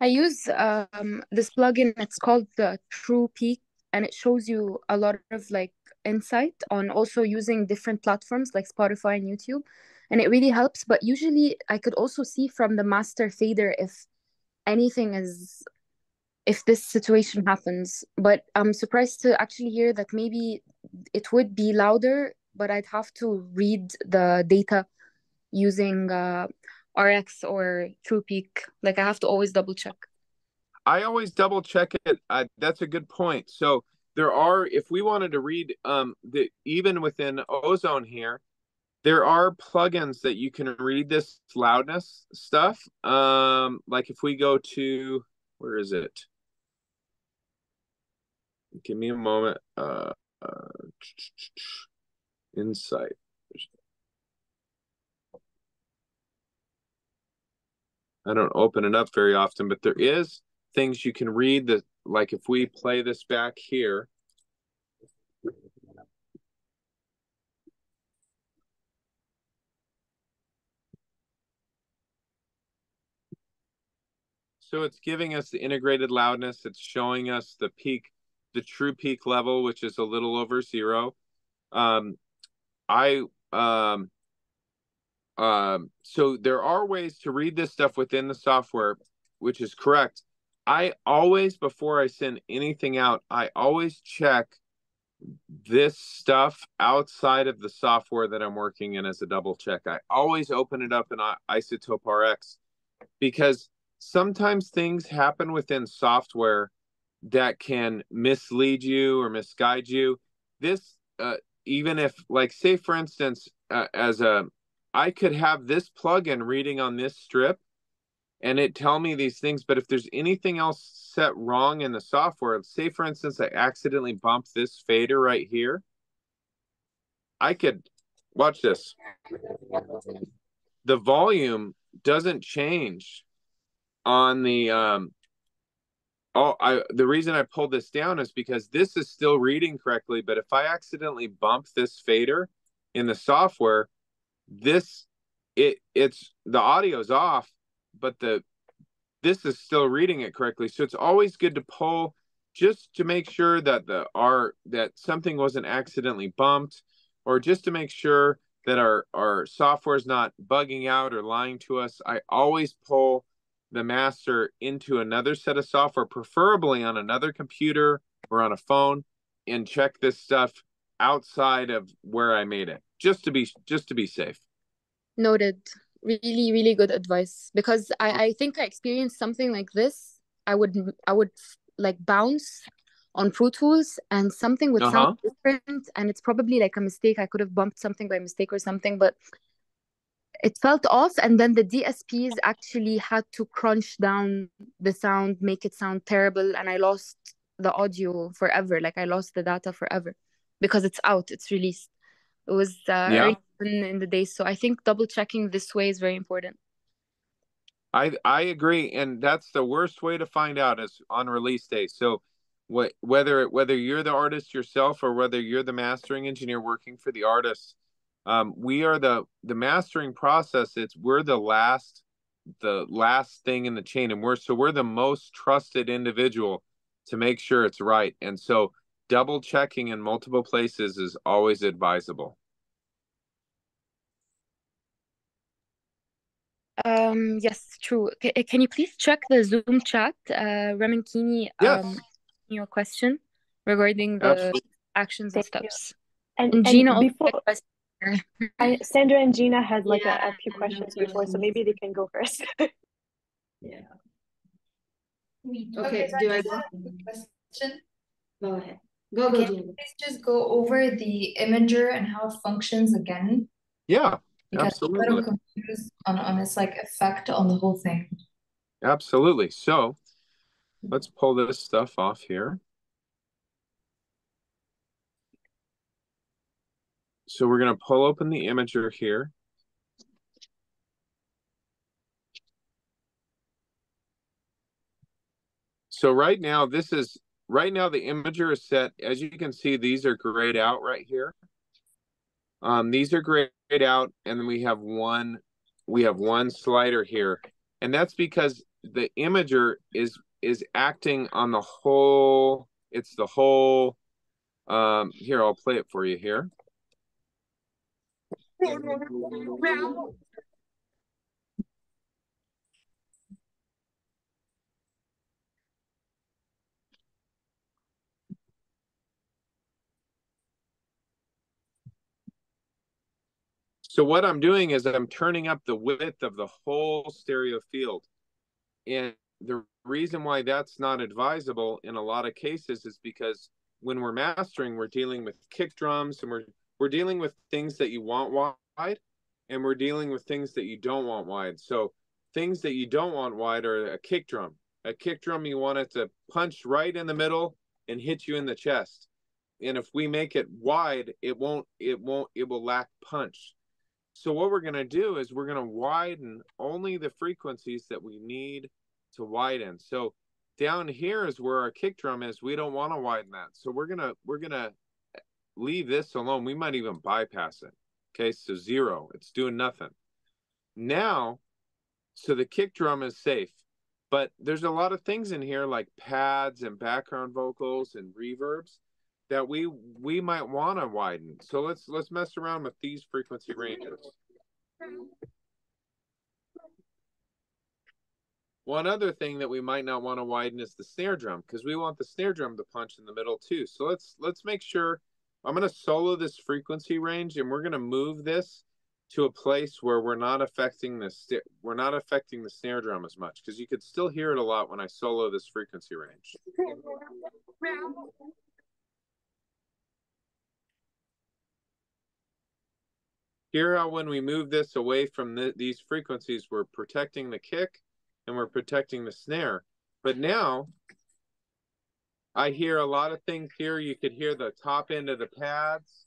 I use this plugin. It's called the True Peak, and it shows you a lot of like insight on also using different platforms like Spotify and YouTube, and it really helps. But usually, I could also see from the master fader if anything is if this situation happens. But I'm surprised to actually hear that maybe it would be louder, but I'd have to read the data using RX or TruePeak. Like I have to always double check. I always double check it. That's a good point. So there are, if we wanted to read even within Ozone here, there are plugins that you can read this loudness stuff. Like if we go to, where is it? Give me a moment. Insight. I don't open it up very often, but there is things you can read that, like if we play this back here. So it's giving us the integrated loudness. It's showing us the peak, the true peak level, which is a little over 0. So there are ways to read this stuff within the software, which is correct. I always, before I send anything out, I always check this stuff outside of the software that I'm working in as a double check. I always open it up in Isotope RX because sometimes things happen within software that can mislead you or misguide you. This, even if, like, say for instance, I could have this plugin reading on this strip and it tell me these things, but if there's anything else set wrong in the software, say for instance, I accidentally bumped this fader right here, I could, watch this. The volume doesn't change on the, the reason I pulled this down is because this is still reading correctly, but if I accidentally bump this fader in the software, it's the audio's off, but this is still reading it correctly. So it's always good to pull just to make sure that that something wasn't accidentally bumped, or just to make sure that our software is not bugging out or lying to us. I always pull the master into another set of software, preferably on another computer or on a phone, and check this stuff outside of where I made it, just to be safe. Noted. Really, really good advice, because I think I experienced something like this. I would like bounce on Pro Tools and something would sound different, and it's probably like a mistake. I could have bumped something by mistake or something, but it felt off, and then the DSPs actually had to crunch down the sound, make it sound terrible, and I lost the audio forever. Like I lost the data forever because it's out, it's released. It was early in the day, so I think double checking this way is very important. I agree, and that's the worst way to find out is on release day. So whether you're the artist yourself or whether you're the mastering engineer working for the artist, we are the mastering process. We're the last thing in the chain, and we're the most trusted individual to make sure it's right. And so double checking in multiple places is always advisable. Yes, true. Can you please check the Zoom chat? Ramankini, your question regarding the actions and steps. And Gina before, Sandra and Gina had like a few questions before, so maybe they can go first. Yeah. Okay, Do I go? Question? Go ahead. Go, Can Gina. you please just go over the imager and how it functions again? Yeah, because absolutely. I'm a little confused on its like effect on the whole thing. Absolutely. So let's pull this stuff off here. So we're going to pull open the imager here. So right now the imager is set. As you can see, these are grayed out right here. These are grayed out, and then we have one slider here. And that's because the imager is acting on the whole. It's the whole. Here, I'll play it for you here. So what I'm doing is I'm turning up the width of the whole stereo field. And the reason why that's not advisable in a lot of cases is because when we're mastering, we're dealing with kick drums, and we're dealing with things that you want wide, and we're dealing with things that you don't want wide. So things that you don't want wide are a kick drum. A kick drum, you want it to punch right in the middle and hit you in the chest. And if we make it wide, it will lack punch. So what we're going to do is we're going to widen only the frequencies that we need to widen. So down here is where our kick drum is. We don't want to widen that. So we're going to leave this alone. We might even bypass it. Okay, so 0. It's doing nothing. Now, so the kick drum is safe. But there's a lot of things in here like pads and background vocals and reverbs that we might want to widen. So let's mess around with these frequency ranges. One other thing that we might not want to widen is the snare drum, because we want the snare drum to punch in the middle too. So let's make sure. I'm going to solo this frequency range, and we're going to move this to a place where we're not affecting the snare drum as much, because you could still hear it a lot when I solo this frequency range. Hear how when we move this away from these frequencies, we're protecting the kick and we're protecting the snare. But now I hear a lot of things here. You could hear the top end of the pads.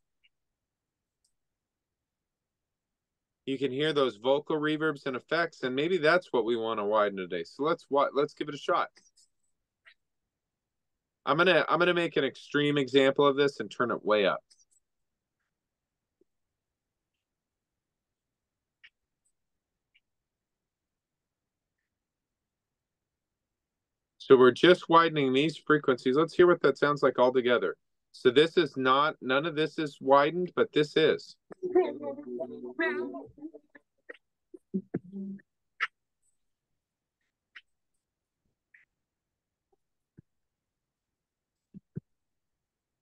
You can hear those vocal reverbs and effects, and maybe that's what we want to widen today. So let's give it a shot. I'm gonna make an extreme example of this and turn it way up. So we're just widening these frequencies. Let's hear what that sounds like all together. So this is not, none of this is widened, but this is.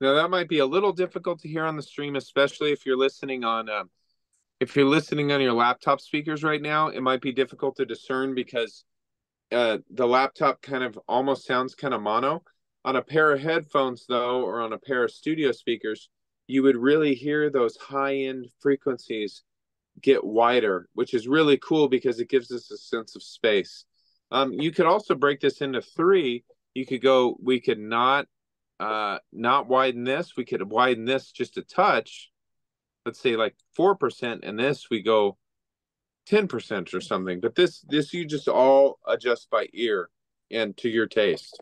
Now that might be a little difficult to hear on the stream, especially if you're listening on your laptop speakers right now. It might be difficult to discern because the laptop kind of almost sounds kind of mono. On a pair of headphones, though, or on a pair of studio speakers, you would really hear those high-end frequencies get wider, which is really cool because it gives us a sense of space. You could also break this into 3. We could not widen this. We could widen this just a touch. Let's say like 4%, and this we go 10% or something. But this you just all adjust by ear and to your taste.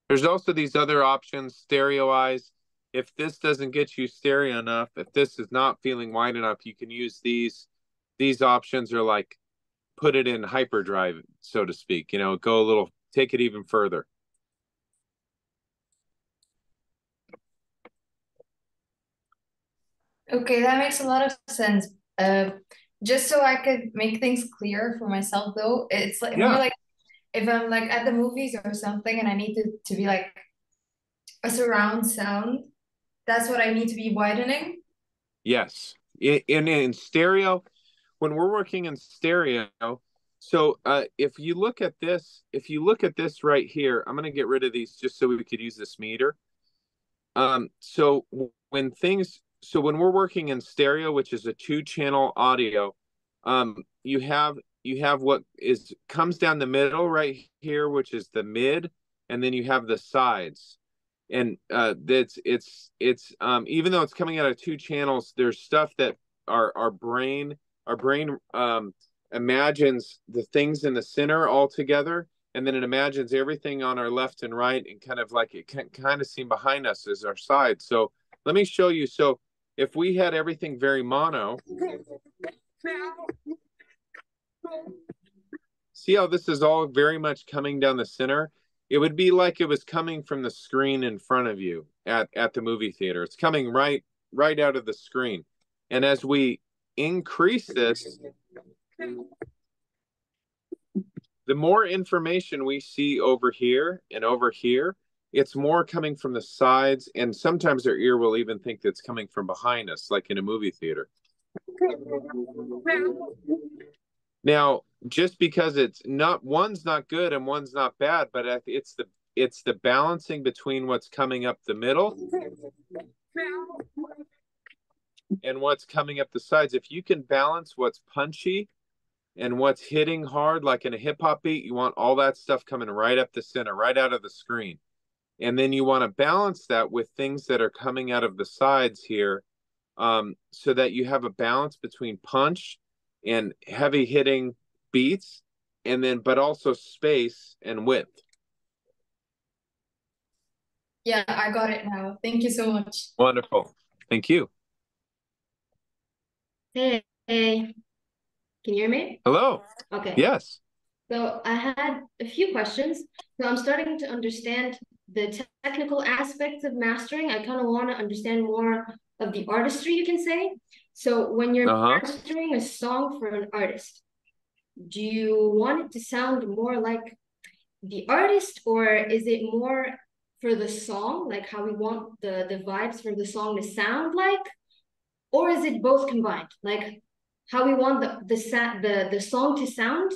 There's also these other options, stereoize. If this doesn't get you stereo enough, if this is not feeling wide enough, you can use these. These options are like put it in hyperdrive, so to speak. You know, go a little, take it even further. Okay, that makes a lot of sense. Just so I could make things clear for myself, though, it's like more like if I'm like at the movies or something and I need to be like a surround sound, that's what I need to be widening. Yes, in stereo, when we're working in stereo. So if you look at this right here, I'm going to get rid of these just so we could use this meter. So when we're working in stereo, which is a 2-channel audio, you have what comes down the middle right here, which is the mid, and then you have the sides. And it's even though it's coming out of 2 channels, there's stuff that our brain imagines the things in the center all together, and then it imagines everything on our left and right, and kind of like it can kind of seem behind us as our side. So let me show you. So if we had everything very mono, See how this is all very much coming down the center? It would be like it was coming from the screen in front of you at the movie theater. It's coming right out of the screen. And as we increase this, the more information we see over here and over here, it's more coming from the sides. And sometimes our ear will even think that's coming from behind us, like in a movie theater. Now, just because it's not, one's not good and one's not bad, but it's the balancing between what's coming up the middle and what's coming up the sides. If you can balance what's punchy and what's hitting hard, like in a hip hop beat, you want all that stuff coming right up the center, right out of the screen. And then you want to balance that with things that are coming out of the sides here, so that you have a balance between punch and heavy hitting beats, and then but also space and width. Yeah, I got it now. Thank you so much. Wonderful. Thank you. Hey, can you hear me? Hello. Okay. Yes. So I had a few questions. So I'm starting to understand the technical aspects of mastering. I kind of want to understand more of the artistry, you can say. So when you're mastering a song for an artist, do you want it to sound more like the artist, or is it more for the song, like how we want the vibes for the song to sound like? Or is it both combined, like how we want the song to sound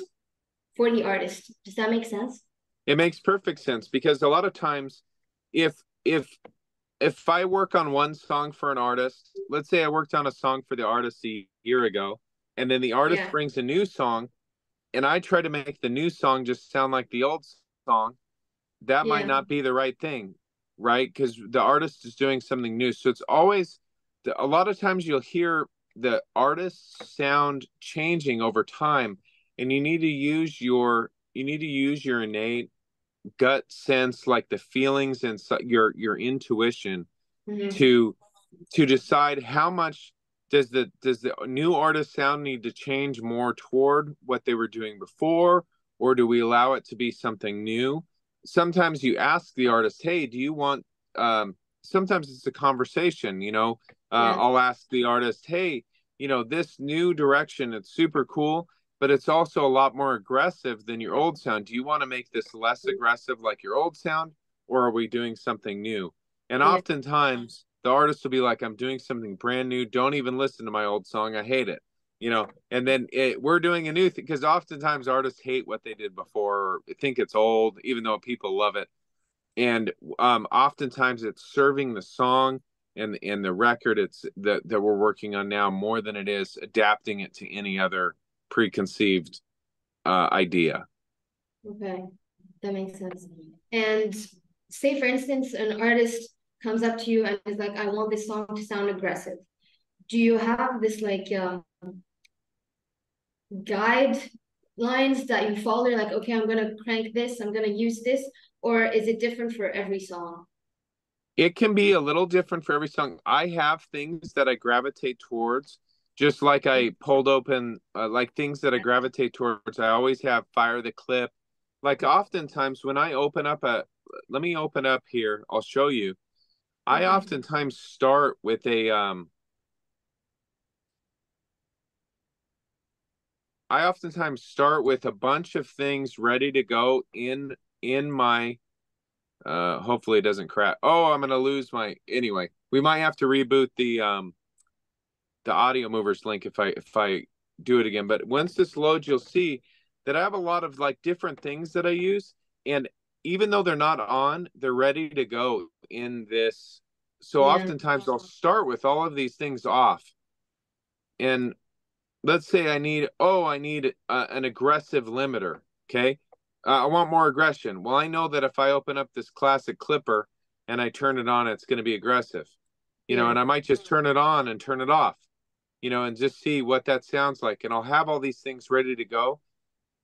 for the artist? Does that make sense? It makes perfect sense, because a lot of times if I work on one song for an artist, let's say I worked on a song for the artist a year ago, and then the artist brings a new song, and I try to make the new song just sound like the old song, that might not be the right thing, right? Because the artist is doing something new. So it's always, a lot of times you'll hear the artist's sound changing over time, and you need to use your innate gut sense, like the feelings and your intuition, to decide how much does the new artist sound need to change more toward what they were doing before, or do we allow it to be something new? Sometimes you ask the artist, hey, do you want, sometimes it's a conversation, I'll ask the artist, hey, this new direction, it's super cool, but it's also a lot more aggressive than your old sound. Do you want to make this less aggressive like your old sound, or are we doing something new? And oftentimes the artist will be like, I'm doing something brand new. Don't even listen to my old song. I hate it. And then we're doing a new thing, because oftentimes artists hate what they did before, or think it's old, even though people love it. And oftentimes it's serving the song and the record that we're working on now more than it is adapting it to any other preconceived idea. Okay, that makes sense. And say, for instance, an artist comes up to you and is like, I want this song to sound aggressive. Do you have this like guidelines that you follow? Like, okay, I'm gonna crank this, I'm gonna use this, or is it different for every song? It can be a little different for every song. I have things that I gravitate towards, just like I pulled open, like things that I gravitate towards. I always have fire the clip. Like oftentimes when I open up let me open up here, I'll show you. I oftentimes start with a, bunch of things ready to go in my, hopefully it doesn't crash. Oh, I'm going to lose anyway, we might have to reboot the audio movers link if I do it again. But once this loads, you'll see that I have a lot of like different things that I use. And even though they're not on, they're ready to go in this. So oftentimes I'll start with all of these things off. And let's say I need an aggressive limiter. Okay. I want more aggression. Well, I know that if I open up this classic clipper and I turn it on, it's going to be aggressive, and I might just turn it on and turn it off, and just see what that sounds like. And I'll have all these things ready to go.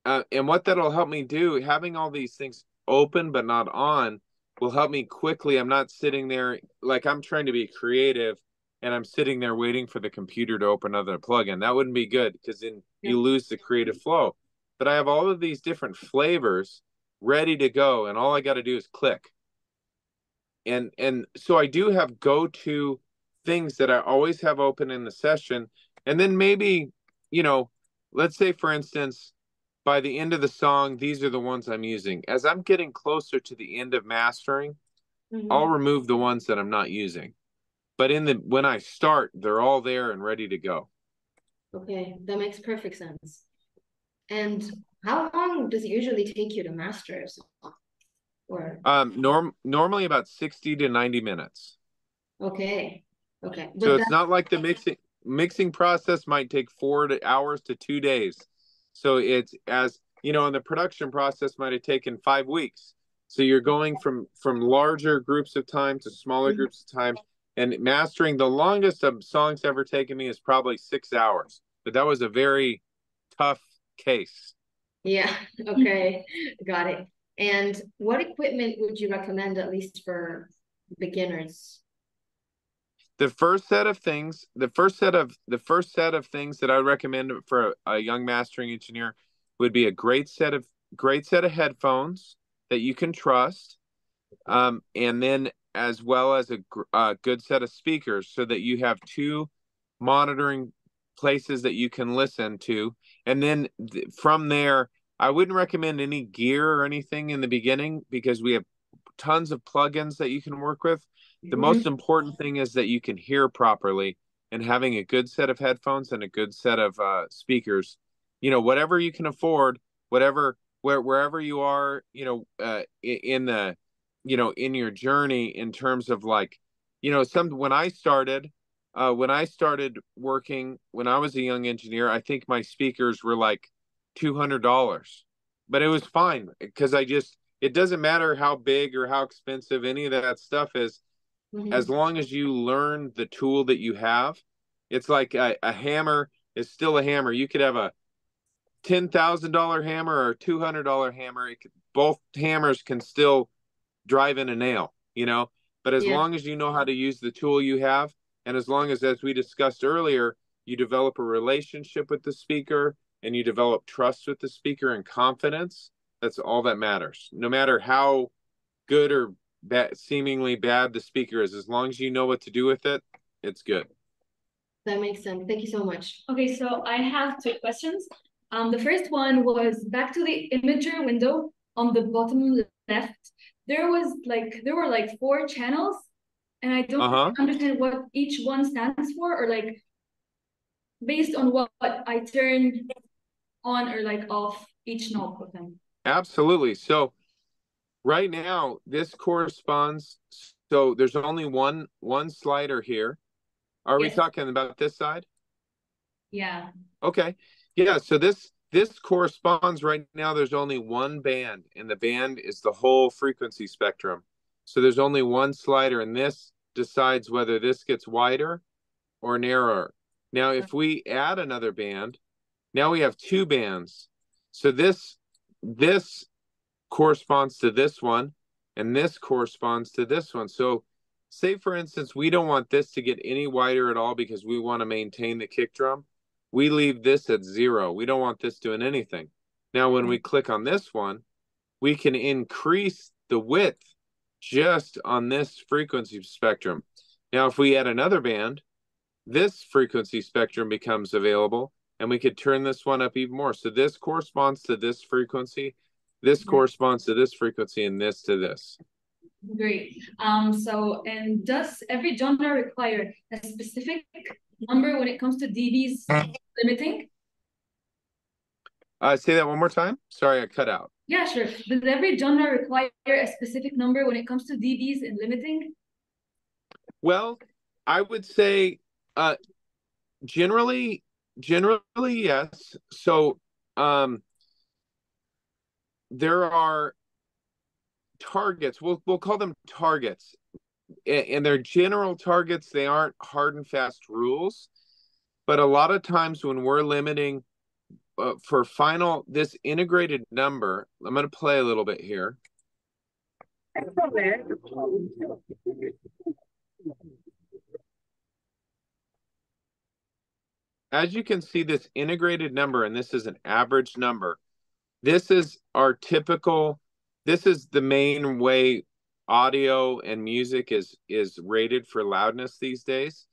And what that'll help me do, having all these things open but not on, will help me quickly. I'm not sitting there like I'm trying to be creative and I'm sitting there waiting for the computer to open another plugin. That wouldn't be good because then you lose the creative flow. But I have all of these different flavors ready to go, and all I got to do is click. And so I do have go-to things that I always have open in the session. And then maybe, you know, let's say, for instance, by the end of the song, these are the ones I'm using. As I'm getting closer to the end of mastering, I'll remove the ones that I'm not using. But when I start, they're all there and ready to go. Okay, that makes perfect sense. And how long does it usually take you to master a song? Or normally about 60 to 90 minutes. okay. But so it's not like the mixing process might take 4 hours to 2 days. So it's, as you know, and the production process might have taken 5 weeks. So you're going from larger groups of time to smaller groups of time. And mastering, the longest of songs ever taken me is probably 6 hours. But that was a very tough case. Yeah, okay, got it. And what equipment would you recommend, at least for beginners? The first set of things that I would recommend for a young mastering engineer would be a great set of headphones that you can trust, and then as well as a good set of speakers, so that you have 2 monitoring places that you can listen to. And then from there, I wouldn't recommend any gear or anything in the beginning, because we have tons of plugins that you can work with. The most important thing is that you can hear properly, and having a good set of headphones and a good set of speakers, you know, whatever you can afford, wherever you are, you know, in the, you know, in your journey, in terms of, like, you know, when I started working, when I was a young engineer, I think my speakers were like $200, but it was fine, because it doesn't matter how big or how expensive any of that stuff is, as long as you learn the tool that you have. It's like a hammer is still a hammer. You could have a $10,000 hammer or a $200 hammer. Both hammers can still drive in a nail, you know, but as long as you know how to use the tool you have, and as long as we discussed earlier, you develop a relationship with the speaker, and you develop trust with the speaker and confidence, that's all that matters. No matter how good or seemingly bad the speaker is, as long as you know what to do with it, it's good. That makes sense. Thank you so much. Okay, so I have 2 questions. The first one was back to the imager window on the bottom left. There were like 4 channels, and I don't understand what each one stands for, or like based on what I turn on or like off each knob of them. Absolutely. So right now, this corresponds. So there's only one slider here. Are we talking about this side? Yeah. Okay. Yeah. So this corresponds right now. There's only one band, and the band is the whole frequency spectrum. So there's only one slider, and this decides whether this gets wider or narrower. Now, if we add another band, now we have 2 bands. So this corresponds to this one, and this corresponds to this one. So say, for instance, we don't want this to get any wider at all, because we want to maintain the kick drum. We leave this at 0. We don't want this doing anything. Now, when we click on this one, we can increase the width just on this frequency spectrum. Now, if we add another band, this frequency spectrum becomes available, and we could turn this one up even more. So this corresponds to this frequency, this corresponds to this frequency, and this to this. Great. So, and does every genre require a specific number when it comes to dBs limiting? Say that one more time. Sorry, I cut out. Yeah, sure. Does every genre require a specific number when it comes to dBs and limiting? Well, I would say generally yes. So there are targets. We'll call them targets, and they're general targets. They aren't hard and fast rules, but a lot of times when we're limiting for this integrated number, I'm going to play a little bit here. as you can see, this integrated number, and this is an average number. This is our typical, this is the main way audio and music is rated for loudness these days.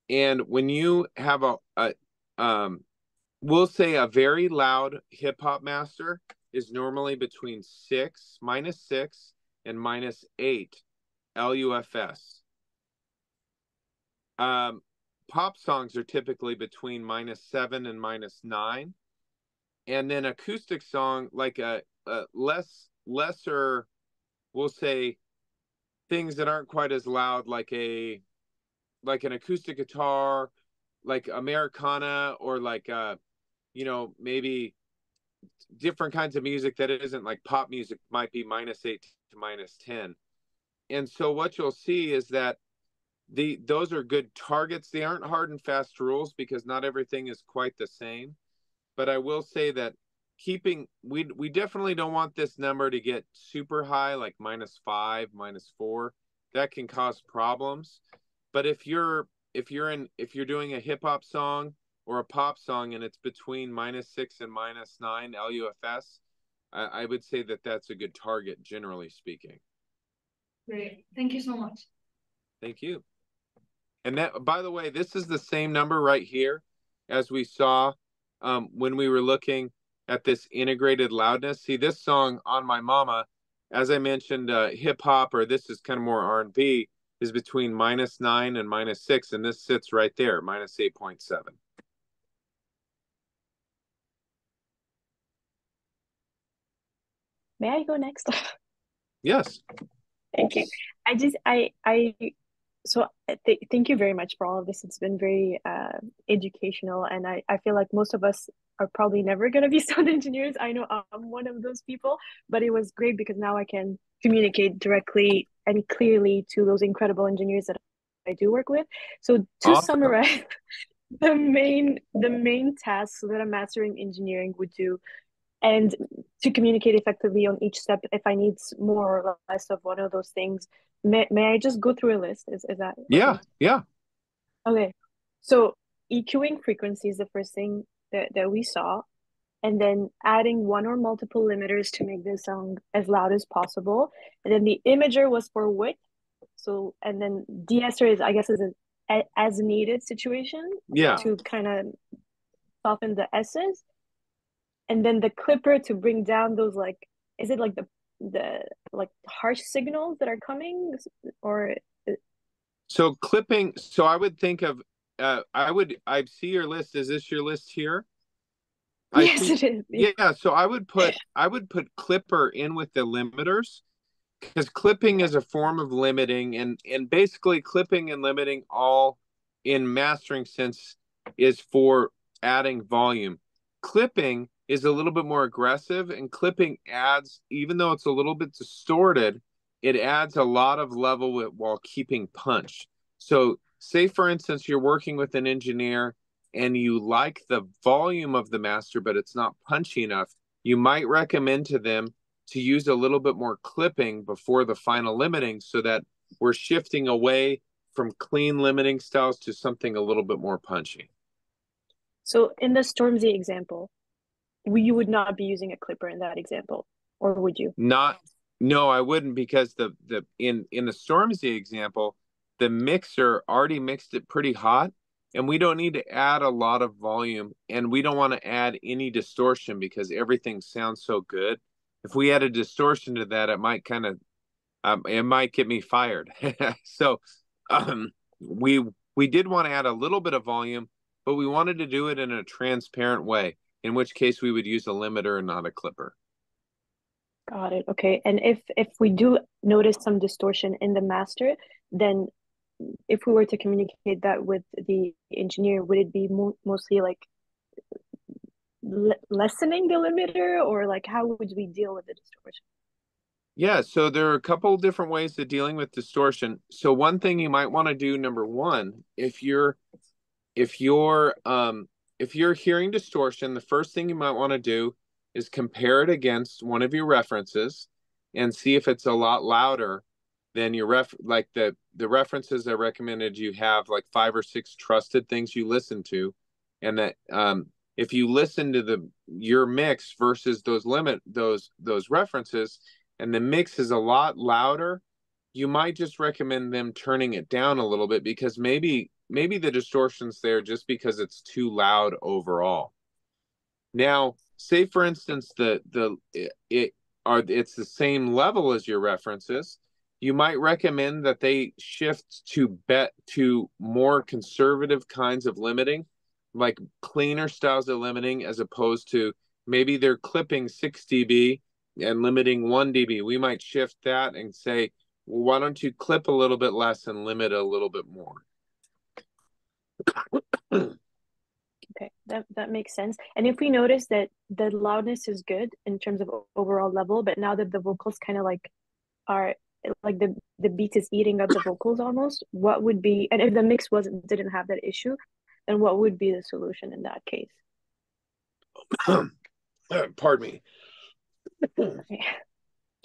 And when you have we'll say a very loud hip hop master is normally between -6 and -8 LUFS. Pop songs are typically between -7 and -9. And then acoustic song, like a lesser, we'll say things that aren't quite as loud, like an acoustic guitar, like Americana, or like maybe different kinds of music that isn't like pop music might be -8 to -10. And so what you'll see is that those are good targets. They aren't hard and fast rules because not everything is quite the same. But I will say that we definitely don't want this number to get super high, like -5, -4. That can cause problems. But if you're doing a hip hop song or a pop song and it's between -6 and -9 LUFS, I would say that that's a good target, generally speaking. Great. Thank you so much. Thank you. And that, by the way, this is the same number right here as we saw when we were looking at this integrated loudness. See, this song, On My Mama, as I mentioned, hip hop, or this is kind of more R&B, is between -9 and -6, and this sits right there, -8.7. May I go next? Yes. Thank you. Thank you very much for all of this. It's been very educational, and I feel like most of us are probably never going to be sound engineers. I know I'm one of those people, but it was great because now I can communicate directly and clearly to those incredible engineers that I do work with. So to summarize, the main tasks that a mastering engineering would do, and to communicate effectively on each step, if I need more or less of one of those things, may I just go through a list? Is that okay? Yeah. Okay. So EQing frequency is the first thing that we saw, and then adding one or multiple limiters to make the song as loud as possible. And then the imager was for width. So, and then de-esser is, I guess, is an as needed situation to kind of soften the S's. And then the clipper to bring down those, like, is it like the like harsh signals that are coming, or? So clipping, so I would think of, I see your list. Is this your list here? Yes, it is. Yeah, so I would put clipper in with the limiters, because clipping is a form of limiting, and basically clipping and limiting all in mastering sense is for adding volume. Clipping is a little bit more aggressive, and clipping adds, even though it's a little bit distorted, it adds a lot of level while keeping punch. So say, for instance, you're working with an engineer and you like the volume of the master, but it's not punchy enough, you might recommend to them to use a little bit more clipping before the final limiting, so that we're shifting away from clean limiting styles to something a little bit more punchy. So in the Stormzy example, you would not be using a clipper in that example, or would you? No, I wouldn't, because in the Stormzy example, the mixer already mixed it pretty hot, and we don't need to add a lot of volume, and we don't want to add any distortion because everything sounds so good. If we add a distortion to that, it might it might get me fired. So we did want to add a little bit of volume, but we wanted to do it in a transparent way, in which case we would use a limiter and not a clipper. Got it. Okay. And if we do notice some distortion in the master, then if we were to communicate that with the engineer, would it be mostly like lessening the limiter, or like how would we deal with the distortion? Yeah, so there are a couple different ways of dealing with distortion. So one thing you might want to do, number one, if you're hearing distortion, the first thing you might want to do is compare it against one of your references and see if it's a lot louder than your like the references I recommended you have, like 5 or 6 trusted things you listen to. and that if you listen to your mix versus those references, and the mix is a lot louder, you might just recommend them turning it down a little bit, because maybe the distortion's there just because it's too loud overall. Now, say for instance it's the same level as your references, you might recommend that they shift to more conservative kinds of limiting, like cleaner styles of limiting, as opposed to maybe they're clipping 6 dB and limiting 1 dB. We might shift that and say, well, why don't you clip a little bit less and limit a little bit more? Okay, that makes sense. And if we notice that the loudness is good in terms of overall level, but now that the vocals kind of like are like the beat is eating up the vocals almost, what would be, and if the mix didn't have that issue, then what would be the solution in that case? Pardon me. Okay.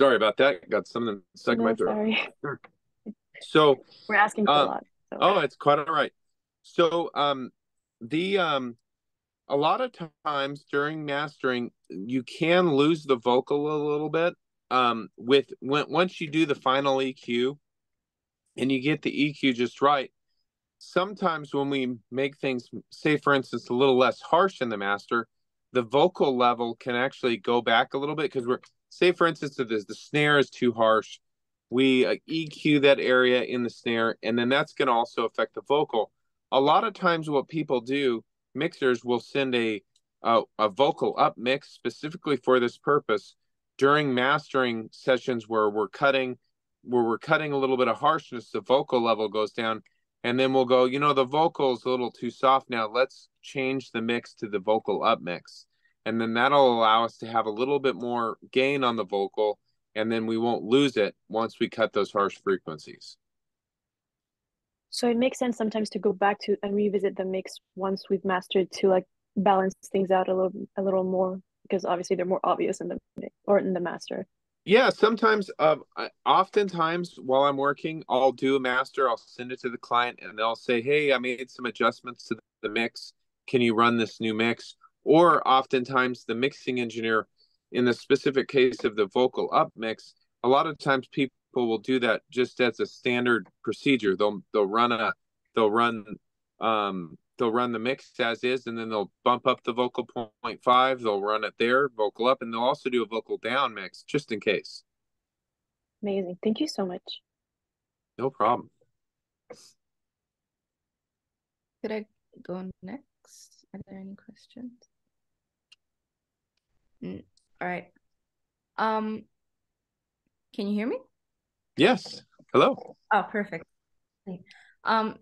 Sorry about that. Got something stuck in my throat. Sorry. So we're asking for a lot. So. Oh, it's quite all right. So a lot of times during mastering, you can lose the vocal a little bit. Once you do the final EQ and you get the EQ just right, sometimes when we make things, say for instance, a little less harsh in the master, the vocal level can actually go back a little bit, because say for instance, if the snare is too harsh, we EQ that area in the snare, and then that's going to also affect the vocal. A lot of times what people do, mixers will send a vocal up mix specifically for this purpose during mastering sessions where we're cutting a little bit of harshness, the vocal level goes down, and then we'll go, the vocal's a little too soft now, let's change the mix to the vocal up mix. And then that'll allow us to have a little bit more gain on the vocal, and then we won't lose it once we cut those harsh frequencies. So it makes sense sometimes to go back to and revisit the mix once we've mastered, to like balance things out a little more, because obviously they're more obvious in the master. Yeah, sometimes, oftentimes while I'm working, I'll do a master, I'll send it to the client, and they'll say, hey, I made some adjustments to the mix. Can you run this new mix? Or oftentimes the mixing engineer, in the specific case of the vocal up mix, a lot of times people will do that just as a standard procedure. They'll run the mix as is, and then they'll bump up the vocal 0.5. They'll run it there, vocal up, and they'll also do a vocal down mix just in case. Amazing. Thank you so much. No problem. Could I go next? Are there any questions? All right. Can you hear me? Yes. Hello. Oh, perfect.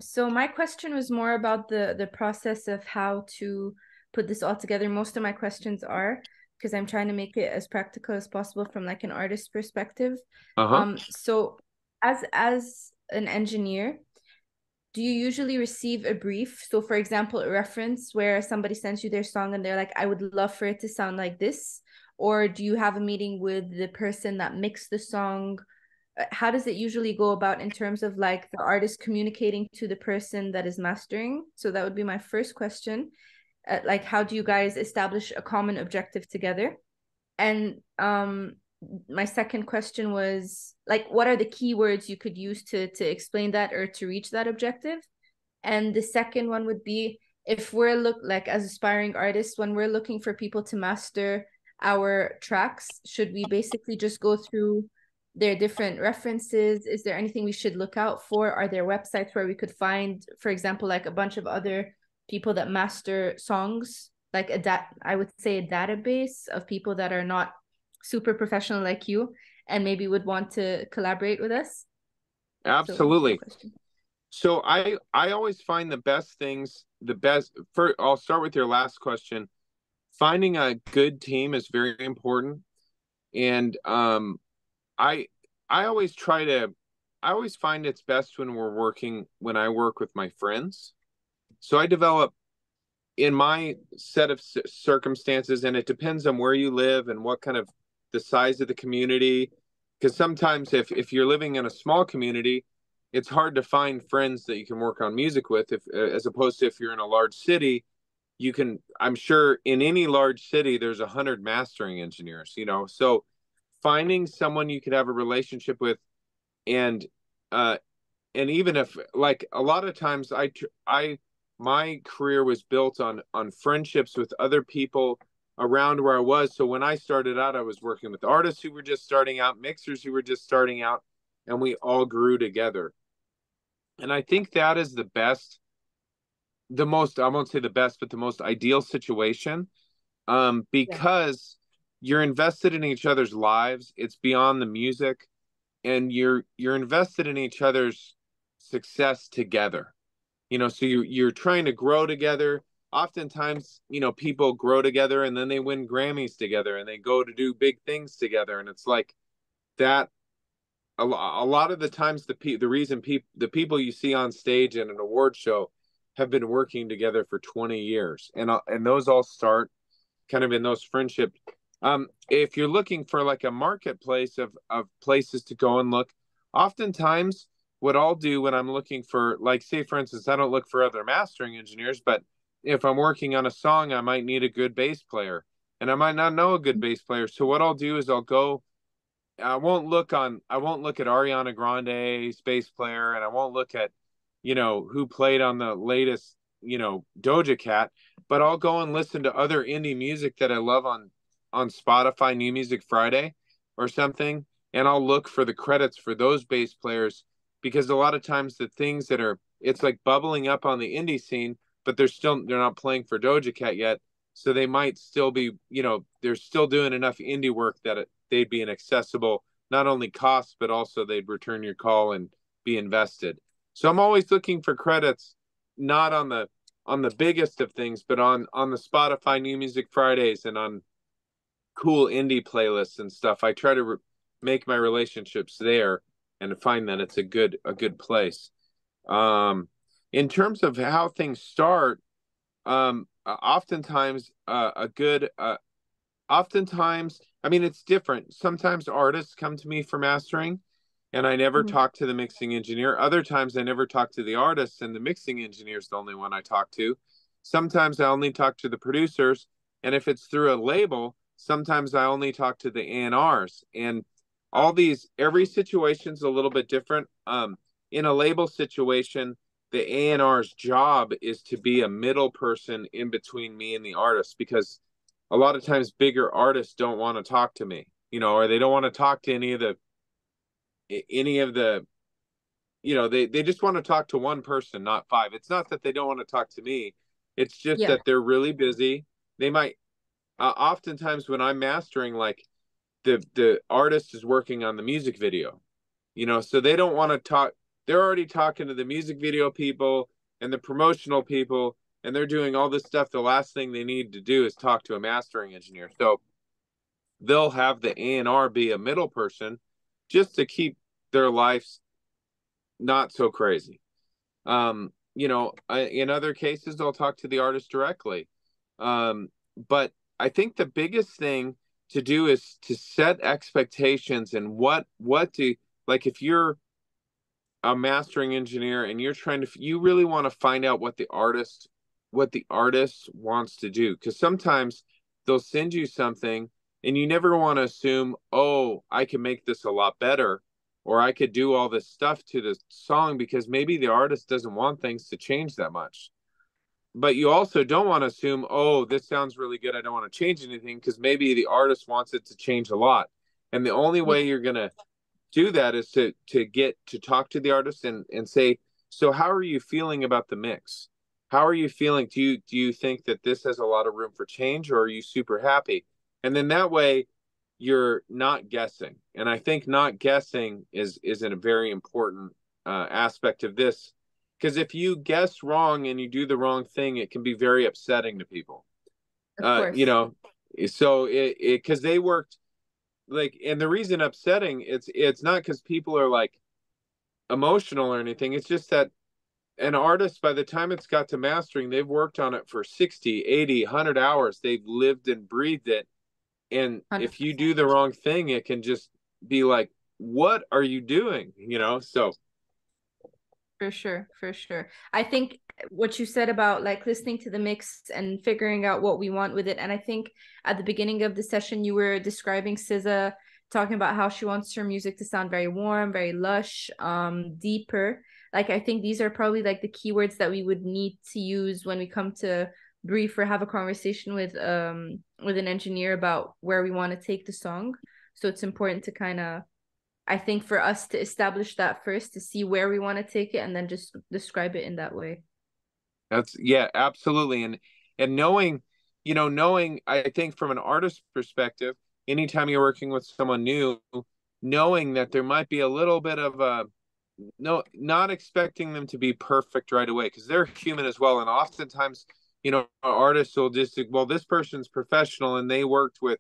So my question was more about the process of how to put this all together. Most of my questions are, because I'm trying to make it as practical as possible from like an artist perspective. So as an engineer, do you usually receive a brief? So for example, a reference where somebody sends you their song and they're like, I would love for it to sound like this. Or do you have a meeting with the person that mixed the song? How does it usually go about in terms of like the artist communicating to the person that is mastering? So that would be my first question. Like, how do you guys establish a common objective together? And my second question was like, what are the keywords you could use to explain that or to reach that objective? And the second one would be, if we're like as aspiring artists, when we're looking for people to master our tracks, should we basically just go through their different references? Is there anything we should look out for? Are there websites where we could find, for example, like a bunch of other people that master songs, like I would say a database of people that are not super professional like you and maybe would want to collaborate with us? Absolutely. So I always find I'll start with your last question. Finding a good team is very important. And I always find it's best when I work with my friends. So I develop in my set of circumstances, and it depends on where you live and what kind of the size of the community. Because sometimes if you're living in a small community, it's hard to find friends that you can work on music with. As opposed to if you're in a large city, you can, I'm sure in any large city, there's 100 mastering engineers, you know, so finding someone you could have a relationship with, and even if, like, a lot of times my career was built on friendships with other people around where I was. So when I started out, I was working with artists who were just starting out, mixers who were just starting out, and we all grew together. And I think that is the best, the most, I won't say the best, but the most ideal situation, because you're invested in each other's lives. It's beyond the music, and you're invested in each other's success together. You know, so you're trying to grow together. Oftentimes, you know, people grow together and then they win Grammys together and they go to do big things together. And it's like that. A lot of the times, the reason the people you see on stage in an award show have been working together for 20 years, and those all start kind of in those friendships. If you're looking for like a marketplace of places to go and look, oftentimes what I'll do when I'm looking for, like, say for instance, I don't look for other mastering engineers, but if I'm working on a song, I might need a good bass player, and I might not know a good bass player. So what I'll do is I won't look at Ariana Grande's bass player, and I won't look at, you know, who played on the latest, you know, Doja Cat, but I'll go and listen to other indie music that I love on Spotify, New Music Friday or something, and I'll look for the credits for those bass players, because a lot of times the things that are, it's like bubbling up on the indie scene, but they're not playing for Doja Cat yet, so they might still be, you know, they're still doing enough indie work that they'd be an accessible, not only cost, but also they'd return your call and be invested. So I'm always looking for credits, not on the biggest of things, but on the Spotify New Music Fridays and on cool indie playlists and stuff. I try to make my relationships there and find that it's a good place. In terms of how things start, oftentimes, I mean, it's different. Sometimes artists come to me for mastering, and I never talk to the mixing engineer. Other times I never talk to the artists, and the mixing engineer is the only one I talk to. Sometimes I only talk to the producers, and if it's through a label, sometimes I only talk to the A&Rs. And every situation's a little bit different. In a label situation, the A&R's job is to be a middle person in between me and the artist, because a lot of times bigger artists don't want to talk to me, you know, or they don't want to talk to any of the, you know, they just want to talk to one person, not five. It's not that they don't want to talk to me. It's just that they're really busy. They might, oftentimes when I'm mastering, like the artist is working on the music video, you know, so they don't want to talk. They're already talking to the music video people and the promotional people, and they're doing all this stuff. The last thing they need to do is talk to a mastering engineer. So they'll have the A&R be a middle person just to keep their lives not so crazy. You know, in other cases, they'll talk to the artist directly. But I think the biggest thing to do is to set expectations, and what to, like, if you're a mastering engineer and you're you really want to find out what the artist wants to do, because sometimes they'll send you something and you never want to assume, oh, I can make this a lot better, or I could do all this stuff to the song, because maybe the artist doesn't want things to change that much. But you also don't want to assume, oh, this sounds really good, I don't want to change anything, because maybe the artist wants it to change a lot. And the only way you're going to do that is to get to talk to the artist and say, so how are you feeling about the mix? How are you feeling? Do you think that this has a lot of room for change, or are you super happy? And then that way you're not guessing. And I think not guessing is a very important aspect of this, because if you guess wrong and you do the wrong thing, it can be very upsetting to people. You know, so because they worked, like, and the reason upsetting, it's not because people are like emotional or anything. It's just that an artist, by the time it's got to mastering, they've worked on it for 60, 80, 100 hours. They've lived and breathed it. And if you do the wrong thing, it can just be like, what are you doing? You know, so For sure, for sure. I think what you said about like listening to the mix and figuring out what we want with it. And I think at the beginning of the session, you were describing SZA, talking about how she wants her music to sound very warm, very lush, deeper. Like I think these are probably like the keywords that we would need to use when we come to brief or have a conversation with an engineer about where we want to take the song. So it's important to kind of, I think, for us to establish that first, to see where we want to take it and then just describe it in that way. That's, yeah, absolutely. And knowing, I think from an artist perspective, anytime you're working with someone new, knowing that there might be a little bit of not expecting them to be perfect right away, because they're human as well. And oftentimes, artists will just, well, this person's professional and they worked with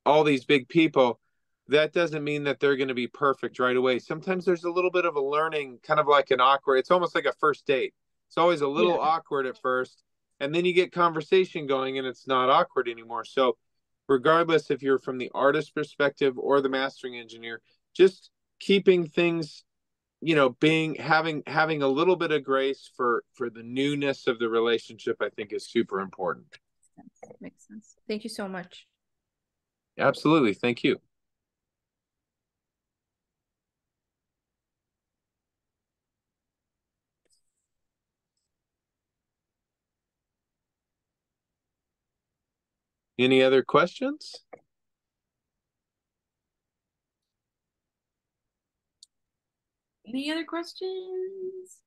all these big people. That doesn't mean that they're going to be perfect right away. Sometimes there's a little bit of a learning, kind of like an awkward, it's almost like a first date. It's always a little awkward at first, and then you get conversation going and it's not awkward anymore. So regardless if you're from the artist perspective or the mastering engineer, just keeping things, having a little bit of grace for the newness of the relationship, I think is super important. Makes sense. Thank you so much. Absolutely. Thank you. Any other questions? Any other questions?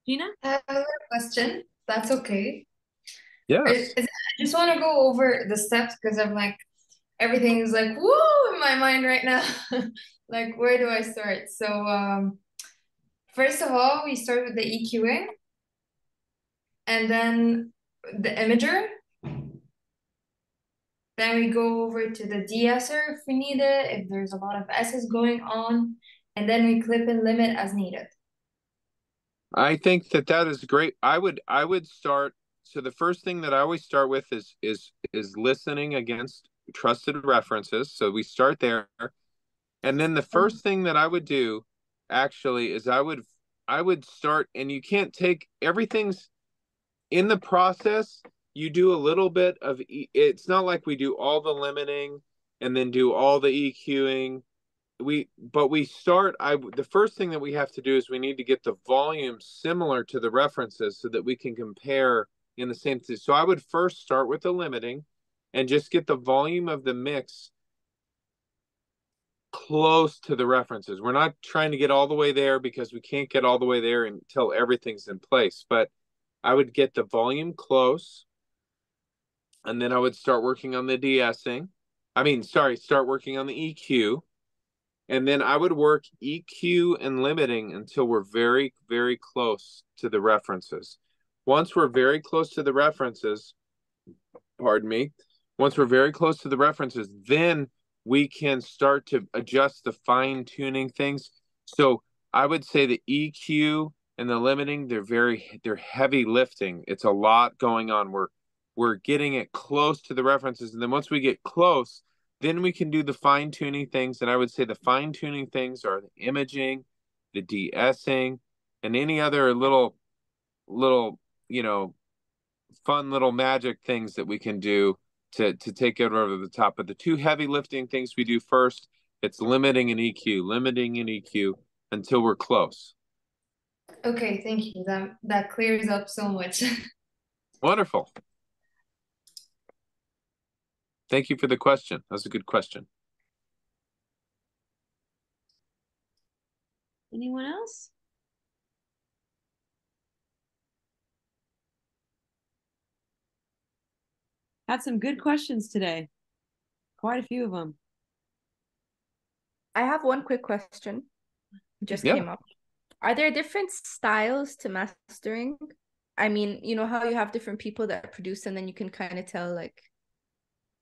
Gina? I have another question. That's okay. Yes. I just want to go over the steps because I'm like, everything is like, woo, in my mind right now. Like, where do I start? So, first of all, we start with the EQing and then the imager. Then we go over to the de-esser if we need it, if there's a lot of S's going on, and then we clip and limit as needed. I think that is great. I would start. So the first thing that I always start with is listening against trusted references. So we start there, and then the first thing that I would do actually is I would start, and you can't take everything's in the process. You do a little bit of it's not like we do all the limiting and then do all the EQing. The first thing that we have to do is we need to get the volume similar to the references so that we can compare in the same thing. So I would first start with the limiting and just get the volume of the mix close to the references. We're not trying to get all the way there because we can't get all the way there until everything's in place. But I would get the volume close, and then I would start working on the de-essing. Start working on the EQ. And then I would work EQ and limiting until we're very, very close to the references. Once we're very close to the references, then we can start to adjust the fine-tuning things. So I would say the EQ and the limiting, they're heavy lifting. It's a lot going on. We're getting it close to the references. And then once we get close, then we can do the fine-tuning things. And I would say the fine-tuning things are the imaging, the de-essing, and any other little, fun little magic things that we can do to take it over the top. But the two heavy lifting things we do first, it's limiting and EQ until we're close. Okay, thank you. That clears up so much. Wonderful. Thank you for the question. That was a good question. Anyone else? Had some good questions today. Quite a few of them. I have one quick question. Just came up. Are there different styles to mastering? I mean, you know how you have different people that produce and then you can kind of tell like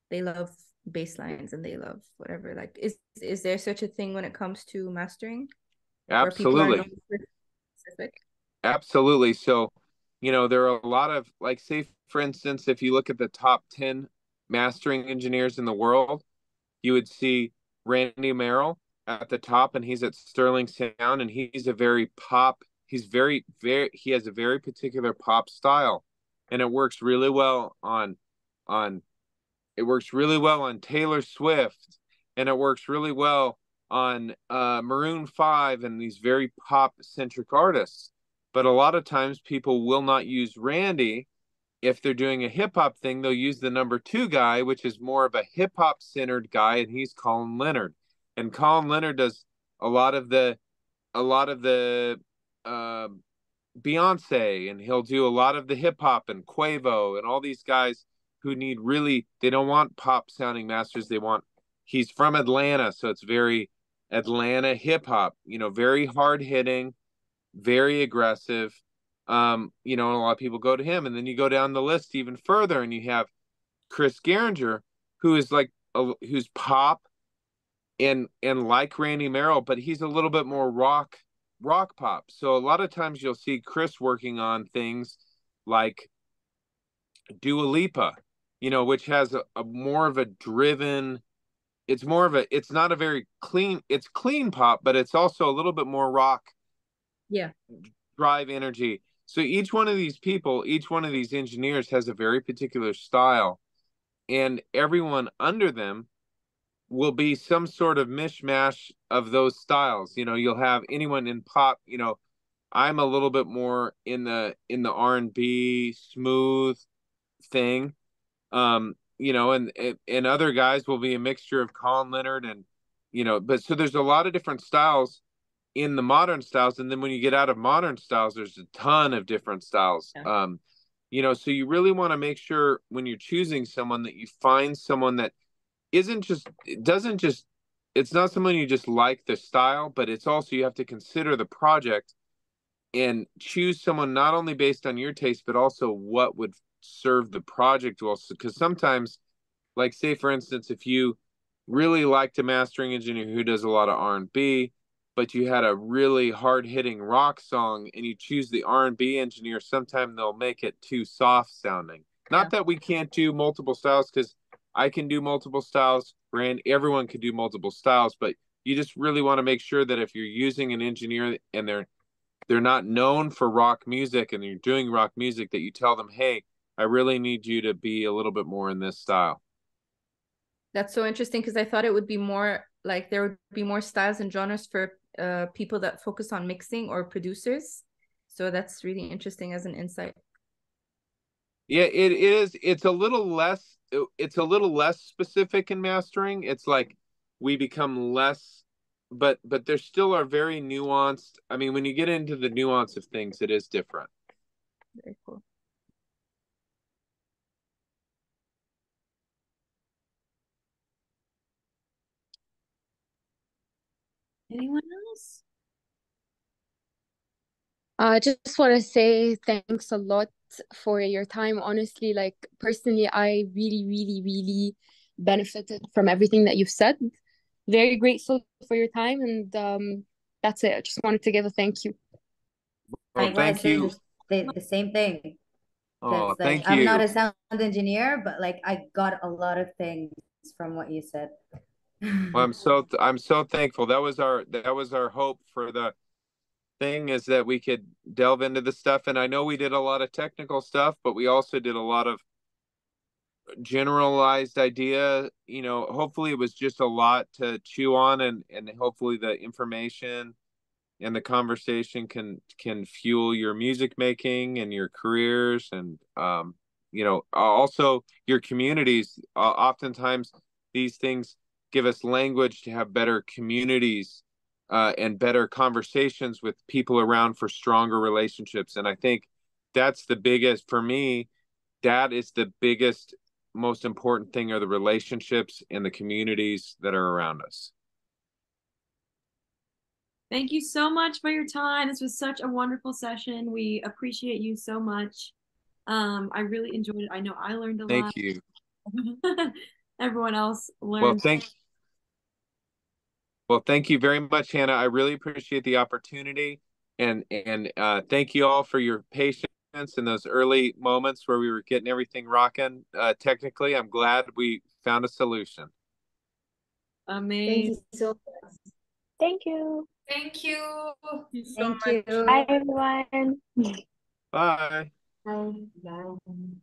they love bass lines and they love whatever. Like, is there such a thing when it comes to mastering? Absolutely. Specific? Absolutely. So, there are a lot of, like, say, for instance, if you look at the top 10 mastering engineers in the world, you would see Randy Merrill. at the top, and he's at Sterling Sound, and he's a very pop. He's very he has a very particular pop style, and it works really well on it works really well on Taylor Swift, and it works really well on Maroon 5 and these very pop centric artists. But a lot of times people will not use Randy. If they're doing a hip hop thing, they'll use the number 2 guy, which is more of a hip hop centered guy, and he's Colin Leonard. And Colin Leonard does a lot of the Beyonce, and he'll do a lot of the hip hop and Quavo and all these guys who need they don't want pop sounding masters. He's from Atlanta, so it's very Atlanta hip hop, very hard hitting, very aggressive. And a lot of people go to him, and then you go down the list even further, and you have Chris Geringer, who is who's pop and like Randy Merrill, but he's a little bit more rock pop. So a lot of times you'll see Chris working on things like Dua Lipa, which has a more of a driven. It's not a very clean. It's clean pop, but it's also a little bit more rock. Yeah. Drive energy. So each one of these people, each one of these engineers has a very particular style, and everyone under them will be some sort of mishmash of those styles. You'll have anyone in pop, I'm a little bit more in the R&B smooth thing. And other guys will be a mixture of Colin Leonard and, but so there's a lot of different styles in the modern styles, and then when you get out of modern styles, there's a ton of different styles. Yeah. So you really want to make sure when you're choosing someone that you find someone that it's not someone you just like the style, but it's also you have to consider the project and choose someone not only based on your taste, but also what would serve the project well. Because sometimes, like say for instance, if you really liked a mastering engineer who does a lot of R&B, but you had a really hard-hitting rock song and you choose the R&B engineer, sometimes they'll make it too soft sounding. Yeah. Not that we can't do multiple styles, because I can do multiple styles, everyone can do multiple styles, but you just really want to make sure that if you're using an engineer and they're not known for rock music and you're doing rock music, that you tell them, hey, I really need you to be a little bit more in this style. That's so interesting, because I thought it would be more like there would be more styles and genres for people that focus on mixing or producers. So that's really interesting as an insight. Yeah, it is. It's a little less specific in mastering. It's like we become less, but there still are very nuanced. I mean, when you get into the nuance of things, it is different. Very cool. Anyone else? I just want to say thanks a lot for your time. Honestly, like personally, I really, really, really benefited from everything that you've said. Very grateful for your time, and that's it. I just wanted to give a thank you. Well, thank you. The same thing. Oh, thank you. I'm not a sound engineer, but like I got a lot of things from what you said. Well, I'm so thankful. That was our hope for the thing, is that we could delve into the stuff. And I know we did a lot of technical stuff, but we also did a lot of generalized idea. Hopefully it was just a lot to chew on, and hopefully the information and the conversation can fuel your music making and your careers, and also your communities. Oftentimes these things give us language to have better communities and better conversations with people around for stronger relationships. And I think that's the biggest, for me, that is the biggest, most important thing, are the relationships and the communities that are around us. Thank you so much for your time. This was such a wonderful session. We appreciate you so much. I really enjoyed it. I know I learned a lot. Thank you. Everyone else learned. Well, thank you very much, Hannah. I really appreciate the opportunity, and thank you all for your patience in those early moments where we were getting everything rocking technically. I'm glad we found a solution. Amazing. Thank you so much. Thank you. Thank you. Thank you. Bye, everyone. Bye. Bye.